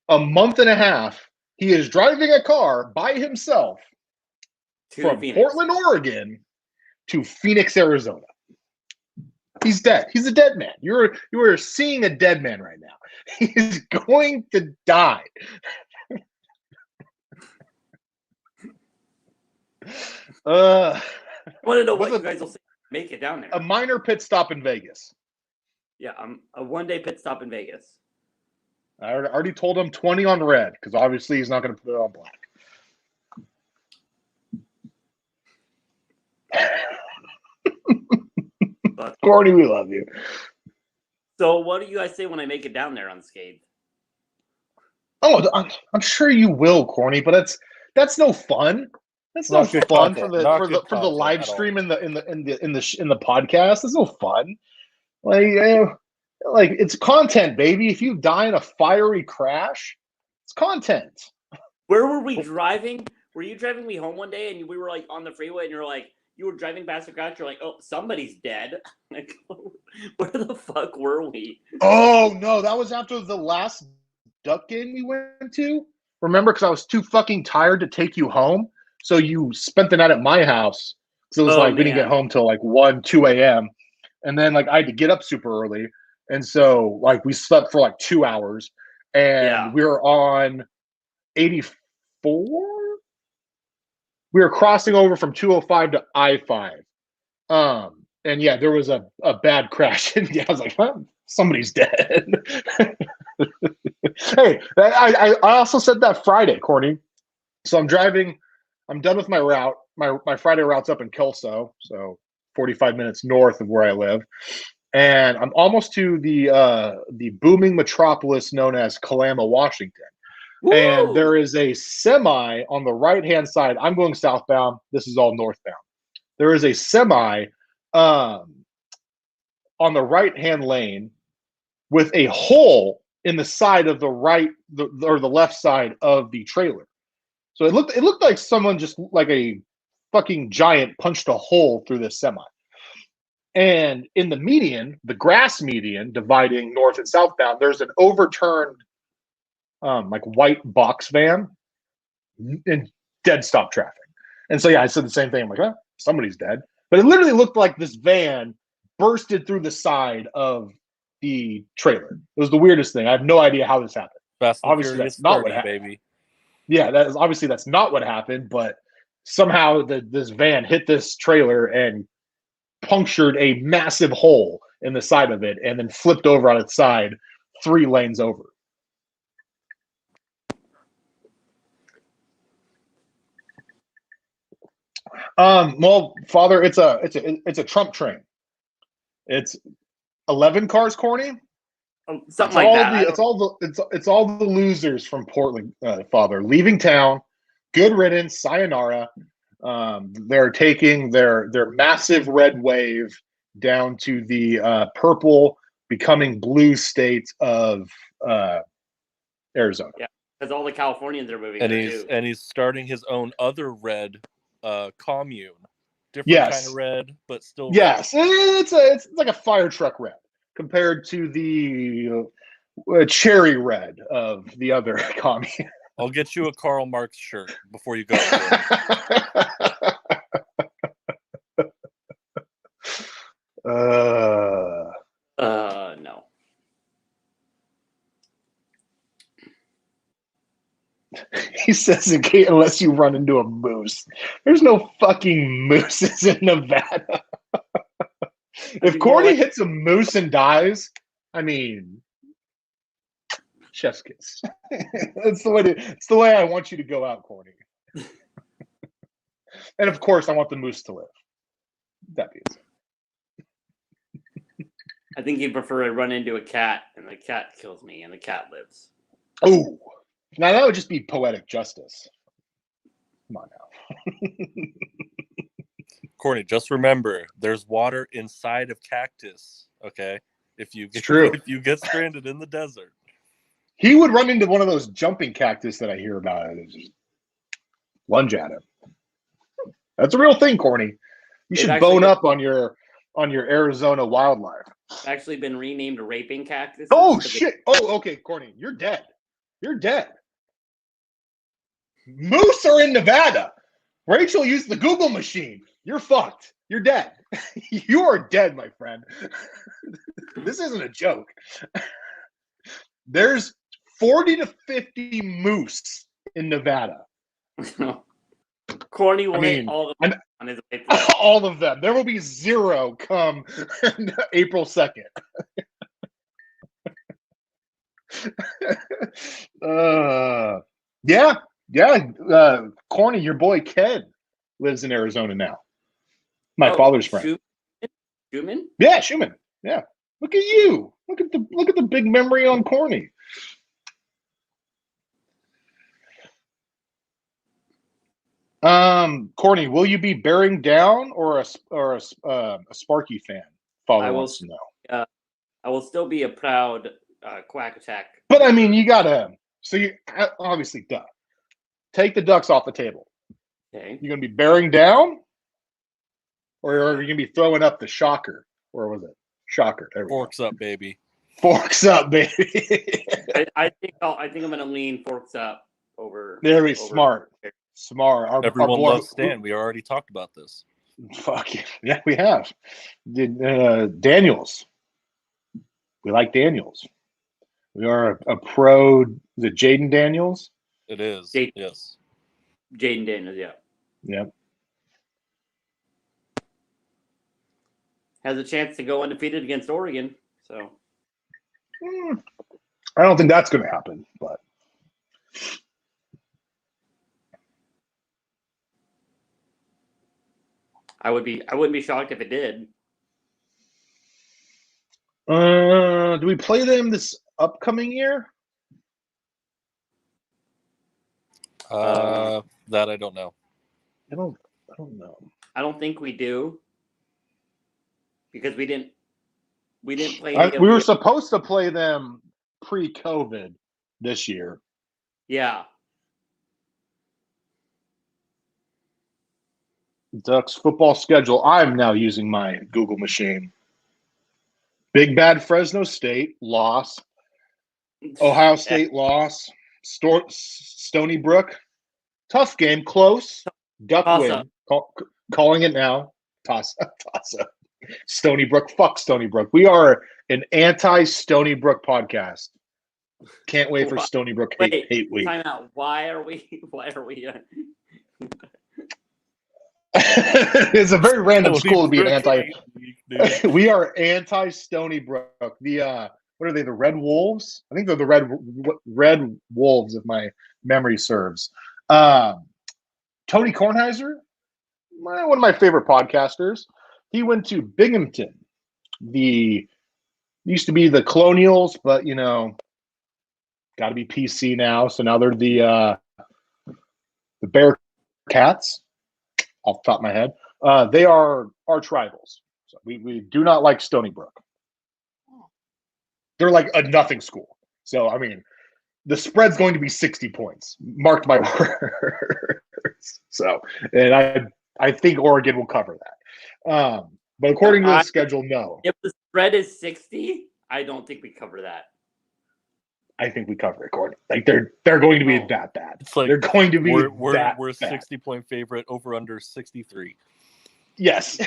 a month and a half, he is driving a car by himself from Phoenix. Portland, Oregon to Phoenix, Arizona. He's dead. He's a dead man. You are seeing a dead man right now. He is going to die. I want to know what you guys will say. Make it down there. A minor pit stop in Vegas. Yeah, a one-day pit stop in Vegas. I already told him 20 on red because obviously he's not going to put it on black. But, Corny, we love you. So what do you guys say when I make it down there unscathed? Oh, I'm sure you will, Corny, but that's no fun. That's no fun for the live stream in the podcast. That's no fun. Like it's content, baby. If you die in a fiery crash, it's content. Where were we driving? Were you driving me home one day and we were like on the freeway and you're like, you were driving past the crash, you're like, oh, somebody's dead. Like, where the fuck were we? Oh no, that was after the last Duck game we went to. Remember, because I was too fucking tired to take you home. So you spent the night at my house. So it was we didn't get home till like 1, 2 a.m. And then I had to get up super early. And so we slept for 2 hours. And we were on 84. We were crossing over from 205 to I-5. And yeah, there was a bad crash. And I was like, huh? Somebody's dead. Hey, I also said that Friday, Corny. So I'm driving. I'm done with my route. My Friday route's up in Kelso, so 45 minutes north of where I live. And I'm almost to the booming metropolis known as Kalama, Washington. And there is a semi on the right-hand side. I'm going southbound. This is all northbound. There is a semi on the right-hand lane with a hole in the side of the or the left side of the trailer. So it looked like someone just like a fucking giant punched a hole through this semi. And in the median, the grass median dividing north and southbound, there's an overturned like white box van in dead stop traffic. And so yeah, I said the same thing. I'm like, huh, somebody's dead. But it literally looked like this van bursted through the side of the trailer. It was the weirdest thing. I have no idea how this happened. Obviously, that's not what happened. Baby. Yeah, that's not what happened. But somehow this van hit this trailer and punctured a massive hole in the side of it, and then flipped over on its side 3 lanes over. Well, Father, it's a Trump train. It's 11 cars, Corny. Something like that. It's all the losers from Portland, Father, leaving town. Good riddance, sayonara. They're taking their massive red wave down to the purple, becoming blue state of Arizona. Yeah, because all the Californians are moving. And he's starting his own other red commune. Different kind of red, but still red. Yes, it's like a fire truck red compared to the cherry red of the other commune. I'll get you a Karl Marx shirt before you go. No. He says again, unless you run into a moose. There's no fucking mooses in Nevada. If Corny hits a moose and dies, I mean, chef's kiss. It's the way I want you to go out, Corny. And of course, I want the moose to live. That being said. I think you'd prefer to run into a cat, and the cat kills me, and the cat lives. Oh, now that would just be poetic justice. Come on now. Corny, just remember, there's water inside of cactus. Okay, if you get stranded in the desert, he would run into one of those jumping cactus that I hear about. And just lunge at him. That's a real thing, Corny. You should bone up on your Arizona wildlife. It's actually been renamed raping cactus. Oh shit! Oh, okay, Corny, you're dead. You're dead. Moose are in Nevada. Rachel used the Google machine. You're fucked. You're dead. You are dead, my friend. This isn't a joke. There's 40 to 50 moose in Nevada. Corny will hit all of them on his way through. All of them. There will be 0 come April 2nd. Yeah. Corny, your boy Ken lives in Arizona now. My father's friend. Schumann? Yeah, Schumann. Yeah. Look at you. Look at the big memory on Corny. Corny, will you be bearing down or a Sparky fan? Father wants to know. I will still be a proud Quack Attack. But I mean, you gotta. So you obviously duh. Take the ducks off the table. Okay. You're gonna be bearing down, or are you gonna be throwing up the shocker? Or was it shocker? Forks up, baby. Forks up, baby. I think I'm gonna lean forks up over. There we smart. Smart. Everyone loves Stan. We already talked about this. Fuck yeah, we have. Daniels. We like Daniels. We are a pro. Is it Jaden Daniels? It is. Yes. Jaden Daniels. Yeah. Yep. Has a chance to go undefeated against Oregon. So. I don't think that's going to happen, but. I wouldn't be shocked if it did. Do we play them this upcoming year? That I don't know. I don't know. I don't think we do because we didn't play. We were supposed to play them pre-COVID this year. Yeah. Ducks football schedule. I'm now using my Google machine. Big bad Fresno State loss. Ohio State loss. Stony Brook. Tough game. Close. Duck win. Calling it now. Toss up. Stony Brook. Fuck Stony Brook. We are an anti-Stony Brook podcast. Can't wait for Stony Brook hate week. Time out. Why are we? It's a very random school to be an anti. We are anti-Stony Brook. What are they? The Red Wolves? I think they're the Red Wolves, if my memory serves. Tony Kornheiser, one of my favorite podcasters. He went to Binghamton. Used to be the Colonials, but got to be PC now. So now they're the Bearcats. Off the top of my head, they are arch rivals. So we do not like Stony Brook. They're like a nothing school. So I mean, the spread's going to be 60 points. Mark my words. So, and I think Oregon will cover that. But according to the schedule, no. If the spread is 60, I don't think we cover that. I think we cover it, Gordon. Like they're going to be that bad. It's like they're going to be we're that a bad. 60-point favorite over under 63. Yes.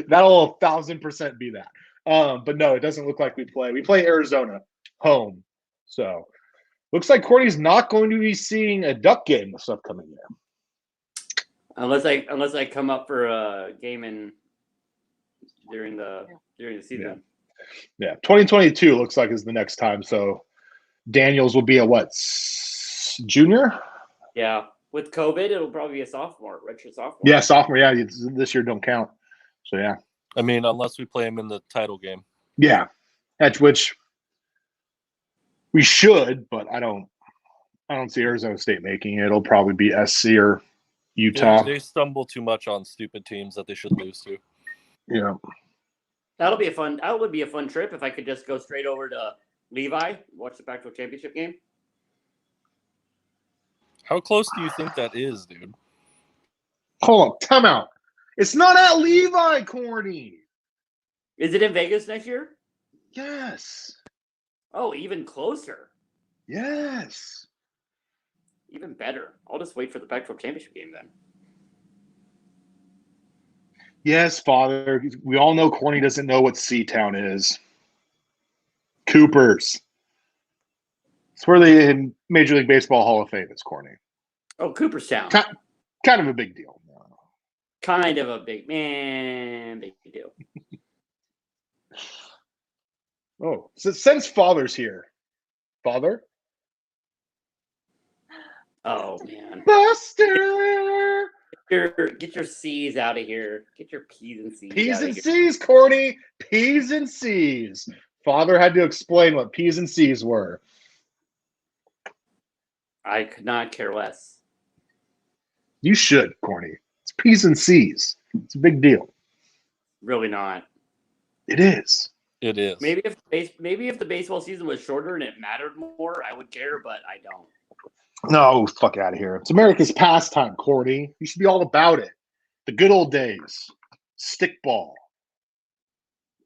That'll 1,000% be that. But no, it doesn't look like we play. We play Arizona home. So looks like Courtney's not going to be seeing a Duck game this upcoming year. Unless I come up for a game during the season. Yeah. 2022 looks like is the next time. So Daniels will be a junior? Yeah. With COVID, it'll probably be a sophomore, redshirt sophomore. Yeah, sophomore. Yeah, this year don't count. So yeah. I mean, unless we play him in the title game. Yeah, at which we should, but I don't see Arizona State making it. It'll probably be SC or Utah. Yeah, they stumble too much on stupid teams that they should lose to. Yeah. That would be a fun trip if I could just go straight over to Levi, watch the Pac-12 championship game. How close do you think that is, dude? Hold on, time out. It's not at Levi, Corny. Is it in Vegas next year? Yes. Oh, even closer. Yes. Even better. I'll just wait for the Pac-12 championship game then. Yes, Father. We all know Corny doesn't know what C-Town is. Coopers. It's where the Major League Baseball Hall of Fame is, Corny. Oh, Cooperstown. Kind of a big deal. Kind of a big deal. Oh, so since Father's here. Father? Oh, man. Buster! Get your C's out of here. Get your P's and C's P's out and of C's, Corny. P's and C's. Father had to explain what P's and C's were. I could not care less. You should, Corny. It's P's and C's. It's a big deal. Really not. It is. It is. Maybe if the baseball season was shorter and it mattered more, I would care, but I don't. No, fuck out of here. It's America's pastime, Corny. You should be all about it. The good old days. Stickball.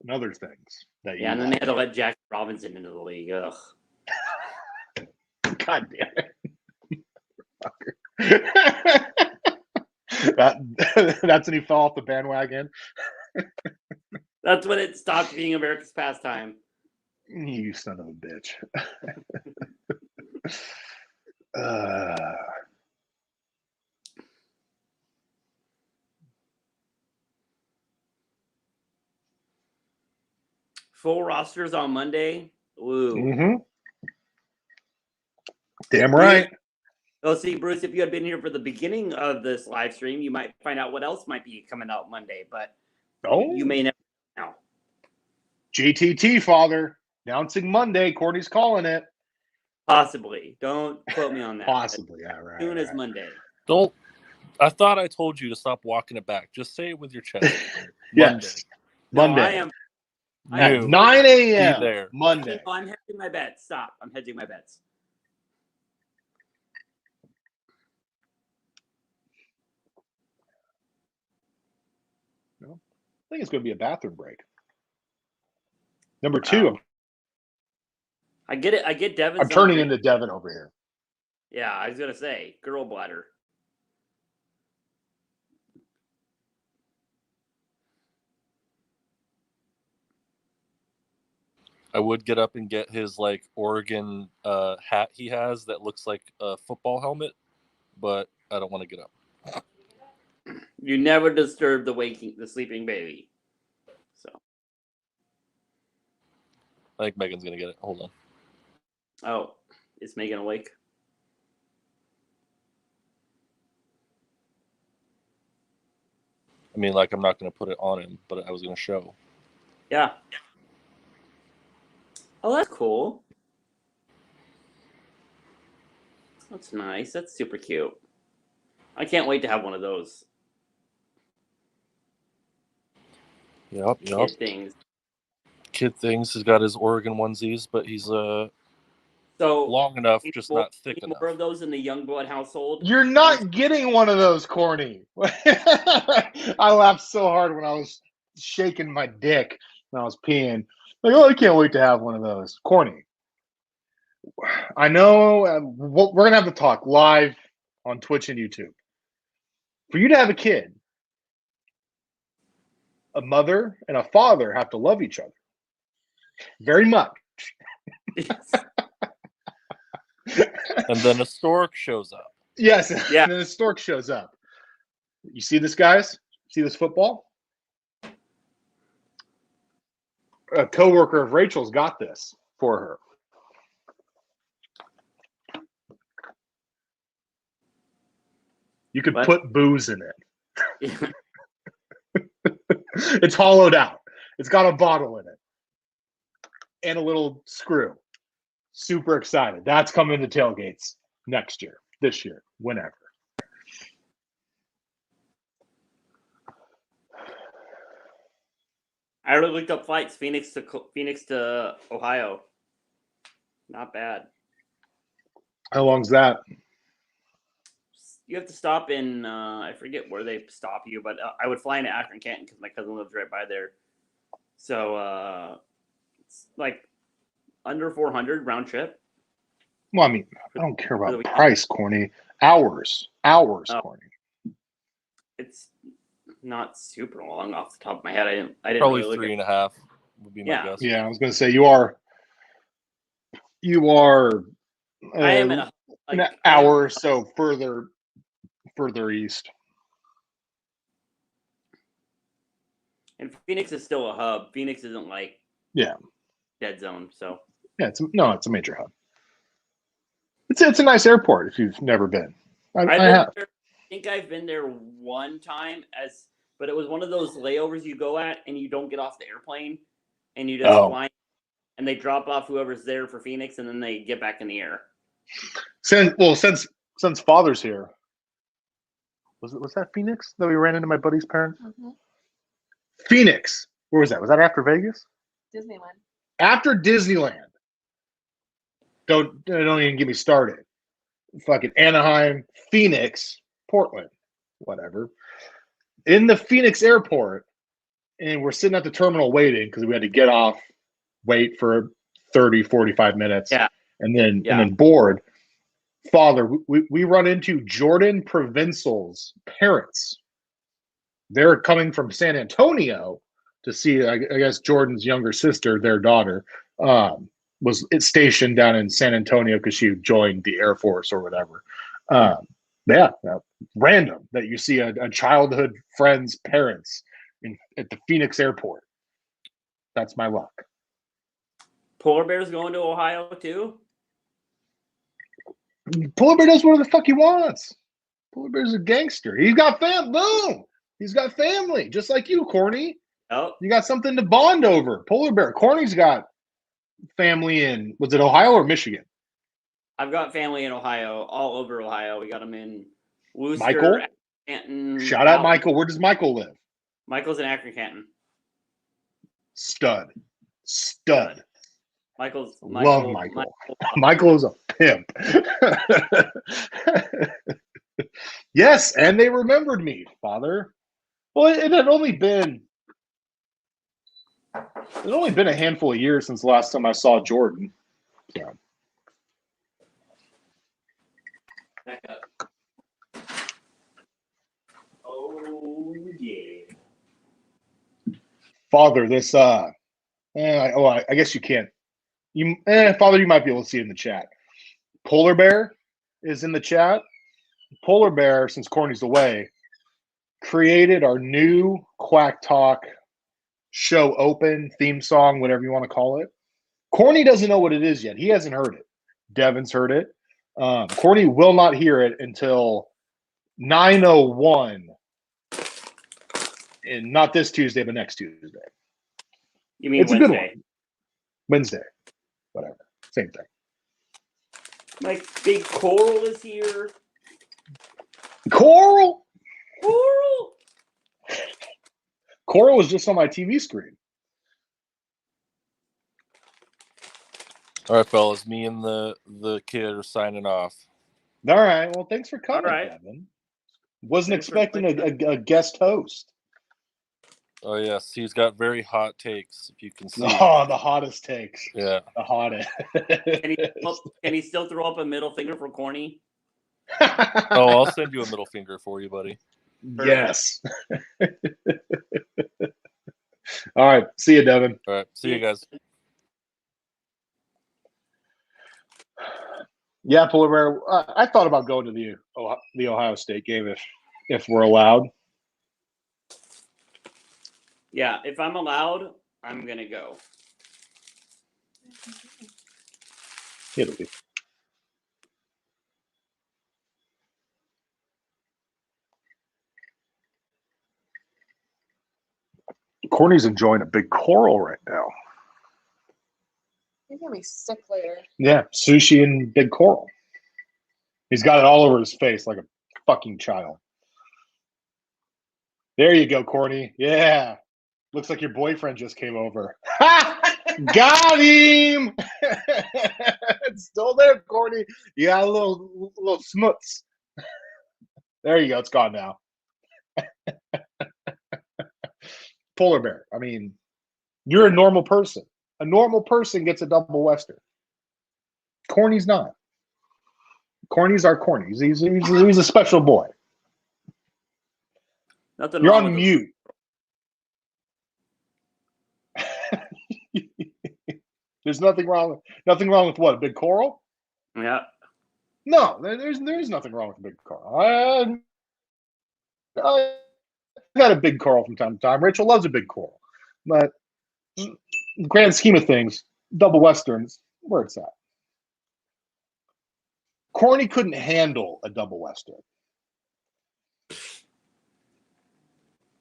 And other things. And then they had to let Jack Robinson into the league. Ugh. God damn it. That's when he fell off the bandwagon. That's when it stopped being America's pastime. You son of a bitch. Full rosters on Monday. Ooh. Mm-hmm. Damn right. Oh, see, Bruce, if you had been here for the beginning of this live stream, you might find out what else might be coming out Monday, but you may never know. JTT, Father. Announcing Monday. Courtney's calling it. Possibly. Don't quote me on that. Possibly, yeah, right. As soon as right. Monday. Don't. I thought I told you to stop walking it back. Just say it with your chest. Yes. No, Monday. I am. At No. 9 Be a.m. there. Monday. No, I'm hedging my bets. Stop. I'm hedging my bets. No, I think it's going to be a bathroom break. Number two, I get it. I get Devin's. I'm turning into Devin over here. Yeah, I was gonna say girl bladder. I would get up and get his like Oregon hat he has that looks like a football helmet, but I don't want to get up. You never disturb the sleeping baby. So I think Megan's gonna get it. Hold on. Oh, is Megan awake? I mean, like, I'm not gonna put it on him, but I was gonna show. Yeah. Oh, that's cool. That's nice. That's super cute. I can't wait to have one of those. Yep. Kid things. Kid things. He's got his Oregon onesies, but he's so long enough, just not thick enough. More of those in the Youngblood household. You're not getting one of those, corny. I laughed so hard when I was shaking my dick when I was peeing. Like, oh, I can't wait to have one of those. Corny. I know we're going to have to talk live on Twitch and YouTube. For you to have a kid, a mother and a father have to love each other very much. And then a stork shows up. Yes. Yeah. And then a stork shows up. You see this, guys? See this football? A coworker of Rachel's got this for her. You could put booze in it. It's hollowed out. It's got a bottle in it. And a little screw. Super excited. That's coming to tailgates next year, this year, whenever. I already looked up flights. Phoenix to Ohio. Not bad. How long's that? You have to stop in, I forget where they stop you, but I would fly into Akron, Canton, because my cousin lives right by there. So it's like under 400 round trip. Well, I mean, I don't care about price, corny. Hours, corny. It's not super long off the top of my head. I didn't Probably really 3.5 would be my guess. Yeah, I was going to say you are. I am in an hour or so further east. And Phoenix is still a hub. Phoenix isn't like dead zone. So yeah, it's a major hub. It's a nice airport if you've never been. I think I've been there one time but it was one of those layovers you go at and you don't get off the airplane and you just fly and they drop off whoever's there for Phoenix and then they get back in the air. Since Father's here, was that Phoenix that we ran into my buddy's parents? Mm-hmm. Phoenix. Where was that? Was that after Vegas? Disneyland. After Disneyland. Don't even get me started. Fucking Anaheim, Phoenix, Portland, whatever. In the Phoenix airport, and we're sitting at the terminal waiting because we had to get off, wait for 30, 45 minutes, and then board. Father, we run into Jordan Provincial's parents. They're coming from San Antonio to see, I guess, Jordan's younger sister, their daughter, was stationed down in San Antonio because she joined the Air Force or whatever. Random that you see a childhood friend's parents at the Phoenix airport. That's my luck. Polar Bear's going to Ohio too? Polar Bear does whatever the fuck he wants. Polar Bear's a gangster. He's got boom. He's got family, just like you, corny. Oh. You got something to bond over. Polar Bear. Corny's got family in, was it Ohio or Michigan? I've got family in Ohio, all over Ohio. We got them in Worcester, Michael? Canton. Shout out Michael. Where does Michael live? Michael's in Akron, Canton. Stud. Love Michael. Michael is a pimp. Yes, and they remembered me, Father. Well, it had only been a handful of years since the last time I saw Jordan. So. Oh yeah. Father, this I guess you can't. Father, you might be able to see it in the chat. Polar Bear is in the chat. Polar Bear, since Corny's away, created our new Quack Talk show open theme song, whatever you want to call it. Corny doesn't know what it is yet. He hasn't heard it. Devin's heard it. Corny will not hear it until 9:01, and not this Tuesday, but next Tuesday. You mean it's Wednesday? A good one. Wednesday, whatever, same thing. My big Coral is here. Coral was just on my TV screen. All right, fellas. Me and the kid are signing off. All right. Well, thanks for coming, All right. Devin. Wasn't expecting a guest host. Oh yes, he's got very hot takes. If you can see. Oh, the hottest takes. Yeah. The hottest. Can he still throw up a middle finger for Corny? Oh, I'll send you a middle finger for you, buddy. Yes. All right. See you, Devin. All right. See you guys. Yeah, Polar Bear. I thought about going to the Ohio State game if we're allowed. Yeah, if I'm allowed, I'm gonna go. It'll be. Corny's enjoying a big coral right now. He's gonna be sick later. Yeah, sushi and big coral. He's got it all over his face like a fucking child. There you go, Corny. Yeah. Looks like your boyfriend just came over. Got him! It's still there, Corny. You got a little smuts. There you go. It's gone now. Polar Bear. I mean, you're a normal person. A normal person gets a double Western. Corny's not. Corny's our Corny. He's a special boy. Nothing You're wrong on with mute. There's nothing wrong with what? A big coral? Yeah. No, there is nothing wrong with a big coral. I've had a big coral from time to time. Rachel loves a big coral, but in the grand scheme of things, double Westerns, where it's at. Corny couldn't handle a double Western.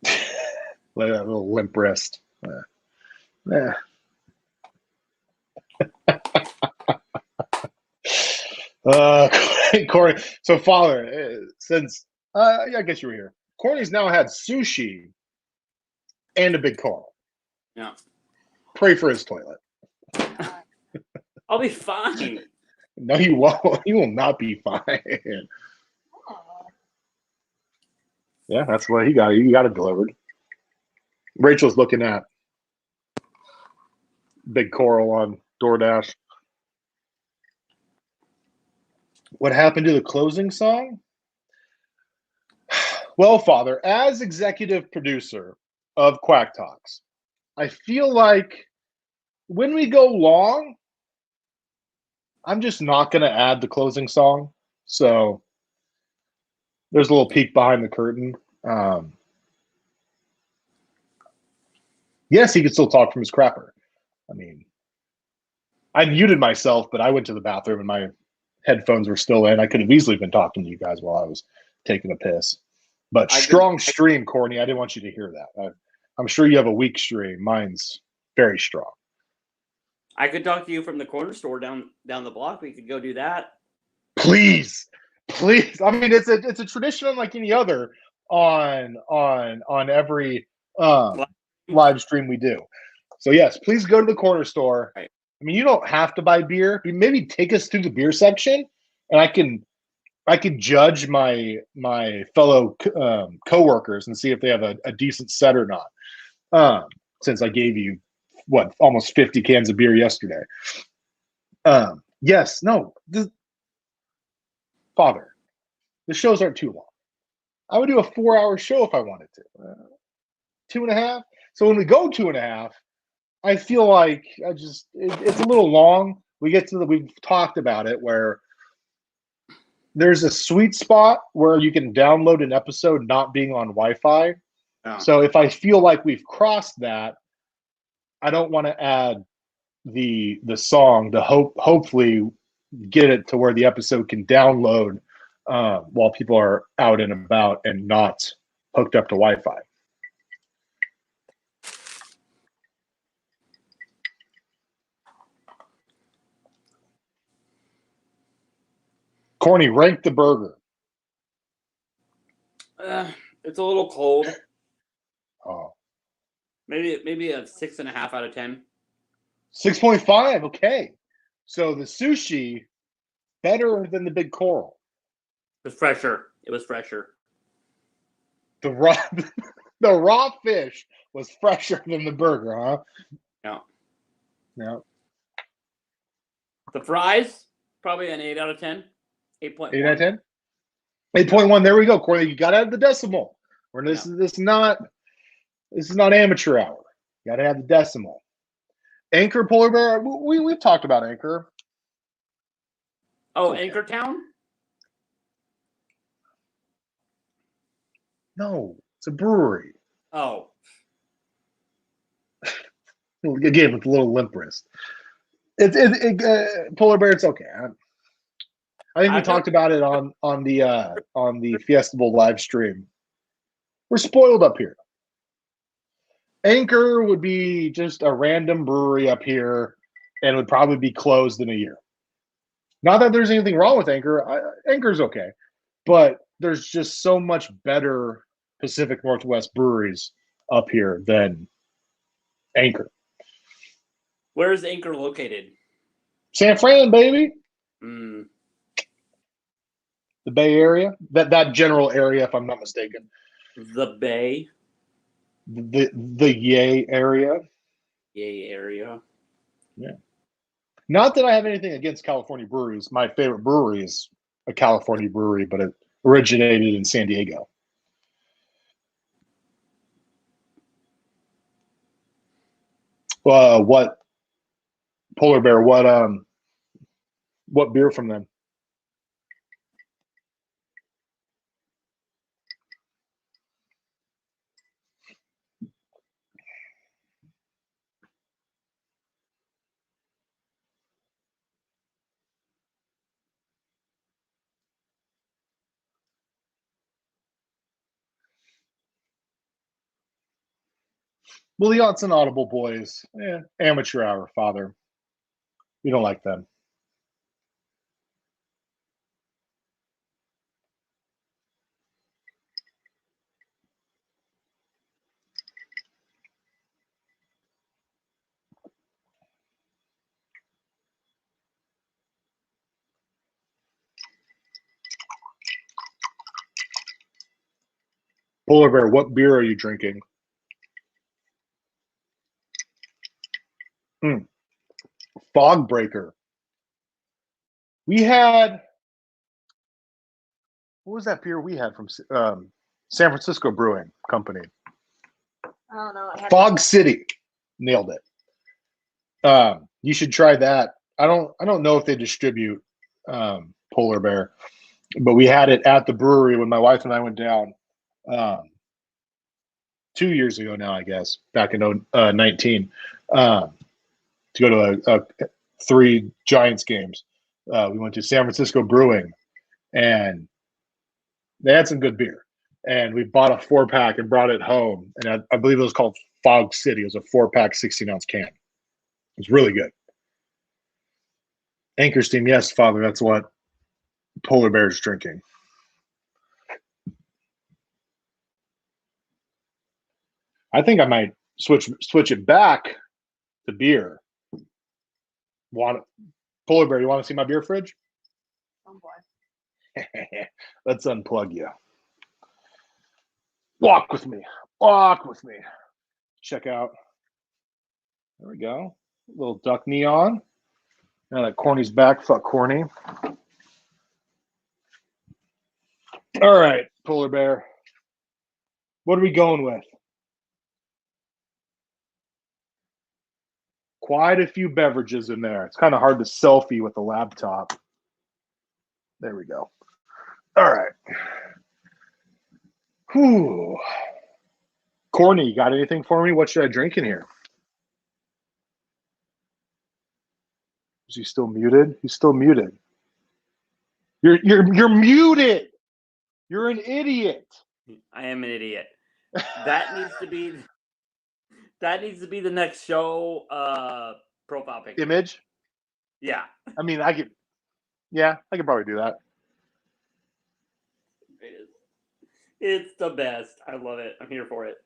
Look at that little limp wrist. Yeah. Corny. So, Father, since I guess you were here. Corny's now had sushi and a big coral. Yeah. Pray for his toilet. I'll be fine. No, you won't. You will not be fine. Yeah, that's what he got. You got it delivered. Rachel's looking at big coral on DoorDash. What happened to the closing song? Well, Father, as executive producer of Quack Talks, I feel like when we go long, I'm just not going to add the closing song. So there's a little peek behind the curtain. Yes, he could still talk from his crapper. I mean, I muted myself, but I went to the bathroom and my headphones were still in. I could have easily been talking to you guys while I was taking a piss. But strong stream, Corny. I didn't want you to hear that. I'm sure you have a weak stream. Mine's very strong. I could talk to you from the corner store down the block. We could go do that. Please. I mean, it's a tradition unlike any other on every live stream we do. So yes, please go to the corner store. Right. I mean, you don't have to buy beer. Maybe take us through the beer section, and I can judge my fellow coworkers and see if they have a decent set or not. Since I gave you almost 50 cans of beer yesterday. Yes, no, Father, the shows aren't too long. I would do a 4-hour show if I wanted to. 2.5. So when we go 2.5, I feel like it's a little long. We've talked about it where there's a sweet spot where you can download an episode not being on Wi-Fi. Yeah. So if I feel like we've crossed that, I don't want to add the song to hopefully get it to where the episode can download while people are out and about and not hooked up to Wi-Fi. Corny, rank the burger. It's a little cold. Oh. Maybe a 6.5 out of 10. 6.5. Okay. So the sushi better than the big coral. It was fresher. The raw fish was fresher than the burger, huh? Yeah. Yeah. The fries, probably an 8 out of 10. 8.1. 8 out of 10? 8.1. There we go, Corey. You got to have the decimal. This is not amateur hour. You got to have the decimal. Anchor Polar Bear. We've talked about Anchor. Oh, okay. Anchor Town? No, it's a brewery. Oh. Again, with a little limp wrist. Polar Bear. It's okay. I think we talked about it on the Fiestival live stream. We're spoiled up here. Anchor would be just a random brewery up here and would probably be closed in a year. Not that there's anything wrong with Anchor. Anchor's okay. But there's just so much better Pacific Northwest breweries up here than Anchor. Where is Anchor located? San Fran, baby. Mm. The Bay Area. That general area, if I'm not mistaken. The Bay. The Yay area. Yay area. Yeah. Not that I have anything against California breweries. My favorite brewery is a California brewery, but it originated in San Diego. What Polar Bear? What beer from them? Well, the Yachts and Audible boys, amateur hour, Father. We don't like them. Polar Bear, what beer are you drinking? Fog Breaker. We had, what was that beer we had from San Francisco Brewing Company? I don't know. Fog City. Nailed it. You should try that. I don't know if they distribute Polar Bear, but we had it at the brewery when my wife and I went down 2 years ago now, I guess, back in 2019, to go to 3 Giants games. We went to San Francisco Brewing, and they had some good beer. And we bought a 4-pack and brought it home. And I believe it was called Fog City. It was a 4-pack, 16-ounce can. It was really good. Anchor Steam, yes, Father, that's what Polar Bear's drinking. I think I might switch it back to beer. Polar Bear, you want to see my beer fridge? Oh boy. Let's unplug you. Walk with me. Walk with me. Check out. There we go. Little duck neon. Now that Corny's back, fuck Corny. All right, Polar Bear. What are we going with? Quite a few beverages in there. It's kind of hard to selfie with the laptop. There we go. All right. Whew. Corny, you got anything for me? What should I drink in here? Is he still muted? He's still muted. You're muted. You're an idiot. I am an idiot. That needs to be the next show profile picture. Image? Yeah. I mean, I could probably do that. It's the best. I love it. I'm here for it.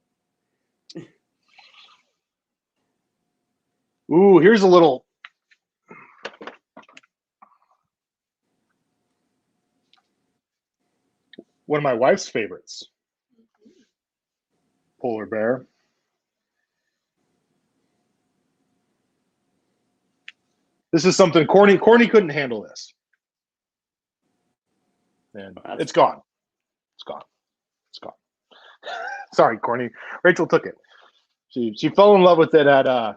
Ooh, here's a little. One of my wife's favorites. Polar Bear. This is something Corny couldn't handle this. And it's gone. It's gone. It's gone. Sorry, Corny. Rachel took it. She fell in love with it at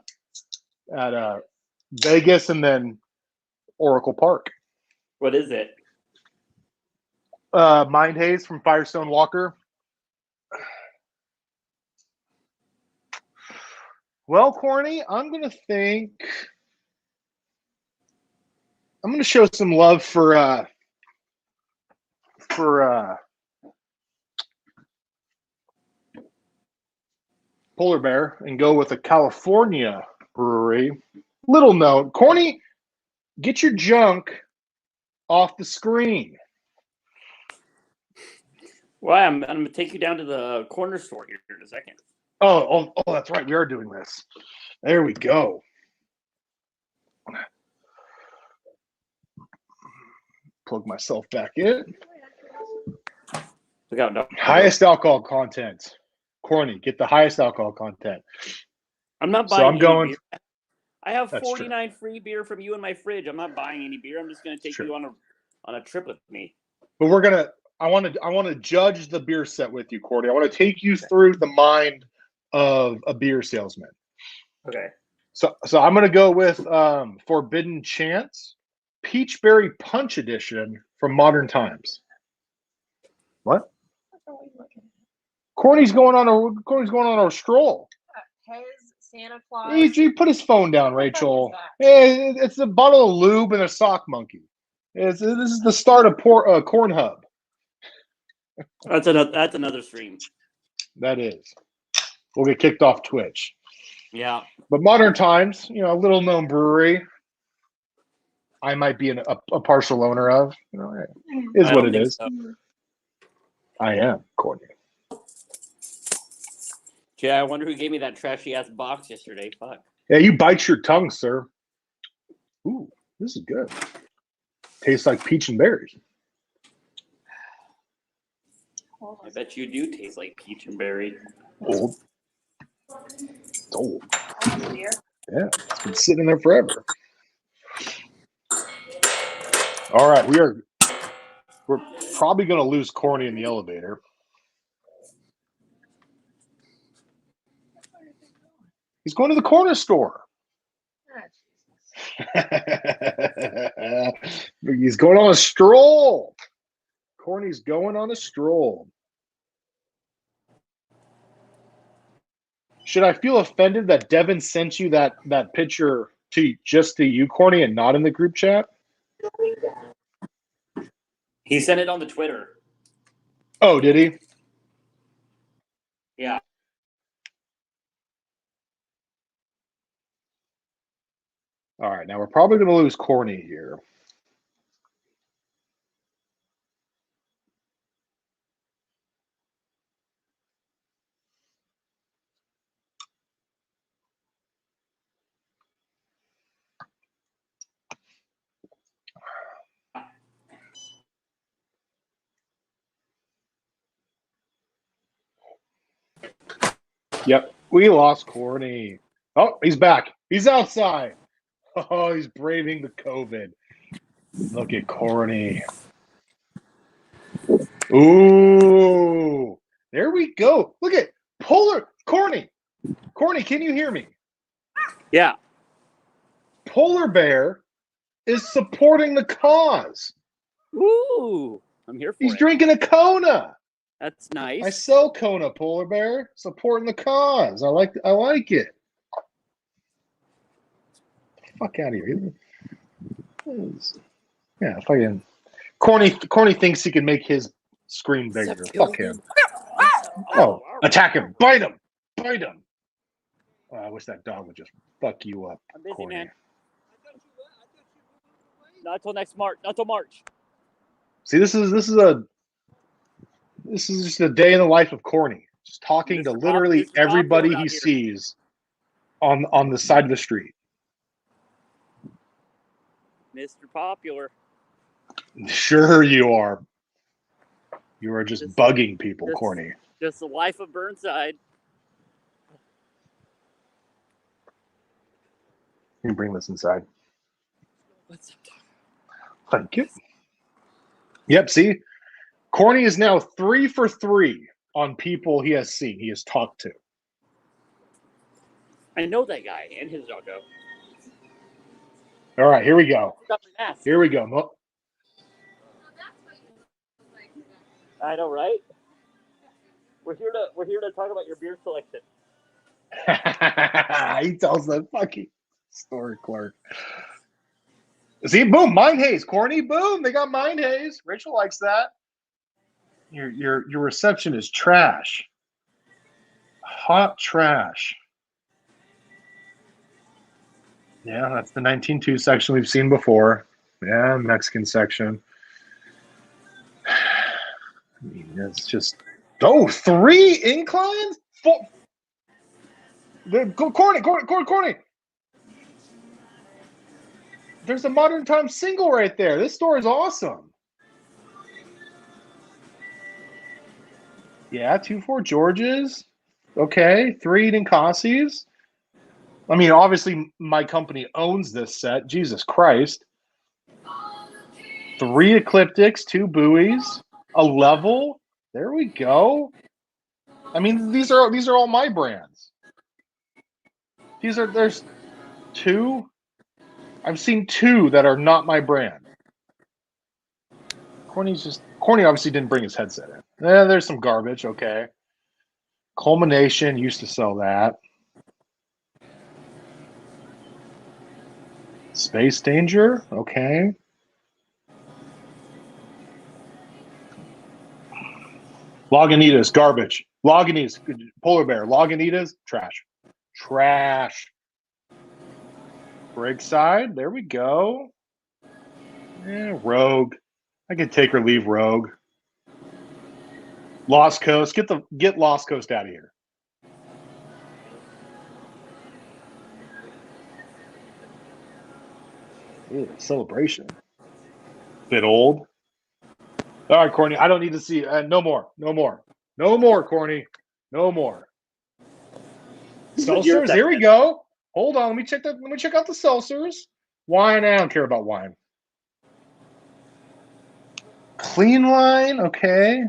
Vegas and then Oracle Park. What is it? Mind Haze from Firestone Walker. Well, Corny, I'm going to show some love for Polar Bear and go with a California brewery. Little known. Corny, get your junk off the screen. Well, I'm going to take you down to the corner store here in a second. Oh, that's right. We are doing this. There we go. Plug myself back in. Look out, no. Highest alcohol content. Corny, get the highest alcohol content. I'm not buying any beer. I have 49 free beer from you in my fridge. I'm not buying any beer. I'm just going to take you on a trip with me. But I want to judge the beer set with you, Corny. I want to take you through the mind of a beer salesman. Okay. So I'm going to go with Forbidden Chance Peachberry Punch Edition from Modern Times. What? Corny's going on a stroll. His Santa Claus. He put his phone down, Rachel. It's a bottle of lube and a sock monkey. This is the start of Corn Hub. That's another stream. That is. We'll get kicked off Twitch. Yeah. But Modern Times, a little known brewery. I might be a partial owner of. Is what it is. So. I am, Courtney. Yeah, I wonder who gave me that trashy ass box yesterday. Fuck. Yeah, you bite your tongue, sir. Ooh, this is good. Tastes like peach and berries. I bet you do taste like peach and berry. Old. It's old. Yeah, it's been sitting there forever. All right, we're probably going to lose Corny in the elevator. He's going to the corner store. He's going on a stroll. Corny's going on a stroll. Should I feel offended that Devin sent you that picture just to you, Corny, and not in the group chat? He sent it on the Twitter. Oh, did he? Yeah. All right, now we're probably going to lose Corny here. Yep. We lost Corny. Oh, he's back. He's outside. Oh, he's braving the COVID. Look at Corny. Ooh. There we go. Look at Corny. Corny, can you hear me? Yeah. Polar Bear is supporting the cause. Ooh. I'm here for He's it. drinking a Kona. That's nice. I sell Kona, Polar Bear, supporting the cause. I like it. Fuck out of here. Yeah, fucking Corny thinks he can make his screen bigger. Fuck him. Oh, attack him. Bite him. Oh, I wish that dog would just fuck you up. I'm busy, Corny. man. Not till next March. Not till March. See, this is just a day in the life of Corny. Just talking to literally Mr. everybody Popular he out here. sees on the side of the street. Mr. Popular. Sure you are. You are just bugging people, Corny. Just the life of Burnside. Can you bring this inside? What's up, Thank you. Yep, see? Corny is now 3 for 3 on people he has seen, he has talked to. I know that guy and his doggo. All right, here we go. Here we go. I know, right? We're here to talk about your beer selection. He tells the fucking store clerk. See, boom, Mind Haze, Corny, boom, they got Mind Haze. Rachel likes that. Your reception is trash. Hot trash. Yeah, that's the 19.2 section we've seen before. Yeah, Mexican section. I mean, it's just 3 inclines? 4. Corny. There's a Modern Time single right there. This store is awesome. Yeah, 2-4 Georges. Okay, 3 Ninkasi's. I mean, obviously, my company owns this set. Jesus Christ. 3 Ecliptics, 2 buoys, a level. There we go. I mean, these are all my brands. There's 2. I've seen 2 that are not my brand. Corny obviously didn't bring his headset in. There's some garbage. Okay. Culmination used to sell that. Space Danger. Okay. Lagunitas, garbage. Lagunitas, Polar Bear. Lagunitas, trash. Breakside, there we go. Yeah, Rogue. I could take or leave Rogue. Lost Coast, get Lost Coast out of here. Ooh, Celebration. Bit old. All right, Corny. I don't need to see. No more, Corny. No more. Seltzers. Here we go. Hold on. Let me check out the seltzers. Wine. I don't care about wine. Clean line. Okay.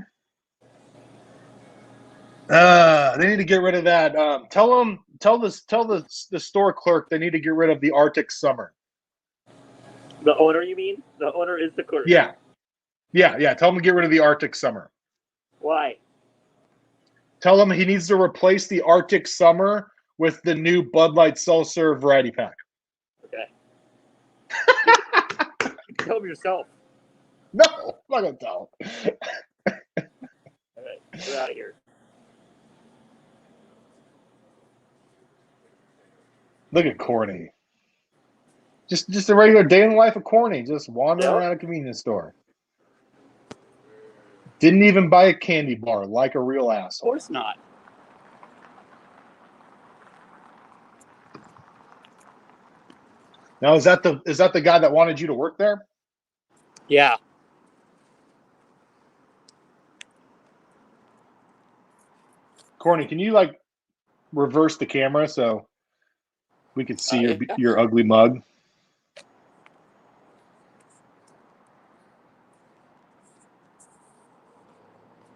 They need to get rid of that. Tell the store clerk they need to get rid of the Arctic Summer. The owner, you mean? The owner is the clerk. Yeah. Tell him to get rid of the Arctic Summer. Why? Tell him he needs to replace the Arctic Summer with the new Bud Light Seltzer variety pack. Okay. Tell him yourself. No, I'm not gonna tell him. All right, we're out of here. Look at Corny. Just a regular day in the life of Corny, just wandering around a convenience store. Didn't even buy a candy bar like a real asshole. Of course not. Now is that the guy that wanted you to work there? Yeah. Corny, can you reverse the camera so we could see your ugly mug.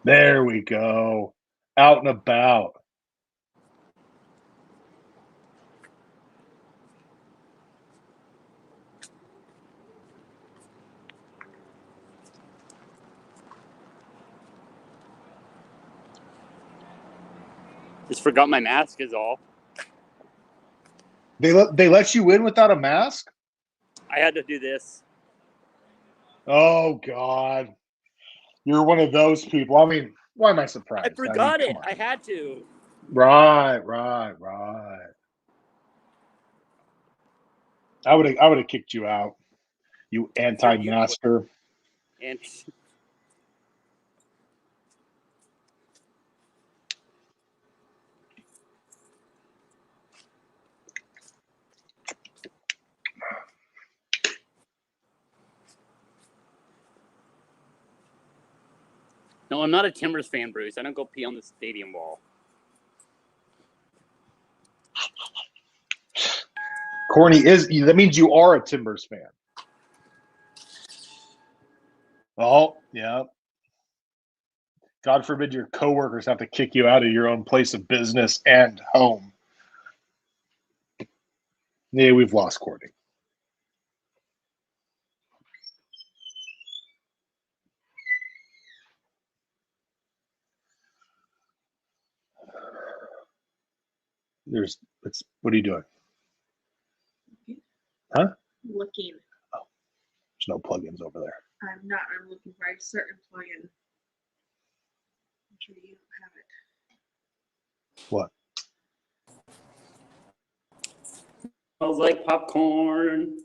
There we go. Out and about. Just forgot my mask is all. They let you in without a mask? I had to do this. Oh God. You're one of those people. I mean, why am I surprised? I forgot it. I had to. Right. I would have kicked you out, you anti-masker. And no, I'm not a Timbers fan, Bruce. I don't go pee on the stadium wall. Corny that means you are a Timbers fan. Oh, yeah. God forbid your coworkers have to kick you out of your own place of business and home. Yeah, we've lost Courtney. What are you doing? Huh? Looking. Oh, there's no plugins over there. I'm not. I'm looking for a certain plugin. I'm sure you don't have it. What? Smells like popcorn.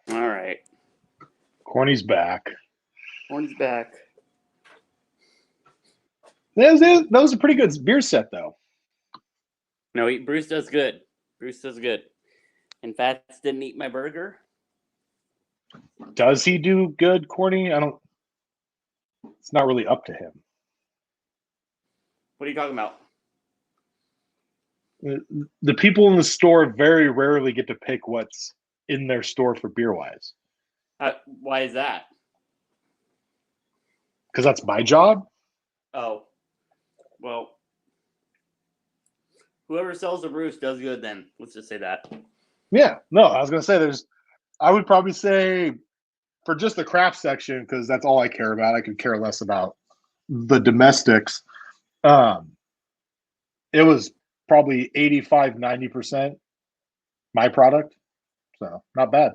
All right. Corny's back. Corny's back. That was a pretty good beer set, though. No, Bruce does good. Bruce does good. And Fats didn't eat my burger. Does he do good, Corny? It's not really up to him. What are you talking about? The people in the store very rarely get to pick what's in their store for beer-wise. Why is that? Because that's my job. Oh. Well, whoever sells the Bruce does good then. Let's just say that. Yeah. No, I was going to say I would probably say for just the craft section, because that's all I care about. I could care less about the domestics. It was probably 85, 90% my product. So not bad.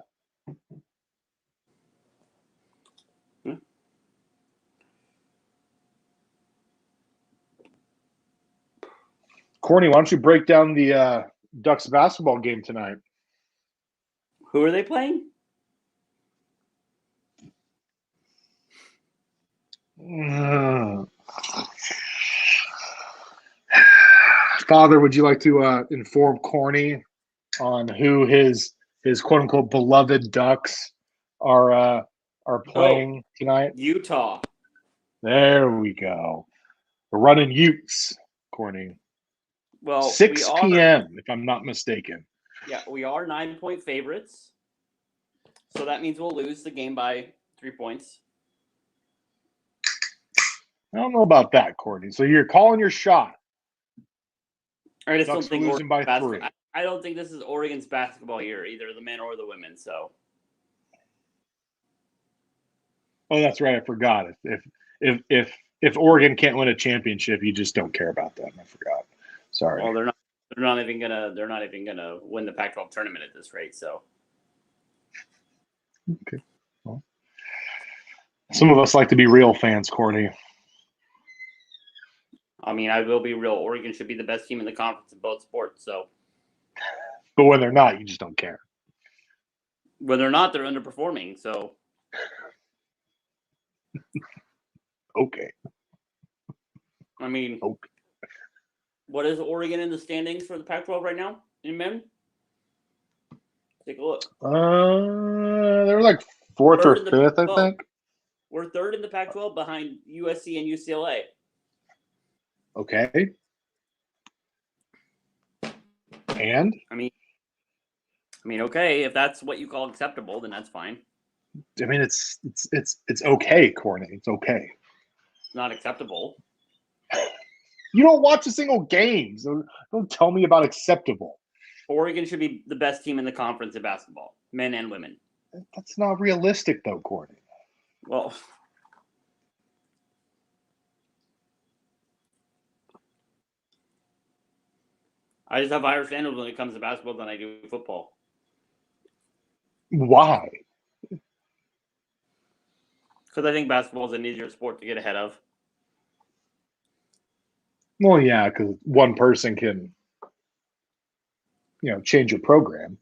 Corny, why don't you break down the Ducks basketball game tonight? Who are they playing? Father, would you like to inform Corny on who his quote unquote beloved Ducks are playing tonight? Utah. There we go. We're running Utes, Corny. Well, 6 p.m. if I'm not mistaken. Yeah, we are 9-point favorites. So that means we'll lose the game by 3 points. I don't know about that, Courtney. So you're calling your shot. I just don't think losing by 3. I don't think this is Oregon's basketball year, either the men or the women. So. Oh, that's right. I forgot. If Oregon can't win a championship, you just don't care about them. I forgot. Sorry. Well, they're not even gonna win the Pac-12 tournament at this rate. So. Okay. Well, some of us like to be real fans, Courtney. I mean, I will be real. Oregon should be the best team in the conference in both sports. So. But when they're not, you just don't care. When they're not, they're underperforming. So. Okay. I mean, okay. What is Oregon in the standings for the Pac-12 right now in men? Take a look. They're like fourth or fifth, I think. We're third in the Pac-12 behind USC and UCLA. Okay. And? I mean, okay, if that's what you call acceptable, then that's fine. I mean, it's okay, Corny. It's okay. It's not acceptable. You don't watch a single game, so don't tell me about acceptable. Oregon should be the best team in the conference in basketball, men and women. That's not realistic, though, Corny. Well, I just have higher standards when it comes to basketball than I do football. Why? Because I think basketball is an easier sport to get ahead of. Well, yeah, because one person can, change your program.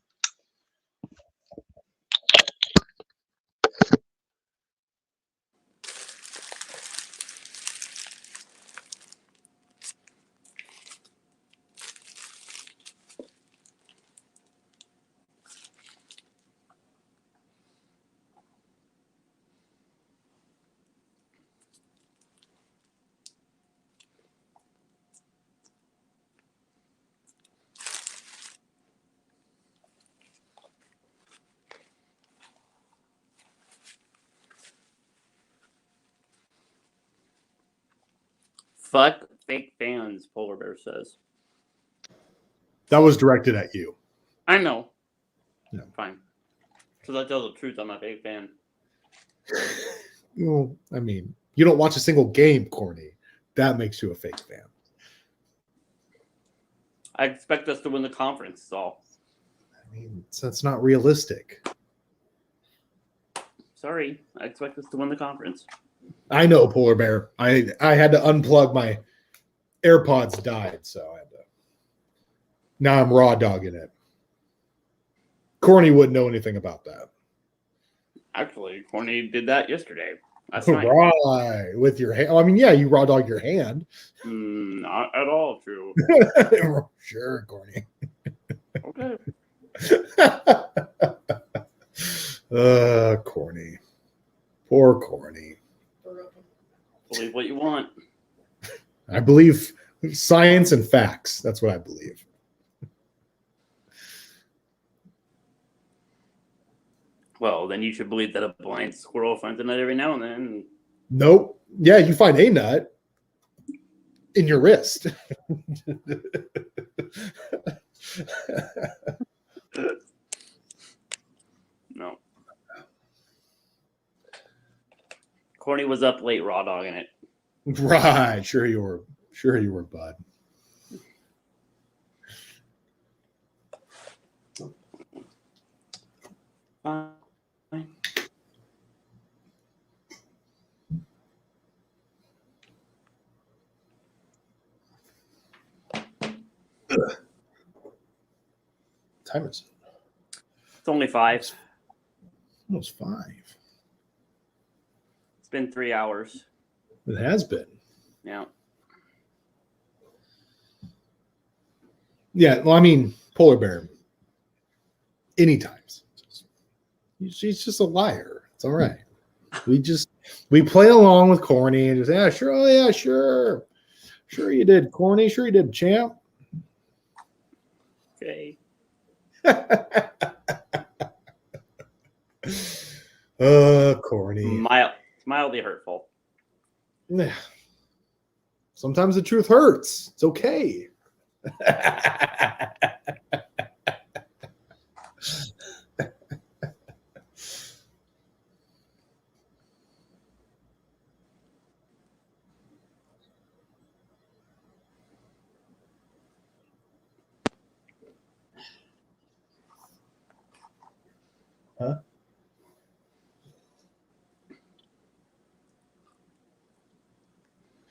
Fuck fake fans, Polar Bear says. That was directed at you. I know. No. Fine. Because I tell the truth, I'm a fake fan. Well, I mean, you don't watch a single game, Corny. That makes you a fake fan. I expect us to win the conference, so. I mean, that's not realistic. Sorry. I expect us to win the conference. I know, Polar Bear. I had to unplug my AirPods died, so I had to. Now I'm raw dogging it. Corny wouldn't know anything about that. Actually, Corny did that yesterday. That's nice. Right. With your hand. I mean, yeah, you raw dog your hand. Not at all true. Sure, Corny. Okay. Corny. Poor Corny. Believe what you want. I believe science and facts. That's what I believe. Well, then you should believe that a blind squirrel finds a nut every now and then. Nope. Yeah, you find a nut in your wrist. No. Corny was up late raw dogging it. Right. Sure you were, bud. Fine. Time is It's only 5. almost 5. It's been 3 hours. It has been. Yeah. Yeah. Well, I mean, Polar Bear. Anytime. She's just a liar. It's all right. We play along with Corny and just, yeah, sure. Oh, yeah, sure. Sure you did, Corny. Sure you did, champ. Okay. Corny. Mildly hurtful. Sometimes the truth hurts. It's okay. Huh?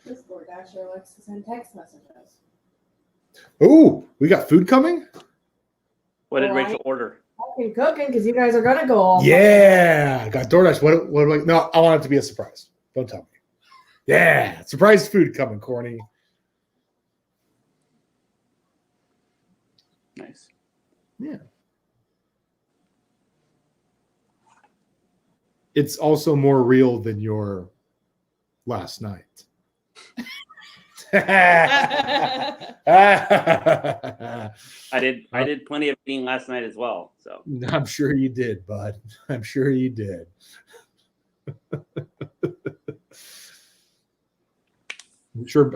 This DoorDasher likes to send text messages. Oh, we got food coming? What did Well, Rachel order? fucking cooking because you guys are gonna go all. Yeah, got DoorDash. What do I? No, I want it to be a surprise. Don't tell me. Yeah, surprise food coming, corny. Nice. Yeah. It's also more real than your last night. I did plenty of eating last night as well. So I'm sure you did, bud. I'm sure you did.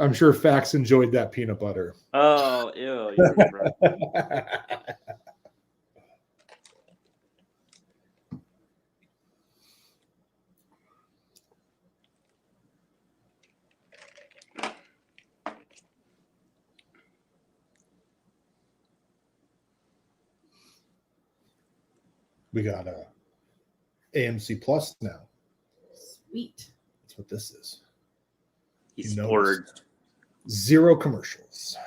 I'm sure Fax enjoyed that peanut butter. oh ew, you're gross. We got a AMC Plus now. Sweet. That's what this is. He You know, splurged. 0 commercials.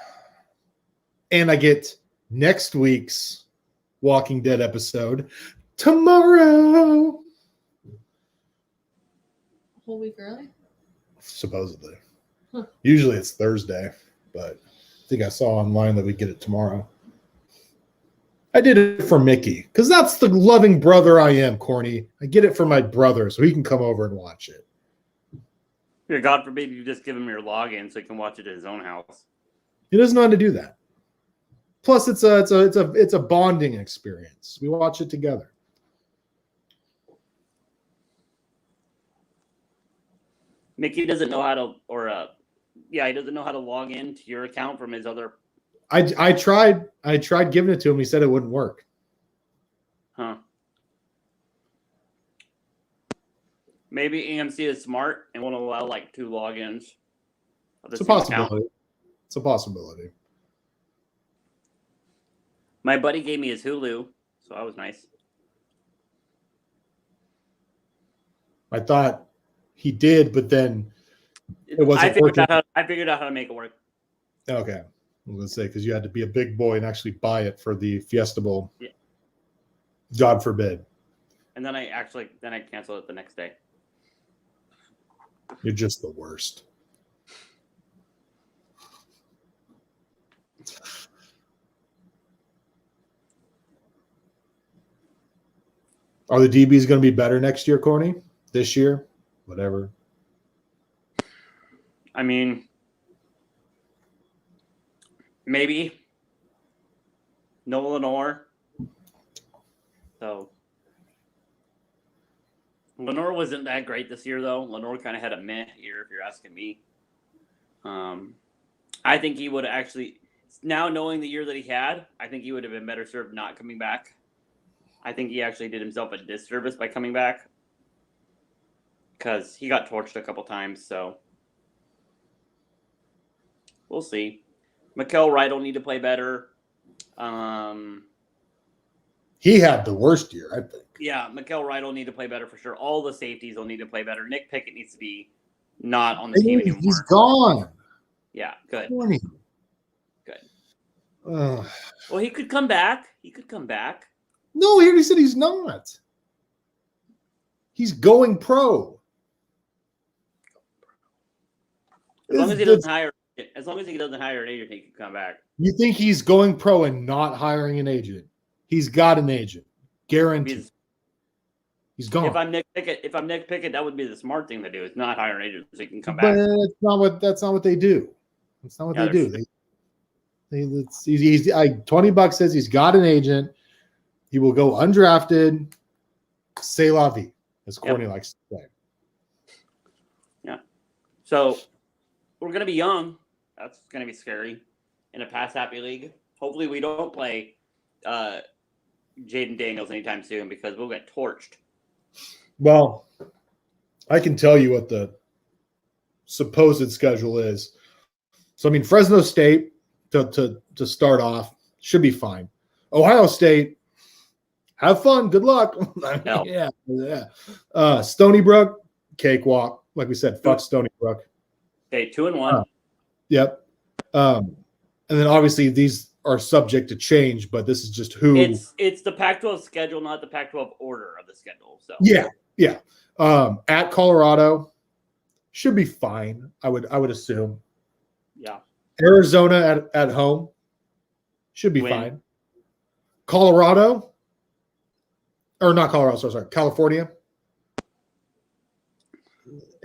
And I get next week's Walking Dead episode tomorrow. A whole week early? Supposedly. Huh. Usually it's Thursday, but I think I saw online that we get it tomorrow. I did it for Mickey because that's the loving brother I am, Corny. I get it for my brother so he can come over and watch it. Here, God forbid you just give him your login so he can watch it at his own house. He doesn't know how to do that. Plus, it's a bonding experience. We watch it together. Mickey doesn't know how to, he doesn't know how to log in to your account from his other. I tried giving it to him. He said it wouldn't work. Huh. Maybe AMC is smart and won't allow like 2 logins. It's a possibility. It's a possibility. My buddy gave me his Hulu, so that was nice. I thought he did, but then it wasn't working. I figured out how to make it work. Okay. I was going to say, because you had to be a big boy and actually buy it for the Fiesta Bowl. Yeah. God forbid. And then I canceled it the next day. You're just the worst. Are the DBs going to be better next year, Corny? This year? Whatever. I mean, maybe. No Lenore. So Lenore wasn't that great this year, though. Lenore kind of had a meh year, if you're asking me. I think he would actually, now knowing the year that he had, I think he would have been better served not coming back. I think he actually did himself a disservice by coming back because he got torched a couple times. So we'll see. Mikael Wright will need to play better. He had the worst year, I think. Yeah, Mikael Wright will need to play better for sure. All the safeties will need to play better. Nick Pickett needs to be not on the team anymore. He's gone. Yeah, good. Corny. Good. Ugh. Well, he could come back. No, he already said he's not. He's going pro. As long as he doesn't hire an agent, he can come back. You think he's going pro and not hiring an agent? He's got an agent, guaranteed. He's gone. If I'm Nick Pickett, that would be the smart thing to do. Is not hire an agent so he can come back. But that's not what they do. That's not what they do. $20 says he's got an agent. He will go undrafted. C'est la vie, as Corny likes to say. Yeah. So we're gonna be young. That's gonna be scary in a pass happy league. Hopefully we don't play Jaden Daniels anytime soon because we'll get torched. Well, I can tell you what the supposed schedule is. So I mean, Fresno State to start off should be fine. Ohio State, have fun, good luck. No. Yeah. Stony Brook, cakewalk. Like we said, fuck Stony Brook. Okay, 2-1. Yep. And then obviously these are subject to change, but this is just who. It's the Pac-12 schedule, not the Pac-12 order of the schedule. So yeah. At Colorado should be fine. I would assume. Yeah. Arizona at home should be fine. Colorado, or not Colorado. Sorry, California.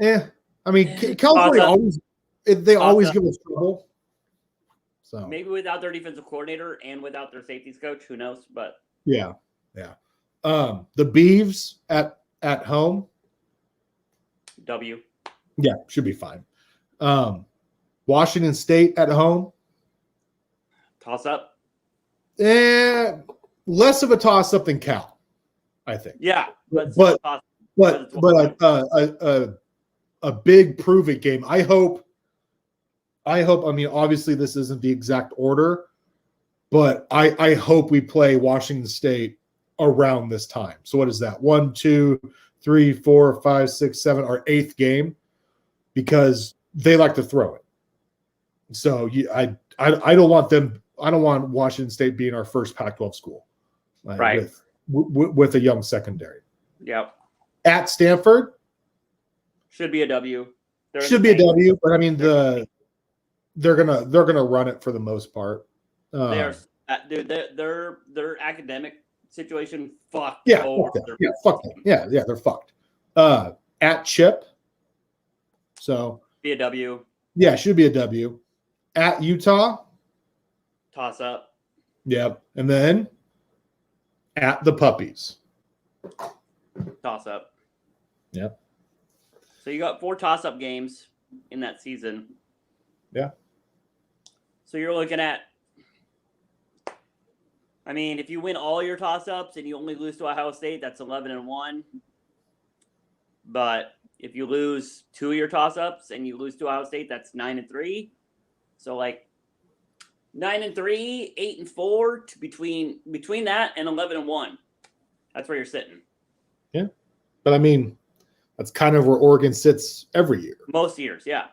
I mean, California always give us trouble. So maybe without their defensive coordinator and without their safeties coach, who knows? But yeah. The Beavs at home. W. Yeah, should be fine. Washington State at home. Toss up. Less of a toss up than Cal, I think. Yeah, but a big prove it game. I hope. I mean, obviously, this isn't the exact order, but I hope we play Washington State around this time. So what is that? 1, 2, 3, 4, 5, 6, 7, our 8th game, because they like to throw it. So I don't want them. I don't want Washington State being our first Pac-12 school, right? With a young secondary. Yep. At Stanford, should be a W. Should be a W, but I mean they're gonna run it for the most part. Their academic situation fucked. Yeah, fuck them. Yeah, they're fucked. At Chip, so be a W. Yeah, should be a W. At Utah, toss up. Yep, and then at the Puppies, toss up. Yep. So you got 4 toss-up games in that season. Yeah. So you're looking at, I mean, if you win all your toss-ups and you only lose to Ohio State, that's 11-1. But if you lose 2 of your toss-ups and you lose to Ohio State, that's 9-3. So like 9-3, 8-4 to between that and 11-1. That's where you're sitting. Yeah, but I mean, that's kind of where Oregon sits every year. Most years, yeah.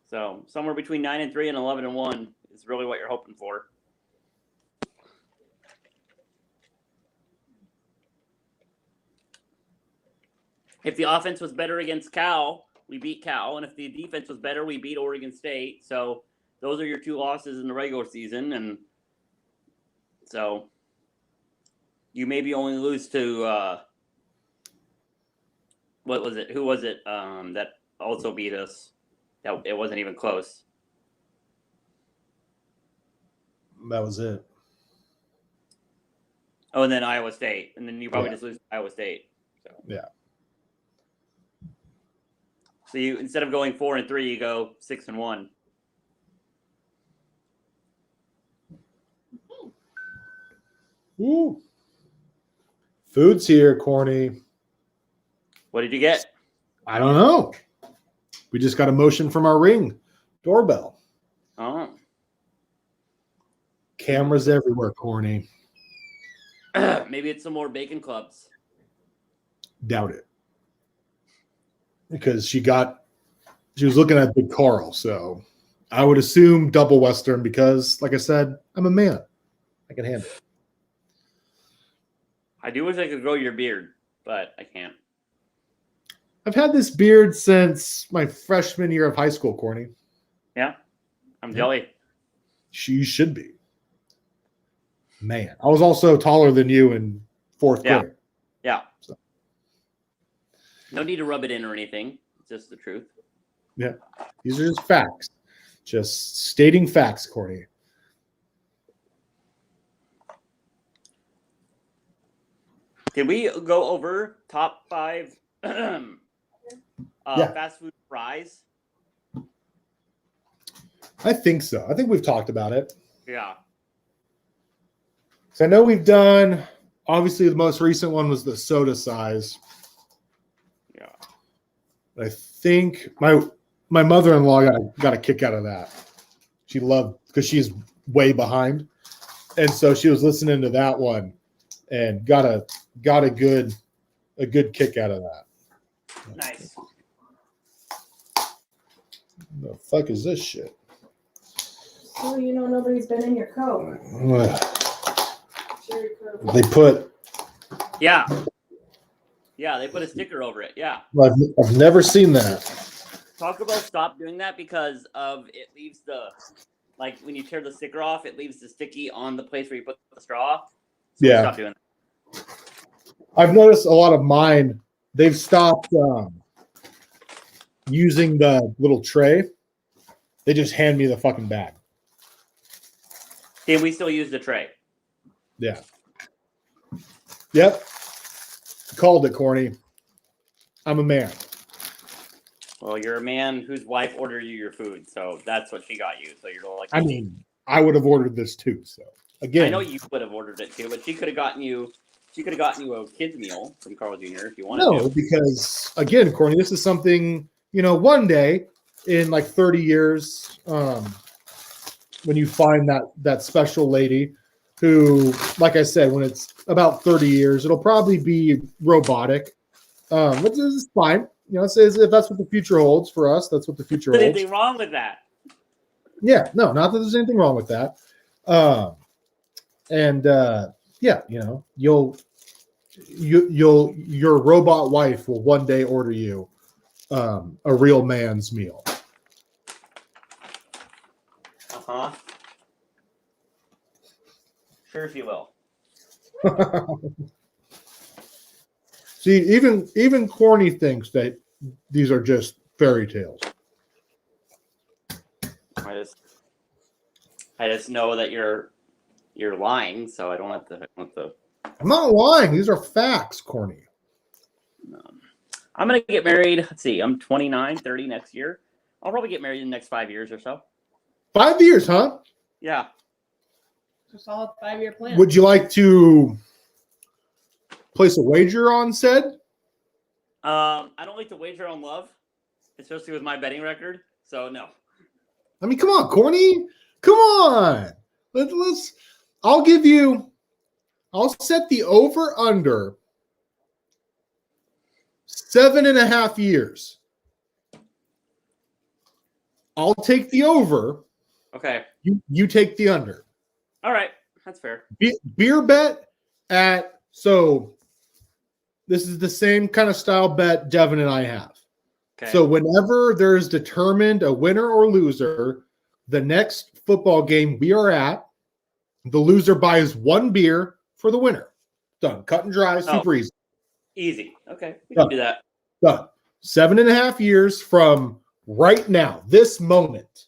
So somewhere between 9-3 and 11-1 is really what you're hoping for. If the offense was better against Cal, we beat Cal, and if the defense was better, we beat Oregon State. So those are your 2 losses in the regular season, and so you maybe only lose to what was it? Who was it that also beat us? That it wasn't even close. That was it. Oh, and then Iowa State, and then you probably just lose to Iowa State. So. Yeah. So you instead of going 4-3, you go 6-1. Woo. Food's here, Corny. What did you get? I don't know. We just got a motion from our Ring doorbell. Oh. Cameras everywhere, Corny. Maybe it's some more bacon clubs. Doubt it. Because she was looking at Big Carl, so I would assume double Western because, like I said, I'm a man. I can handle it. I do wish I could grow your beard, but I can't. I've had this beard since my freshman year of high school, Corny. Yeah, I'm jelly. You should be. Man, I was also taller than you in 4th grade. Yeah. So. No need to rub it in or anything. It's just the truth. Yeah. These are just facts. Just stating facts, Corny. Did we go over top 5 fast food fries? I think so. I think we've talked about it. Yeah. So I know we've done, obviously the most recent one was the soda size. Yeah. I think my mother-in-law got a kick out of that. She loved, because she's way behind. And so she was listening to that one and got a good kick out of that. Nice. The fuck is this shit? Oh, you know nobody's been in your coat. Cherry coat. They put. Yeah. Yeah, they put a sticker over it. Yeah. I've never seen that. Taco Bell stopped doing that because of it leaves the, like when you tear the sticker off, it leaves the sticky on the place where you put the straw. So we stopped doing that. I've noticed a lot of mine, they've stopped using the little tray. They just hand me the fucking bag. Then we still use the tray. Yeah. Yep. Called it, Corny. I'm a man. Well, you're a man whose wife ordered you your food, so that's what she got you. So you're like, I mean, I would have ordered this too. So again, I know you would have ordered it too, but she could have gotten you. She could have gotten you a kids meal from Carl Jr. if you wanted to. No, because again, Corny, this is something, one day in like 30 years, when you find that special lady who, like I said, when it's about 30 years, it'll probably be robotic. But this is fine. If that's what the future holds for us, that's what the future holds. Anything wrong with that? Yeah, no, not that there's anything wrong with that. Your robot wife will one day order you a real man's meal. Uh-huh. Sure she will. See, even Corny thinks that these are just fairy tales. I just know that you're lying, so I don't have to. I'm not lying. These are facts, Corny. I'm gonna get married. Let's see. I'm 29, 30 next year. I'll probably get married in the next 5 years or so. 5 years, huh? Yeah. A solid 5-year plan. Would you like to place a wager on said? I don't like to wager on love, especially with my betting record. So no. I mean, come on, Corny. Come on. Let's. I'll set the over under 7.5 years. I'll take the over. Okay. You take the under. All right. That's fair. Beer bet so this is the same kind of style bet Devin and I have. Okay. So whenever there's determined a winner or loser, the next football game we are at, the loser buys one beer for the winner. Done. Cut and dry. Super easy. Easy. Okay. We can do that. Done. 7.5 years from right now, this moment.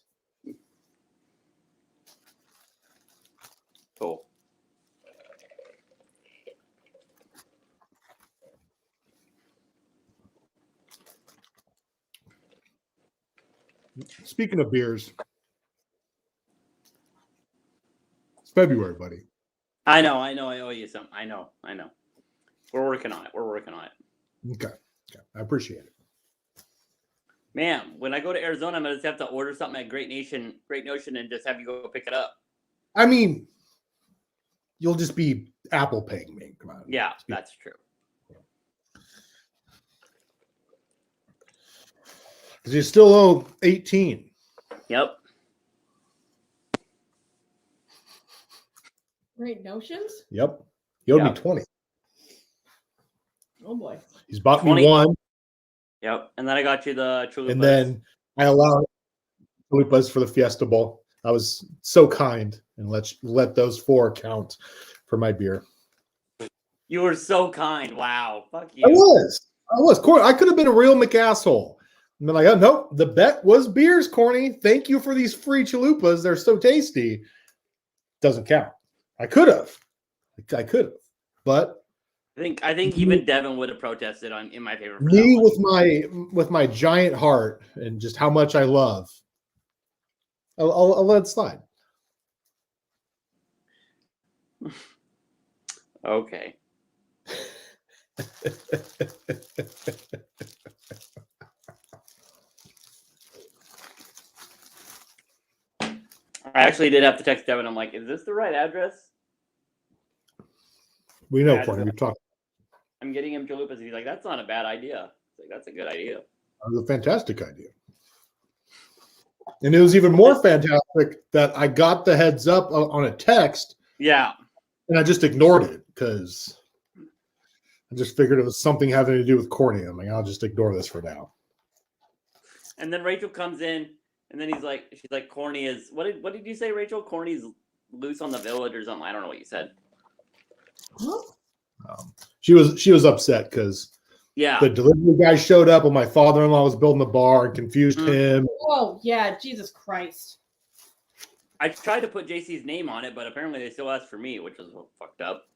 Cool. Speaking of beers, it's February, buddy. I know. I owe you some. I know. We're working on it. Okay. I appreciate it. Man, when I go to Arizona, I'm gonna just have to order something at Great Notion, and just have you go pick it up. I mean, you'll just be Apple paying me. Come on. Yeah, that's true. Because you still owe 18. Yep. Great notions? Yep. He owed me 20. Oh boy. He's bought 20. me one. Yep. And then I got you the chalupas. And then I allowed chalupas for the Fiesta Bowl. I was so kind and let those 4 count for my beer. You were so kind. Wow. Fuck you. I was. Corny, I could have been a real McAsshole. And then like, oh, nope, the bet was beers, Corny. Thank you for these free chalupas. They're so tasty. Doesn't count. I could have. But I think even Devin would have protested in my favor. Me with my giant heart and just how much I love, I'll let it slide. Okay. I actually did have to text Devin. I'm like, is this the right address? We know, Corny. We've talked. I'm getting him chalupas. And he's like, that's not a bad idea. It's like, that's a good idea. That was a fantastic idea. And it was even more fantastic that I got the heads up on a text. Yeah. And I just ignored it because I just figured it was something having to do with Courtney. I'm like, I'll just ignore this for now. And then Rachel comes in, and then she's like, Corny is what did you say, Rachel? Corny's loose on the village or something. I don't know what you said. She was upset because the delivery guy showed up when my father-in-law was building the bar and confused him. Oh yeah, Jesus Christ. I tried to put JC's name on it, but apparently they still asked for me, which is fucked up.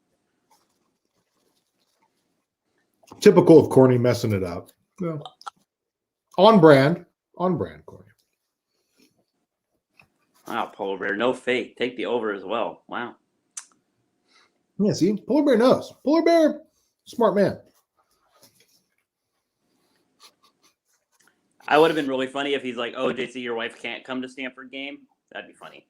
Typical of Corny messing it up. Yeah. On brand, Corny. Wow, Polar Bear, no fake. Take the over as well. Wow. Yeah, see, Polar Bear knows. Polar Bear, smart man. I would have been really funny if he's like, "Oh, JC, your wife can't come to Stanford game." That'd be funny.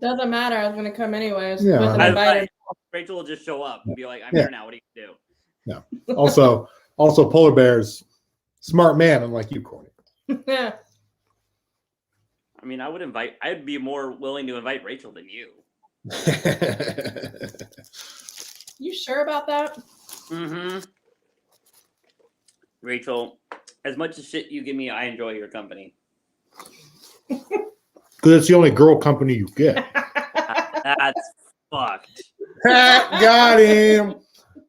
Doesn't matter. I was gonna come anyways. Yeah. Wasn't invited. Rachel will just show up and be like, "I'm here now. What do you do?" Yeah. Also, Polar Bear's smart man, unlike you, Corny. Yeah. I mean, I'd be more willing to invite Rachel than you. You sure about that? Mm-hmm. Rachel, as much as shit you give me, I enjoy your company. Because it's the only girl company you get. That's fucked. Got him.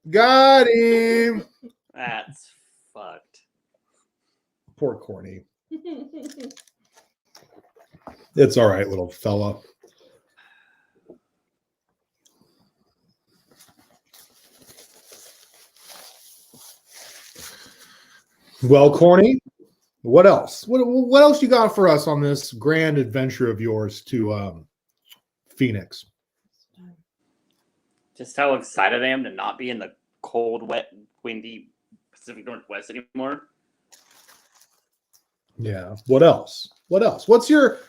Got him. That's fucked. Poor Corny. It's all right, little fella. Well, Corny, what else? What else you got for us on this grand adventure of yours to Phoenix? Just how excited I am to not be in the cold, wet, windy Pacific Northwest anymore. Yeah. What else? What's your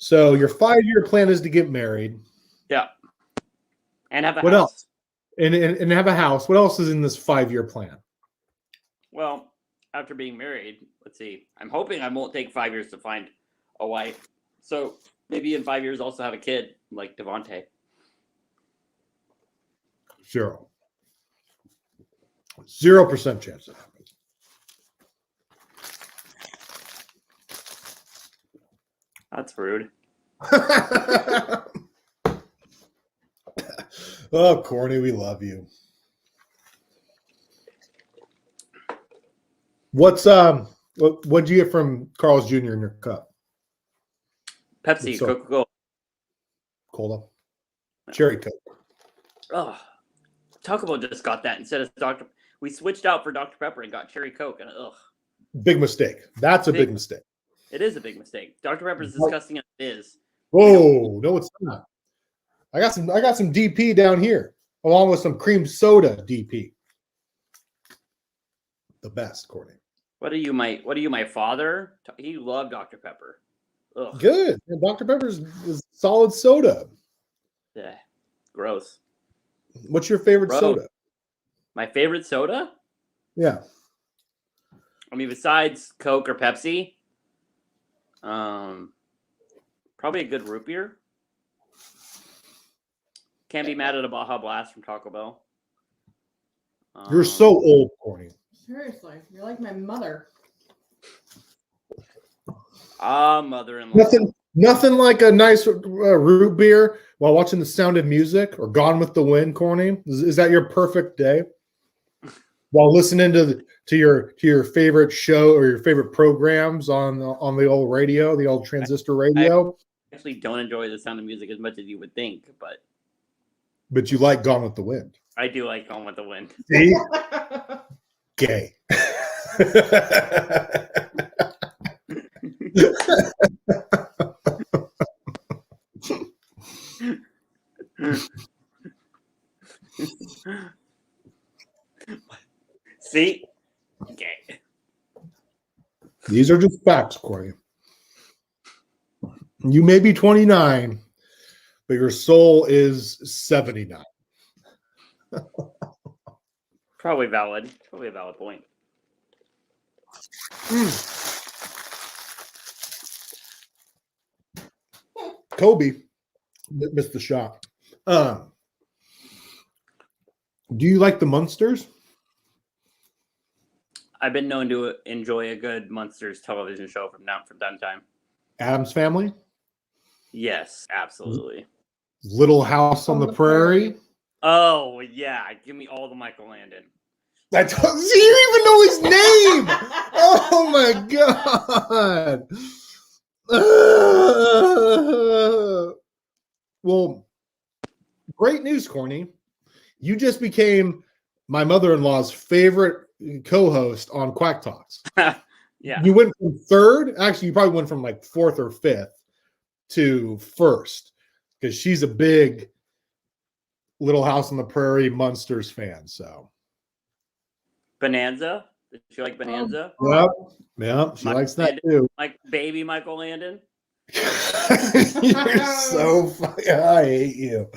5-year plan is to get married. Yeah. And have a What house. else? And have a house. What else is in this 5-year plan? Well, after being married, let's see. I'm hoping I won't take 5 years to find a wife. So maybe in 5 years also have a kid like Devontae. 0% chance that happens. That's rude. Oh, Corny, we love you. What'd you get from Carl's Jr. in your cup? Pepsi, Coca-Cola. Cola. Cherry Coke. Oh, Taco Bell just got that instead of Dr. We switched out for Dr. Pepper and got Cherry Coke. And big mistake. That's a big mistake. It is a big mistake. Dr. Pepper is disgusting as it is. Oh, no, it's not. I got some DP down here, along with some cream soda DP. The best, Courtney. What are you, my father? He loved Dr. Pepper. Ugh. Good. And Dr. Pepper's is solid soda. Yeah. Gross. What's your favorite soda? My favorite soda? Yeah. I mean, besides Coke or Pepsi, probably a good root beer. Can't be mad at a Baja Blast from Taco Bell. You're so old, Corny. Seriously, you're like my mother. Mother-in-law. Nothing like a nice root beer while watching The Sound of Music or Gone with the Wind, Corny. Is that your perfect day? While listening to your favorite show or your favorite programs on the old radio, the old transistor radio. I actually don't enjoy The Sound of Music as much as you would think, but you like Gone with the Wind. I do like Gone with the Wind. See? Gay. See? Okay. These are just facts, Corey. You may be 29, but your soul is 79. Probably valid. Probably a valid point. Kobe missed the shot. Do you like the Munsters? I've been known to enjoy a good Munsters television show from time to time. Adam's Family? Yes, absolutely. Little House on the Prairie? Oh, yeah. Give me all the Michael Landon. You didn't even know his name! Oh, my God! Well, great news, Corny. You just became my mother-in-law's favorite co-host on Quack Talks. Yeah. You went from third. Actually, you probably went from like fourth or fifth to first because she's a big Little House on the Prairie Munsters fan. So Bonanza? Did you like Bonanza? Yep. She likes that too. Like baby Michael Landon? You're so funny. I hate you.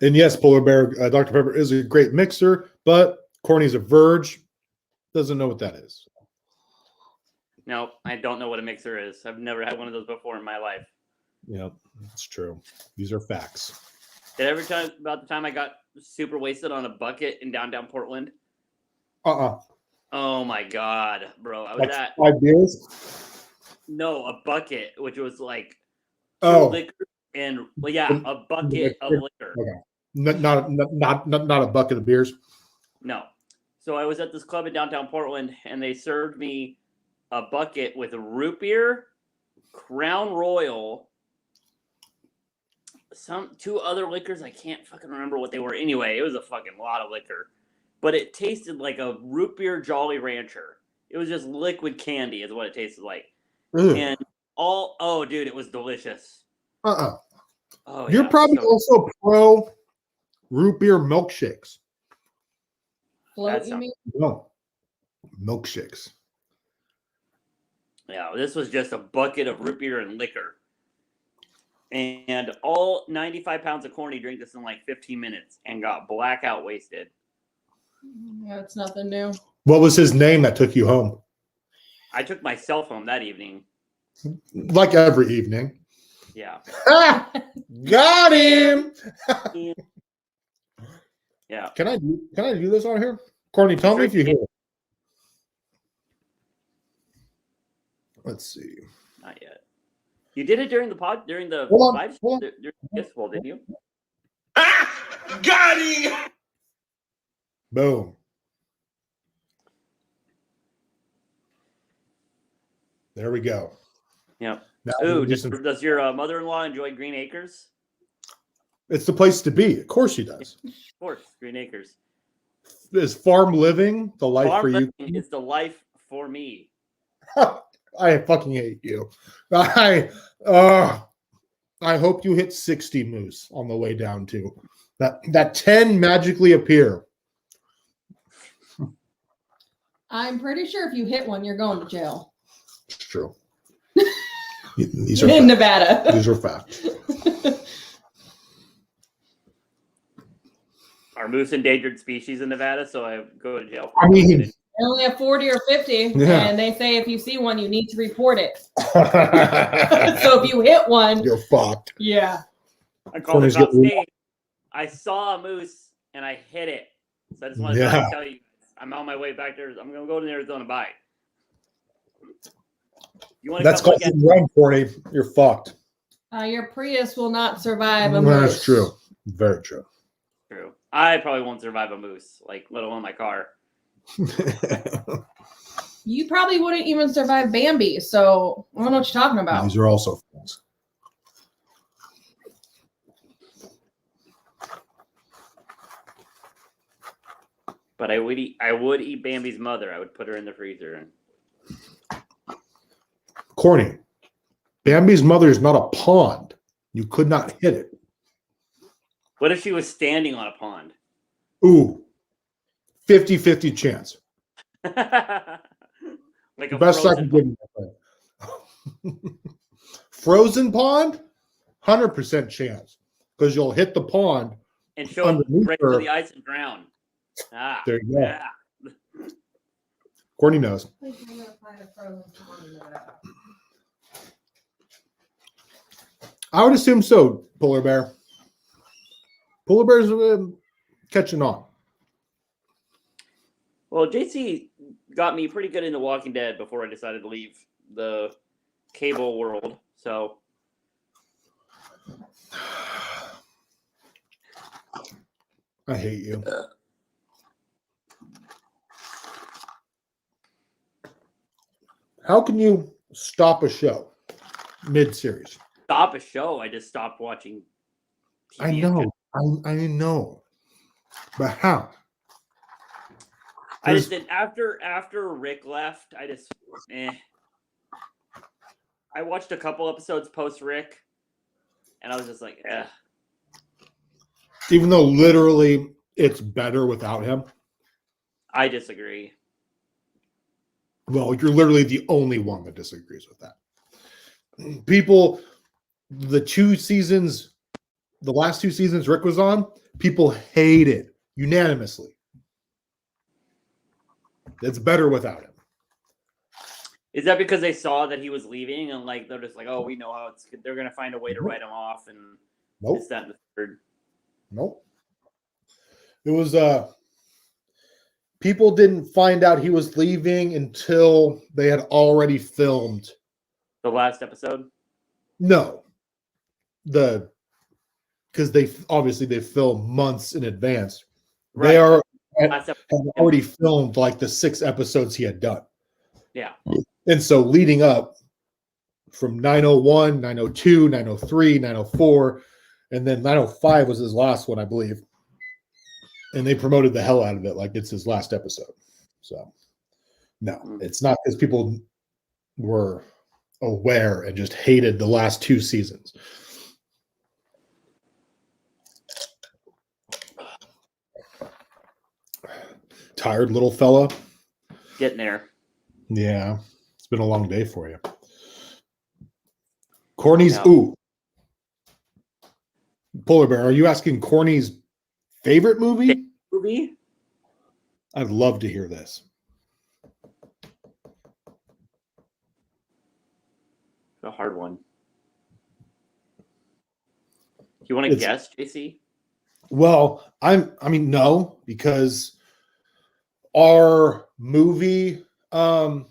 And yes, Polar Bear, Dr. Pepper is a great mixer, but Corny's a verge. Doesn't know what that is. No, I don't know what a mixer is. I've never had one of those before in my life. Yep, that's true. These are facts. Did every time about the time I got super wasted on a bucket in downtown Portland? Oh my God, bro. I was at 5 beers? No, a bucket, which was like liquor and a bucket of liquor. Okay. Not a bucket of beers. No. So I was at this club in downtown Portland and they served me a bucket with root beer, Crown Royal, two other liquors. I can't fucking remember what they were. Anyway, it was a fucking lot of liquor. But it tasted like a root beer Jolly Rancher. It was just liquid candy is what it tasted like. Ugh. And dude, it was delicious. Oh, You're probably also pro root beer milkshakes. Float, you mean? No, milkshakes. Yeah, this was just a bucket of root beer and liquor. And all 95 pounds of Corny drank this in like 15 minutes and got blackout wasted. Yeah, it's nothing new. What was his name that took you home? I took myself home that evening. Like every evening. Yeah. Got him. Yeah. Can I do this on here? Corny, tell me if you hear it. Let's see. Not yet. You did it during the live festival, didn't you? Got him. Boom. There we go. Yeah. Now Ooh, does your mother-in-law enjoy Green Acres? It's the place to be. Of course she does. Of course, Green Acres. Is farm living the life Farm for you? living is the life for me. I fucking hate you. I hope you hit 60 moose on the way down too. That 10 magically appear. I'm pretty sure if you hit one, you're going to jail. It's true. These are in facts. Nevada. These are facts. Are moose endangered species in Nevada? So I go to jail. I mean, They only have 40 or 50, and they say if you see one, you need to report it. So if you hit one, you're fucked. Yeah. I called the cops. Hey, I saw a moose and I hit it. So I just wanted to tell you, I'm on my way back there. I'm gonna go to Arizona. Bye. You want to? That's called run, Corny. You're fucked. Your Prius will not survive a moose. moose. That's true. Very true. True. I probably won't survive a moose, like let alone my car. You probably wouldn't even survive Bambi, so I don't know what you're talking about. These are also things. But I would eat Bambi's mother. I would put her in the freezer. Corny. Bambi's mother is not a pond. You could not hit it. What if she was standing on a pond? Ooh. 50-50 chance. Like the best I can give you. Frozen pond? 100% chance. Because you'll hit the pond. And she'll break through the ice and drown. There you go. Yeah. Courtney knows. I would assume so, Polar Bear. Polar Bear's catching on. Well, JC got me pretty good into Walking Dead before I decided to leave the cable world. So I hate you. How can you stop a show mid-series? stop a show. I just stopped watching TV. I know. I know. But how? I just did after Rick left. I just I watched a couple episodes post Rick, and I was just like, eh. Even though literally it's better without him. I disagree. Well, you're literally the only one that disagrees with that. People, the last 2 seasons Rick was on, people hated unanimously. It's better without him. Is that because they saw that he was leaving and like they're just like, oh, we know how they're gonna find a way to write him off and Nope. this, that, and the third. Nope. It was people didn't find out he was leaving until they had already filmed The last episode? No. Because they film months in advance. Right. They had Last episode. already filmed like the 6 episodes he had done. Yeah. And so leading up from 901, 902, 903, 904, and then 905 was his last one, I believe. And they promoted the hell out of it like it's his last episode. So no, it's not because people were aware and just hated the last 2 seasons. Tired little fella? Getting there. Yeah. It's been a long day for you. Corny's Yeah. ooh. Polar Bear, are you asking Corny's favorite movie? Movie? I'd love to hear this. A hard one. Do you want to guess, JC? Well, no, because our movie, not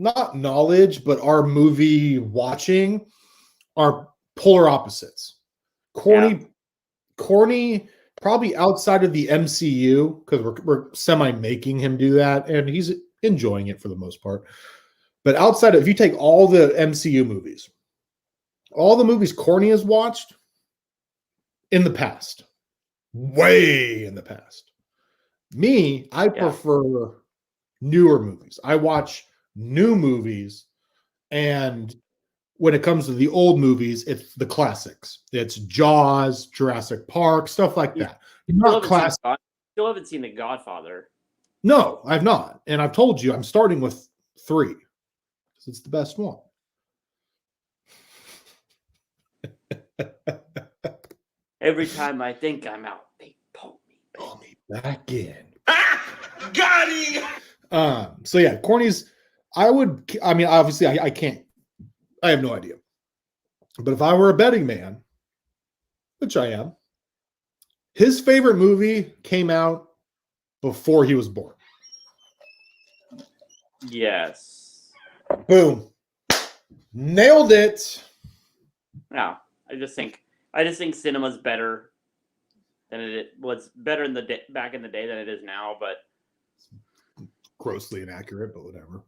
knowledge, but our movie watching are polar opposites. Corny, probably outside of the MCU, because we're semi-making him do that, and he's enjoying it for the most part. But outside of, if you take all the MCU movies, all the movies Corny has watched in the past, way in the past. Me, I prefer newer movies. I watch new movies, and when it comes to the old movies, it's the classics. It's Jaws, Jurassic Park, stuff like that. Not classic. Still haven't seen The Godfather. No, I've not. And I've told you I'm starting with 3 because it's the best one. Every time I think I'm out, they pull me back in. Got him! So yeah, Corny's, obviously I can't, I have no idea. But if I were a betting man, which I am, his favorite movie came out before he was born. Yes. Boom. Nailed it. No, I just think cinema's better than it was better back in the day than it is now, but grossly inaccurate, but whatever.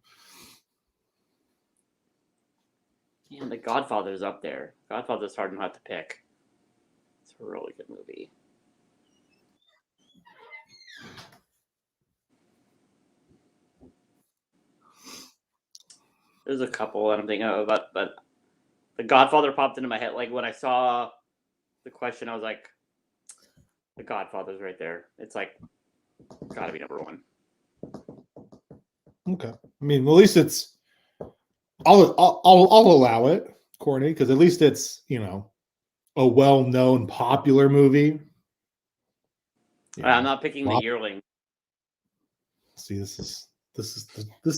Yeah, The Godfather's up there. Godfather's hard not to pick. It's a really good movie. There's a couple that I'm thinking of, but The Godfather popped into my head. Like when I saw the question, I was like, The Godfather's right there. It's like gotta be number 1. Okay. I mean, at least it's I'll allow it, Corny, because at least it's, a well-known popular movie. I'm not picking The Yearling. See, this is This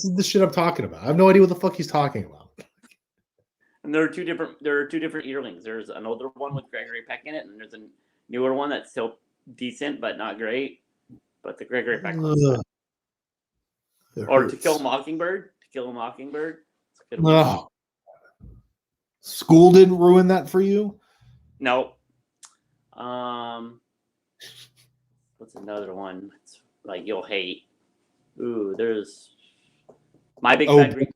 is the shit I'm talking about. I have no idea what the fuck he's talking about. And there are two different yearlings. There's an older one with Gregory Peck in it, and there's a newer one that's still decent but not great. But the Gregory Peck one's or To Kill a Mockingbird. To Kill a Mockingbird. It's a good one. No. School didn't ruin that for you? No. What's another one? It's like you'll hate. Ooh, there's My Big Fat Greek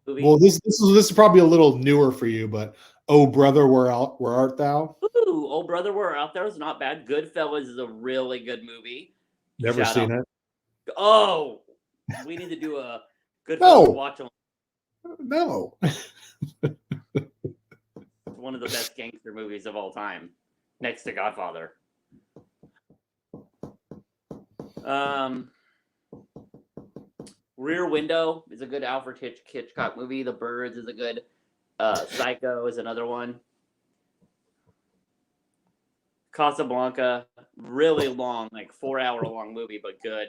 movie. Well, this is probably a little newer for you, but Oh Brother, Where Art Thou? Ooh, Oh Brother, Where Art Thou is not bad. Goodfellas is a really good movie. Never Shout seen out. it. Oh, we need to do a Goodfellas No. watch on. No. One of the best gangster movies of all time, next to Godfather. Rear Window is a good Alfred Hitchcock movie. The Birds is a good. Psycho is another one. Casablanca, really long, like 4-hour long movie, but good.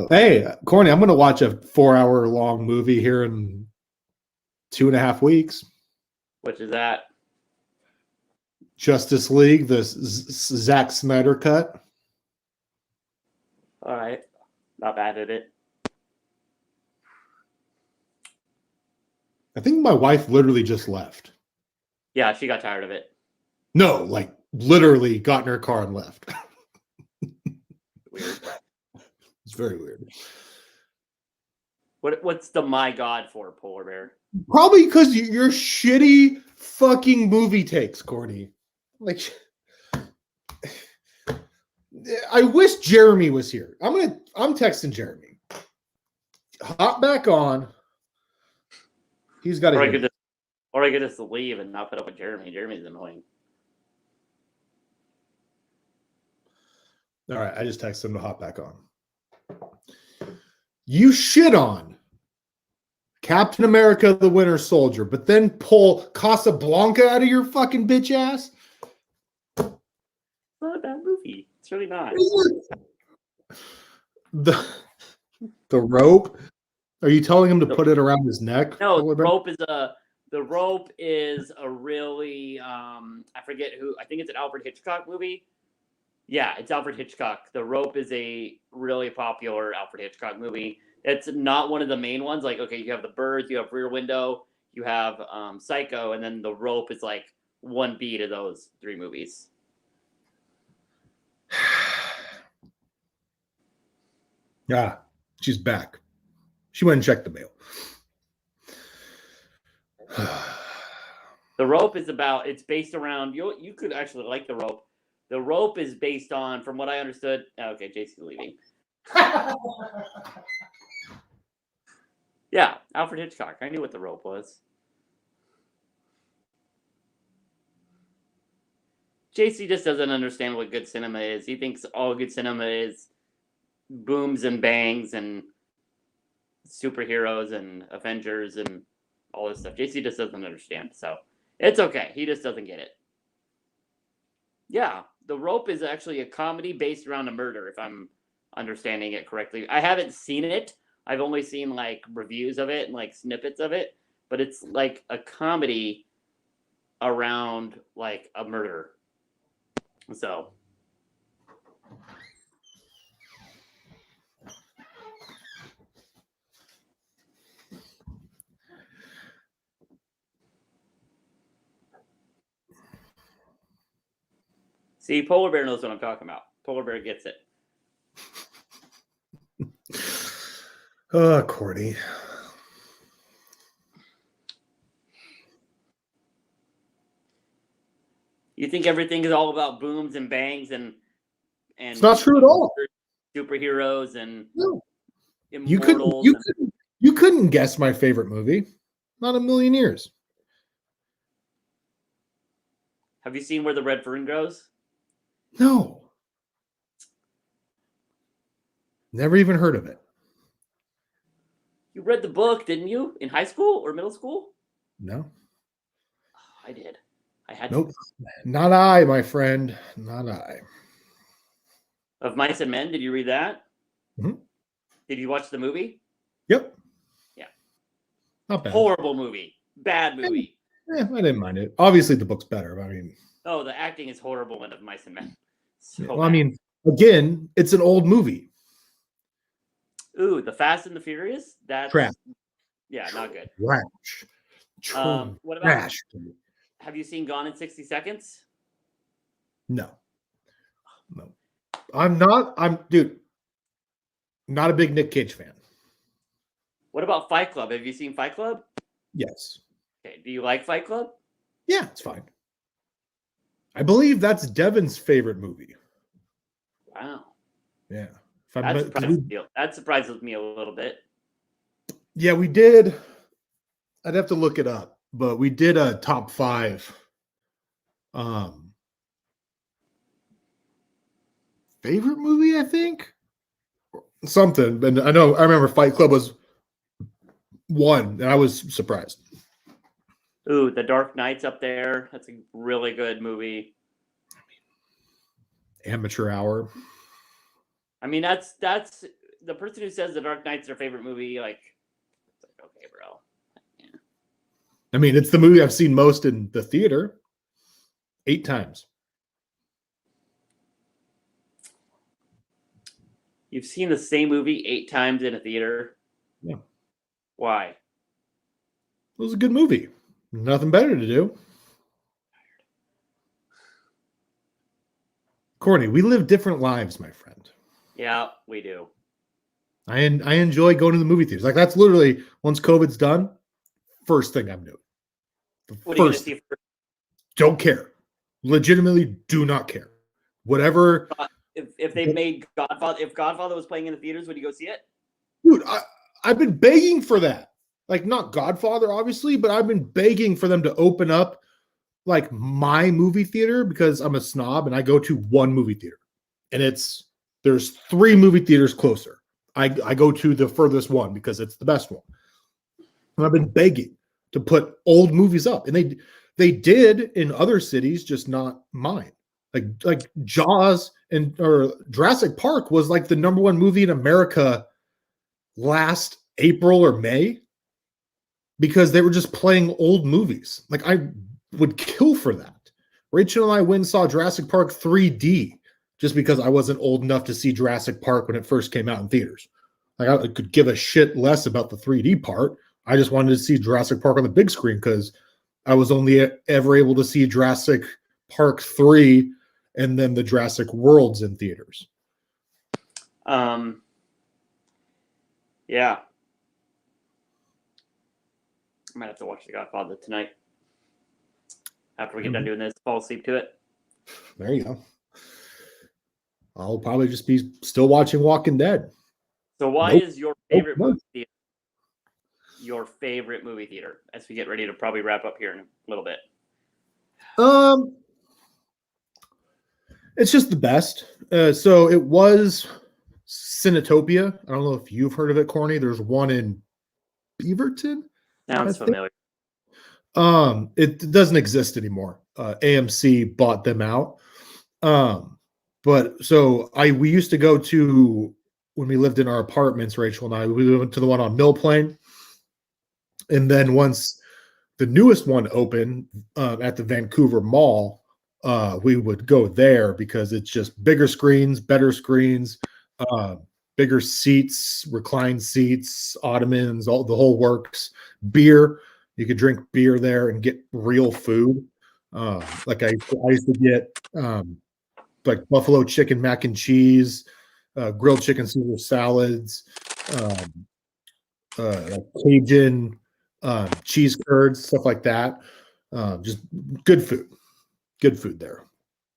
Hey, Corny, I'm going to watch a 4-hour long movie here in 2.5 weeks. Which is that? Justice League, the Zack Snyder cut. All right, not bad at it. I think my wife literally just left. Yeah, she got tired of it. No, like literally got in her car and left. Weird. It's very weird. What's the my God for, Polar Bear? Probably because you're shitty fucking movie takes, Corny. Like, I wish Jeremy was here. I'm texting Jeremy. Hop back on. He's got to. Or I could just leave and not put up with Jeremy. Jeremy's annoying. All right, I just texted him to hop back on. You shit on Captain America: The Winter Soldier, but then pull Casablanca out of your fucking bitch ass. It's not a bad movie. It's really not. The rope. Are you telling him to put it around his neck? No, the rope is a really I forget who. I think it's an Alfred Hitchcock movie. Yeah, it's Alfred Hitchcock. The Rope is a really popular Alfred Hitchcock movie. It's not one of the main ones. Like, okay, you have The Birds, you have Rear Window, you have Psycho, and then The Rope is like 1B to those 3 movies. Yeah, she's back. She went and checked the mail. The Rope is it's based around, you could actually like The Rope. The Rope is based on, from what I understood, okay, JC's leaving. Yeah, Alfred Hitchcock. I knew what The Rope was. JC just doesn't understand what good cinema is. He thinks all good cinema is booms and bangs and superheroes and Avengers and all this stuff. JC just doesn't understand, so it's okay. He just doesn't get it. Yeah, The Rope is actually a comedy based around a murder, if I'm understanding it correctly. I haven't seen it. I've only seen like reviews of it and like snippets of it, but it's like a comedy around like a murder. So see, Polar Bear knows what I'm talking about. Polar Bear gets it. Oh, Cordy. You think everything is all about booms and bangs and it's not true at all. Superheroes and no. Immortals. You couldn't guess my favorite movie. Not a million years. Have you seen Where the Red Fern Grows? No. Never even heard of it. You read the book, didn't you? In high school or middle school? No. Oh, I did. I had Nope. Not I, my friend. Not I. Of Mice and Men, did you read that? Mm-hmm. Did you watch the movie? Yep. Yeah. Not bad. Horrible movie. Bad movie. I didn't mind it. Obviously, the book's better. But I mean, Oh, the acting is horrible in Of Mice and Men. So well, I mean, again, it's an old movie. ooh, The Fast and the Furious. That's Trash. Yeah, not good. Trash. What about? Trash. Have you seen Gone in 60 Seconds? No. I'm not a big Nick Cage fan. What about Fight Club? Have you seen Fight Club? Yes. Okay. Do you like Fight Club? Yeah, it's fine. I believe that's Devin's favorite movie. Wow. Yeah. That surprises me a little bit. Yeah, we did. I'd have to look it up, but we did a top 5 favorite movie, I think. Something. And I remember Fight Club was 1, and I was surprised. Ooh, The Dark Knight's up there. That's a really good movie. Amateur Hour. I mean, that's the person who says The Dark Knight's their favorite movie. Like, it's like, okay, bro. Yeah. I mean, it's the movie I've seen most in the theater. 8 times. You've seen the same movie 8 times in a theater? Yeah. Why? It was a good movie. Nothing better to do. Courtney, we live different lives, my friend. Yeah, we do. I enjoy going to the movie theaters. Like, that's literally, once COVID's done, first thing I'm doing. What are you going to see first? Don't care. Legitimately do not care. Whatever. If they made Godfather, if Godfather was playing in the theaters, would you go see it? Dude, I've been begging for that. Like, not Godfather, obviously, but I've been begging for them to open up like my movie theater because I'm a snob and I go to one movie theater. And there's 3 movie theaters closer. I go to the furthest one because it's the best one. And I've been begging to put old movies up. And they did in other cities, just not mine. Like Jaws or Jurassic Park was like the #1 movie in America last April or May because they were just playing old movies. Like, I would kill for that. Rachel and I went and saw Jurassic Park 3D just because I wasn't old enough to see Jurassic Park when it first came out in theaters. Like, I could give a shit less about the 3D part. I just wanted to see Jurassic Park on the big screen because I was only ever able to see Jurassic Park 3 and then the Jurassic Worlds in theaters. Yeah. I might have to watch The Godfather tonight. After we get done doing this, fall asleep to it. There you go. I'll probably just be still watching Walking Dead. So why is your favorite movie theater your favorite movie theater as we get ready to probably wrap up here in a little bit? It's just the best. So it was Cinetopia. I don't know if you've heard of it, Corny. There's one in Beaverton. Sounds familiar. It doesn't exist anymore. AMC bought them out. But so we used to go to, when we lived in our apartments, Rachel and I, we went to the one on Mill Plain. And then once the newest one opened at the Vancouver Mall, we would go there because it's just bigger screens, better screens, bigger seats, reclined seats, ottomans, the whole works. Beer, you could drink beer there and get real food. Like I used to get like buffalo chicken mac and cheese, grilled chicken Caesar salads, like Cajun cheese curds, stuff like that. Just good food there.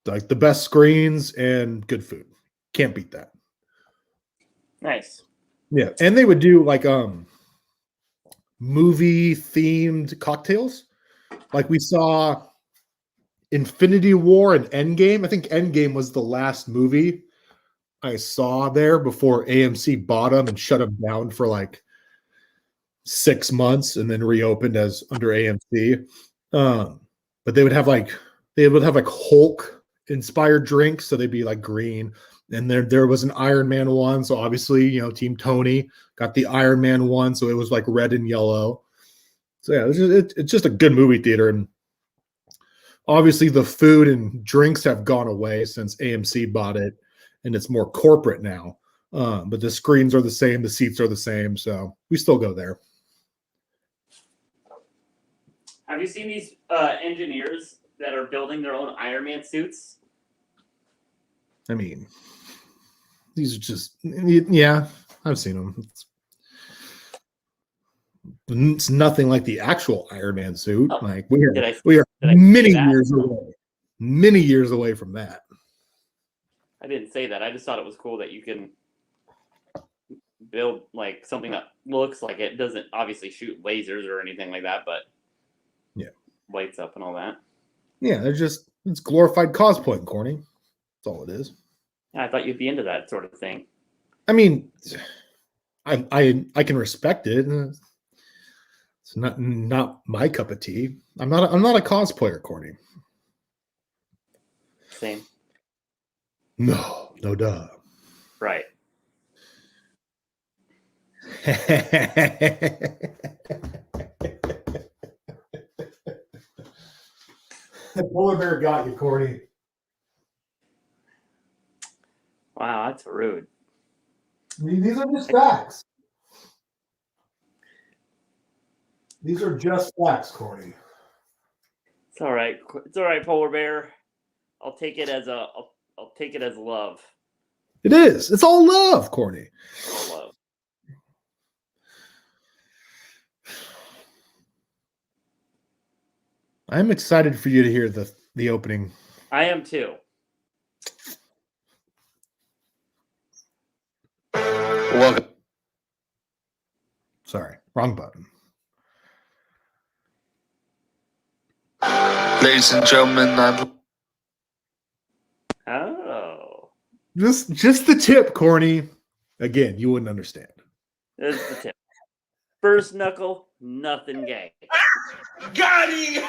Like the best screens and good food. Can't beat that. Nice. Yeah, and they would do like movie themed cocktails. Like we saw Infinity War and Endgame. I think Endgame was the last movie I saw there before AMC bought them and shut them down for like 6 months and then reopened as under AMC. But they would have like Hulk inspired drinks, so they'd be like green. And there was an Iron Man one, so obviously, you know, Team Tony got the Iron Man one, so it was like red and yellow. So yeah, it's just a good movie theater, and obviously the food and drinks have gone away since AMC bought it, and it's more corporate now. But the screens are the same, the seats are the same, so we still go there. Have you seen these engineers that are building their own Iron Man suits? I mean, these are just, yeah, I've seen them. It's nothing like the actual Iron Man suit. Oh, like we are many years away from that. I didn't say that. I just thought it was cool that you can build like something that looks like it doesn't obviously shoot lasers or anything like that, but yeah, lights up and all that. Yeah, it's glorified cosplaying, Corny. That's all it is. Yeah, I thought you'd be into that sort of thing. I mean, I can respect it. It's not my cup of tea. I'm not a cosplayer, Corny. Same. No duh. Right. The polar bear got you, Corny. Wow, that's rude. I mean, these are just facts. These are just facts, Corny. It's all right. It's all right, polar bear. I'll take it as I'll take it as love. It is. It's all love, Corny. All love. I'm excited for you to hear the opening. I am too. Welcome. Sorry, wrong button. Ladies and gentlemen, Oh. Just the tip, Corny. Again, you wouldn't understand. This is the tip. First knuckle, nothing gay. got him.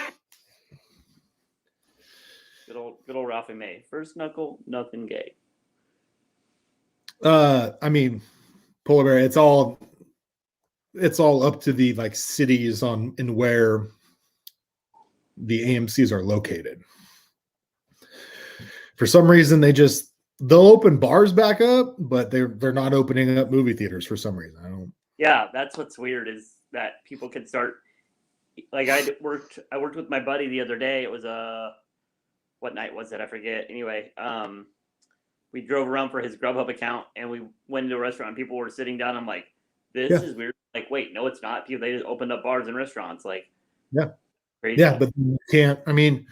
Good old Ralphie May. First knuckle, nothing gay. I mean, polar bear. It's all up to the like cities on and where the AMCs are located. For some reason, they'll open bars back up, but they're not opening up movie theaters for some reason. I don't. Yeah, that's what's weird is that people can start. Like I worked with my buddy the other day. It was what night was it? I forget. Anyway, we drove around for his Grubhub account, and we went into a restaurant. And people were sitting down. I'm like, this is weird. Like, wait, no, it's not. People, they just opened up bars and restaurants. Like, crazy. Yeah, but you can't. I mean,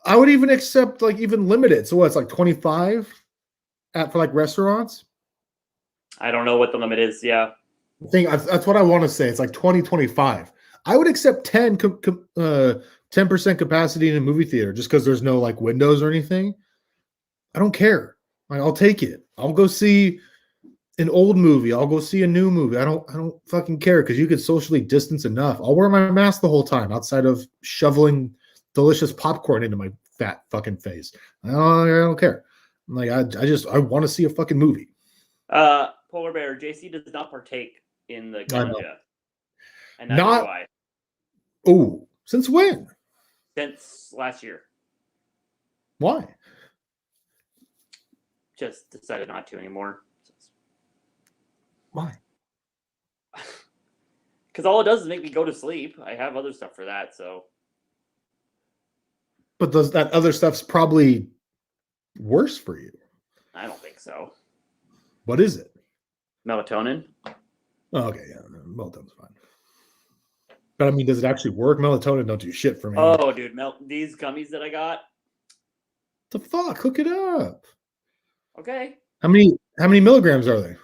I would even accept like even limited. So what's like 25 for like restaurants? I don't know what the limit is. Yeah, I think that's what I want to say. It's like 2025. I would accept 10% capacity in a movie theater just because there's no like windows or anything. I don't care. Like, I'll take it. I'll go see an old movie. I'll go see a new movie. I don't fucking care because you could socially distance enough. I'll wear my mask the whole time outside of shoveling delicious popcorn into my fat fucking face. I don't care. I'm like, I want to see a fucking movie. Polar Bear, JC does not partake in the ganja. And that's Not why. Oh, since when? Since last year. Why? Just decided not to anymore. Why? Because all it does is make me go to sleep. I have other stuff for that, so. But that other stuff's probably worse for you. I don't think so. What is it? Melatonin. Oh, okay, yeah, melatonin's fine. But I mean, does it actually work? Melatonin don't do shit for me. Oh, dude, these gummies that I got. The fuck? Hook it up. Okay. How many milligrams are they?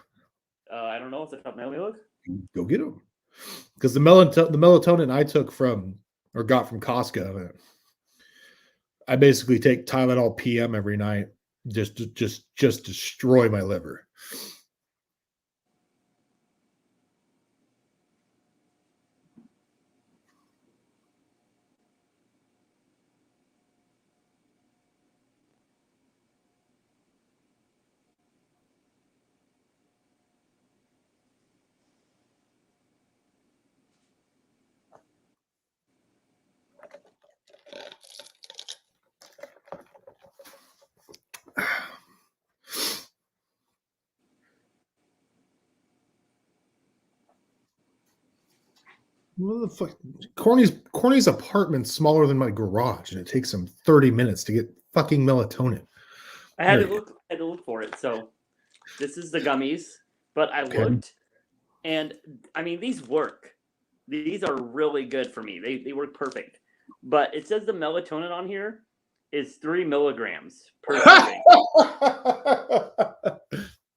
I don't know. What's the top? Let me look. Go get them. Because the melatonin I took got from Costco. I basically take Tylenol PM every night. Just destroy my liver. What the fuck? Corny's apartment's smaller than my garage, and it takes him 30 minutes to get fucking melatonin. I had to look for it. So this is the gummies, but I looked, and I mean these work. These are really good for me. They work perfect. But it says the melatonin on here is 3 milligrams per serving.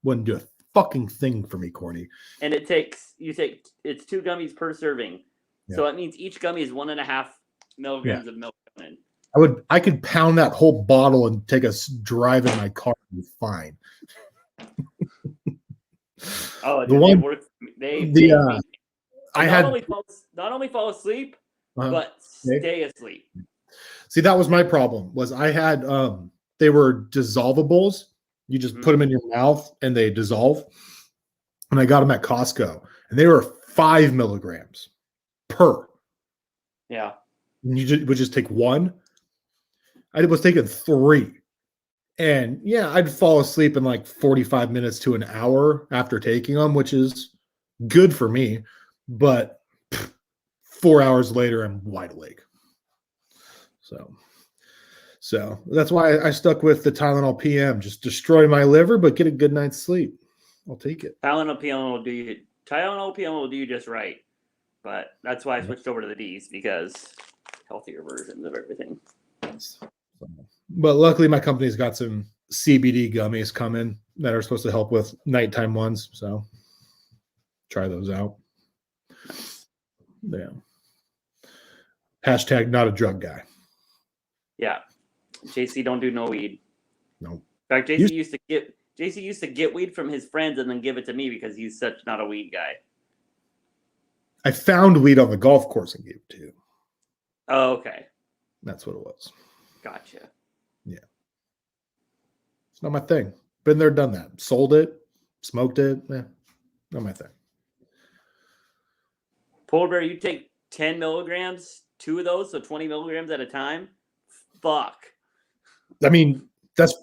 Wouldn't do a fucking thing for me, Corny. And it's 2 gummies per serving. Yeah. So that means each gummy is 1.5 milligrams of melatonin. I could pound that whole bottle and take a drive in my car and be fine. Oh, they work. Not only fall asleep, but stay asleep. See, that was my problem. Was I had they were dissolvables. You just put them in your mouth and they dissolve. And I got them at Costco, and they were 5 milligrams per. Yeah. And you would just take one. I was taking 3. And yeah, I'd fall asleep in like 45 minutes to an hour after taking them, which is good for me. But 4 hours later, I'm wide awake. So that's why I stuck with the Tylenol PM. Just destroy my liver, but get a good night's sleep. I'll take it. Tylenol PM will do you just right. But that's why I switched over to the D's, because healthier versions of everything. But luckily, my company's got some CBD gummies coming that are supposed to help with nighttime ones. So try those out. Yeah. Hashtag not a drug guy. Yeah. JC don't do no weed. No. In fact, JC used to get weed from his friends and then give it to me because he's such not a weed guy. I found weed on the golf course and gave it to you. Oh, okay. That's what it was. Gotcha. Yeah. It's not my thing. Been there, done that. Sold it, smoked it. Not my thing. Polar Bear, you take 10 milligrams, 2 of those, so 20 milligrams at a time? Fuck. I mean, that's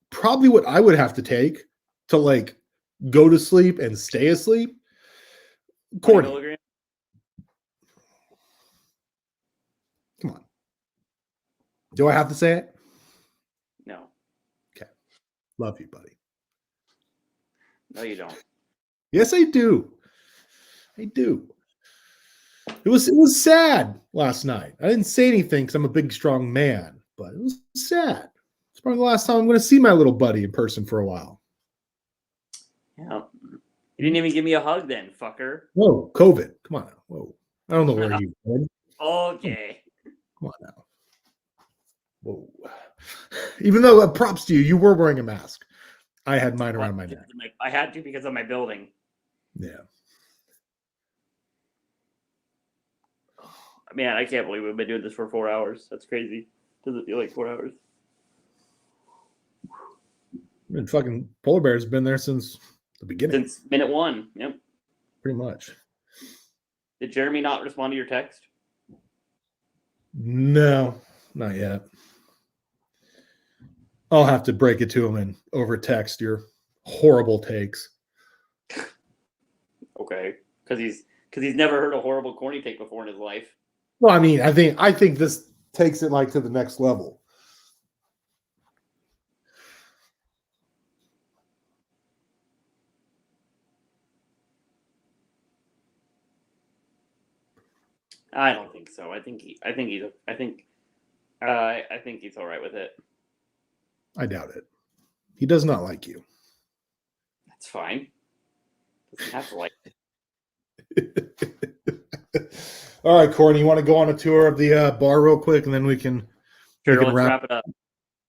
probably what I would have to take to like go to sleep and stay asleep. Corny. Come on. Do I have to say it? No. Okay. Love you, buddy. No, you don't. Yes, I do. I do. It was sad last night. I didn't say anything because I'm a big, strong man, but it was sad. It's probably the last time I'm going to see my little buddy in person for a while. Yeah. You didn't even give me a hug then, fucker. Whoa, COVID. Come on now. Whoa. I don't know where you've been. Okay. Come on now. Whoa. Even though props to you, you were wearing a mask. I had mine around my neck. I had to because of my building. Yeah. Man, I can't believe we've been doing this for 4 hours. That's crazy. Does it feel like 4 hours? And fucking Polar Bear's been there since the beginning. Since minute 1. Yep. Pretty much. Did Jeremy not respond to your text? No, not yet. I'll have to break it to him and over text your horrible takes. Okay. Because he's never heard a horrible corny take before in his life. Well, I mean, I think this takes it like to the next level. I don't think so. I think he's all right with it. I doubt it. He does not like you. That's fine. Doesn't have to like it. All right, Corny, you want to go on a tour of the bar real quick, and then we can wrap it up.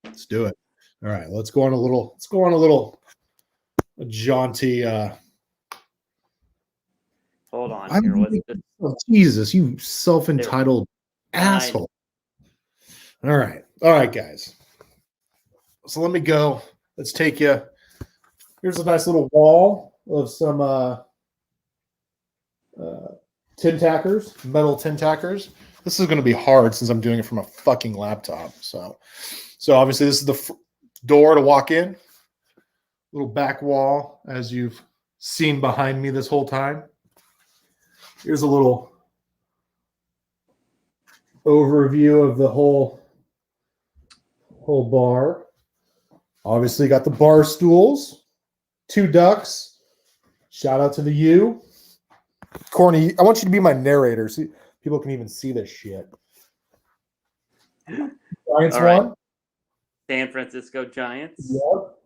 Let's do it. All right, let's go on a little jaunty. Hold on here. Jesus, you self-entitled asshole. All right, guys. So let me go. Let's take you. Here's a nice little wall of some tin tackers, metal tin tackers. This is going to be hard since I'm doing it from a fucking laptop. So obviously this is the door to walk in. Little back wall, as you've seen behind me this whole time. Here's a little overview of the whole bar. Obviously, got the bar stools, 2 ducks. Shout out to the U. Corny, I want you to be my narrator so people can even see this shit. Giants All right. won. San Francisco Giants. Yep.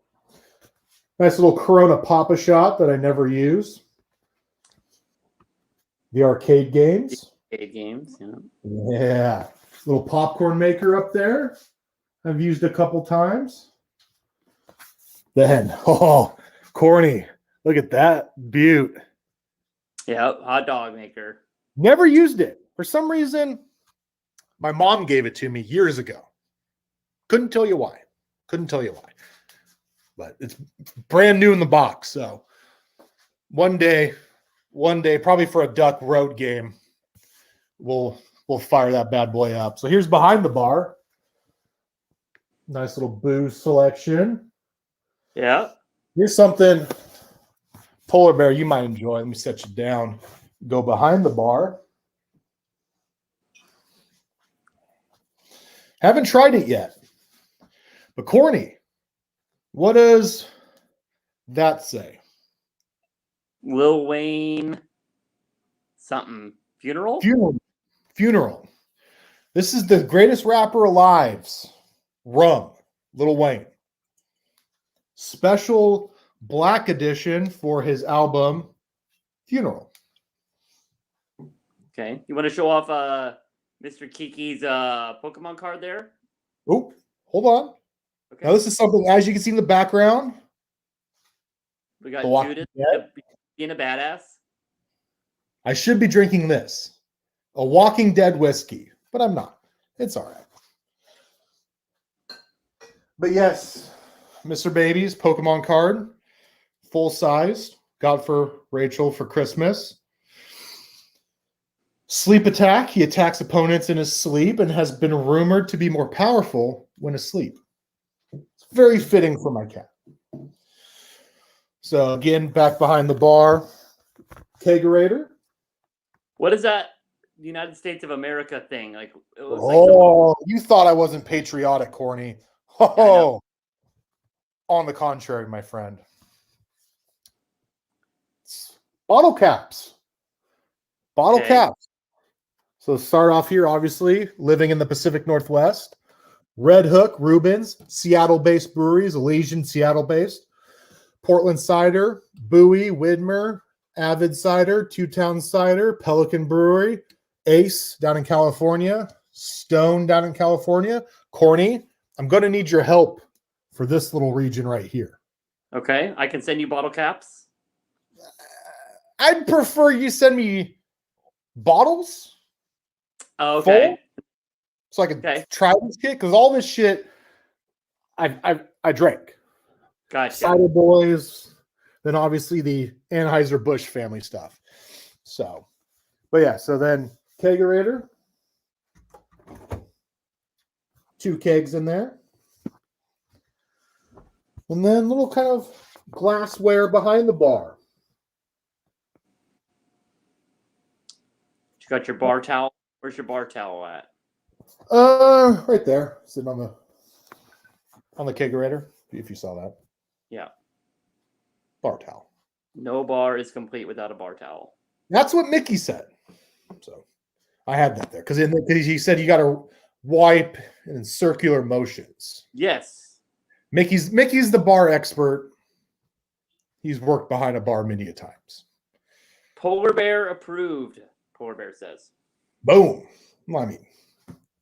Nice little Corona Papa shot that I never use. The arcade games. Arcade games, yeah. Yeah. Little popcorn maker up there. I've used a couple times. Then, Corny, look at that beaut. Yep, hot dog maker. Never used it. For some reason, my mom gave it to me years ago. Couldn't tell you why. But it's brand new in the box. So one day, probably for a Duck Road game, we'll fire that bad boy up. So here's behind the bar. Nice little booze selection. Yeah. Here's something, Polar Bear, you might enjoy. Let me set you down. Go behind the bar. Haven't tried it yet. But Corny, what does that say? Lil Wayne something. Funeral? Funeral. This is the greatest rapper alive's rum, Lil Wayne. Special black edition for his album Funeral. Okay. You want to show off Mr. Kiki's Pokemon card there? Oh, hold on. Okay. Now this is something, as you can see in the background. We got The Walking Judith Dead. being a badass. I should be drinking this. A Walking Dead whiskey, but I'm not. It's all right. But yes, Mr. Baby's Pokemon card, full size, got for Rachel for Christmas. Sleep attack. He attacks opponents in his sleep and has been rumored to be more powerful when asleep. It's very fitting for my cat. So again, back behind the bar, kegerator. What is that United States of America thing? Like it looks You thought I wasn't patriotic, Corny. Oh, on the contrary, my friend. It's bottle caps. Bottle caps. So start off here, obviously, living in the Pacific Northwest. Red Hook, Rubens, Seattle-based breweries, Elysian, Seattle-based. Portland Cider, Bowie, Widmer, Avid Cider, Two Town Cider, Pelican Brewery, Ace down in California, Stone down in California. Corny, I'm going to need your help for this little region right here. Okay, I can send you bottle caps. I'd prefer you send me bottles. Oh, okay. Full, so I can try this shit, because all this shit I drank. Gotcha. Cider Boys, then obviously the Anheuser-Busch family stuff. So, but yeah, so then kegerator. 2 kegs in there. And then little kind of glassware behind the bar. You got your bar towel. Where's your bar towel at? Right there, sitting on the kegerator, if you saw that. Yeah. Bar towel. No bar is complete without a bar towel. That's what Mickey said. So I had that there because he said you got to wipe in circular motions. Yes. Mickey's the bar expert. He's worked behind a bar many a times. Polar Bear approved. Polar Bear says. Boom. I mean,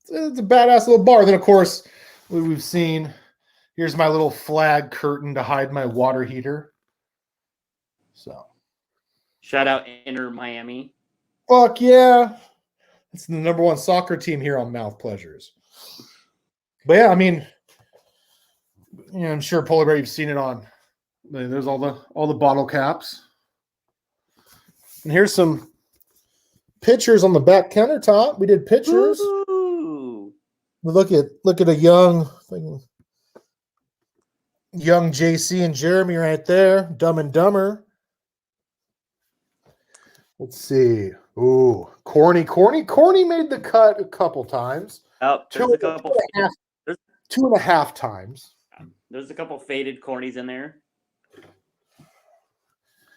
it's a badass little bar. Then, of course, we've seen, here's my little flag curtain to hide my water heater. So. Shout out Inter Miami. Fuck yeah. It's the #1 soccer team here on Mouth Pleasures. But yeah, I mean, I'm sure Polar Bear, you've seen it on. There's all the bottle caps. And here's some pictures on the back countertop. We did pictures. Ooh. Look at a young JC and Jeremy right there. Dumb and Dumber. Let's see. Ooh, corny made the cut a couple times. Oh, there's a couple. Two and a half times. There's a couple faded cornies in there.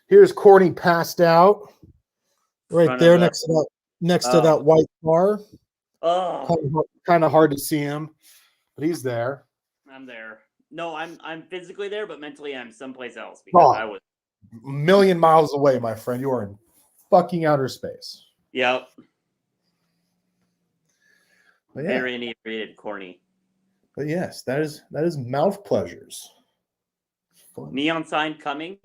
Here's corny passed out, right there next to that white car. Oh, kind of hard to see him, but he's there. I'm there. No, I'm physically there, but mentally I'm someplace else because I was a million miles away, my friend. You are in fucking outer space. Yep. Yeah. Very inebriated, corny. But yes, that is mouth pleasures. Fun. Neon sign coming.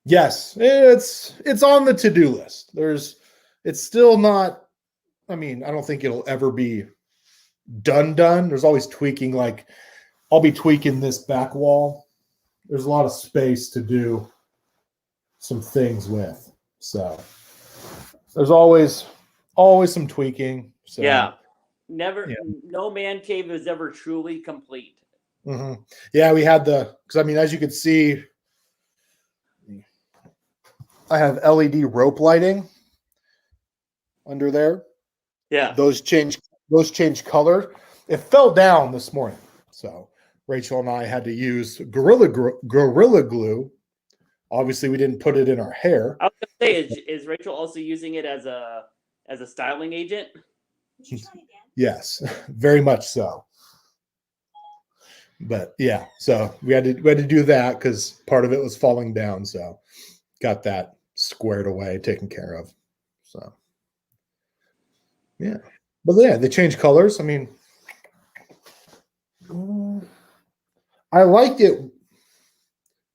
Yes, it's on the to-do list. It's still not. I mean, I don't think it'll ever be done. There's always tweaking. Like, I'll be tweaking this back wall. There's a lot of space to do some things with. So there's always some tweaking. So yeah. No man cave is ever truly complete. Mm-hmm. Yeah, we had because I mean, as you can see, I have LED rope lighting under there. Yeah. Those change color. It fell down this morning. So Rachel and I had to use Gorilla Glue. Obviously, we didn't put it in our hair. I was gonna say, is Rachel also using it as a styling agent? Yes, very much so. But yeah, so we had to do that because part of it was falling down. So got that squared away, taken care of. So yeah, but yeah, they change colors. I mean, I liked it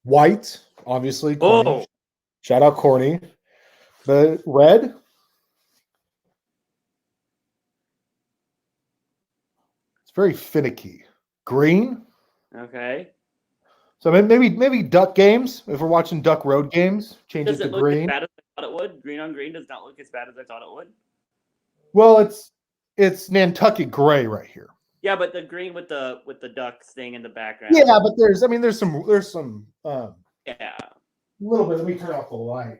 white, obviously. Corny. Oh, shout out corny. But red. It's very finicky. Green. okay. So maybe duck games. If we're watching Duck Road games, change it to green. As bad as I thought it would? Green on green does not look as bad as I thought it would. Well, it's Nantucket gray right here. Yeah, but the green with the ducks thing in the background. Yeah, but there's some yeah. Little bit. Let me turn off the light.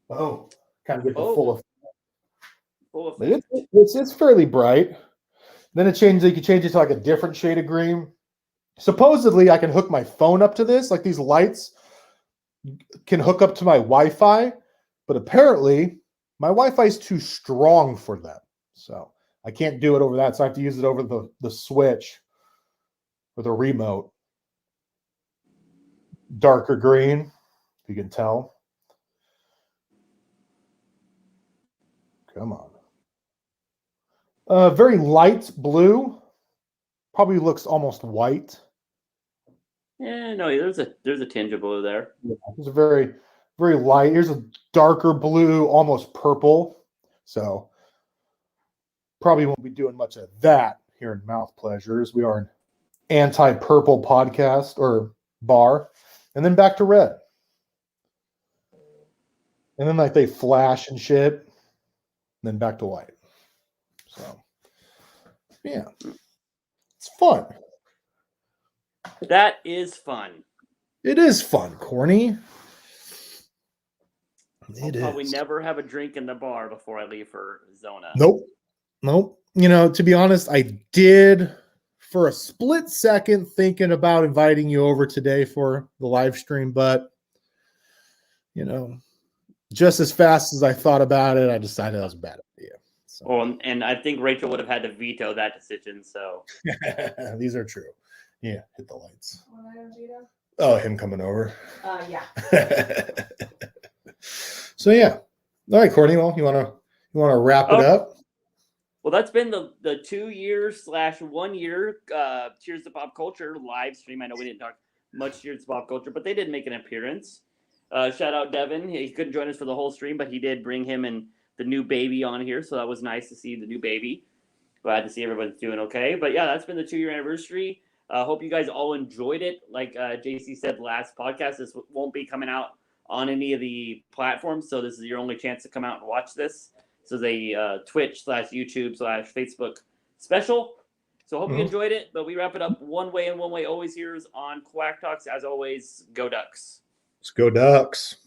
Oh, kind of get the full effect. Full effect. It's fairly bright. Then it changes. You can change it to like a different shade of green. Supposedly, I can hook my phone up to this. Like, these lights can hook up to my Wi-Fi, but apparently my Wi-Fi is too strong for that. So I can't do it over that. So I have to use it over the switch with a remote. Darker green, if you can tell. Come on. Very light blue. Probably looks almost white. Yeah, no, there's a tinge of blue there. Yeah, it's a very, very light. Here's a darker blue, almost purple. So probably won't be doing much of that here in Mouth Pleasures. We are an anti-purple podcast or bar. And then back to red. And then like they flash and shit. And then back to white. So yeah. It's fun. That is fun. It is fun, corny. I'll probably never have a drink in the bar before I leave for Zona. Nope. You know, to be honest, I did for a split second thinking about inviting you over today for the live stream, but you know, just as fast as I thought about it, I decided that was a bad idea. So. Well, and I think Rachel would have had to veto that decision. So these are true. Yeah, hit the lights. Oh, him coming over. Yeah. So yeah. All right, Courtney. Well, you wanna wrap it up? Well, that's been the 2 years / 1 year Cheers to Pop Culture live stream. I know we didn't talk much Cheers to Pop Culture, but they did make an appearance. Shout out Devin. He couldn't join us for the whole stream, but he did bring him and the new baby on here, so that was nice to see the new baby. Glad to see everyone's doing okay. But yeah, that's been the 2-year anniversary. Hope you guys all enjoyed it. Like JC said last podcast, this won't be coming out on any of the platforms, so this is your only chance to come out and watch this. So the Twitch / YouTube / Facebook special. So hope you enjoyed it. But we wrap it up one way and one way always here is on Quack Talks. As always, go Ducks. Let's go Ducks.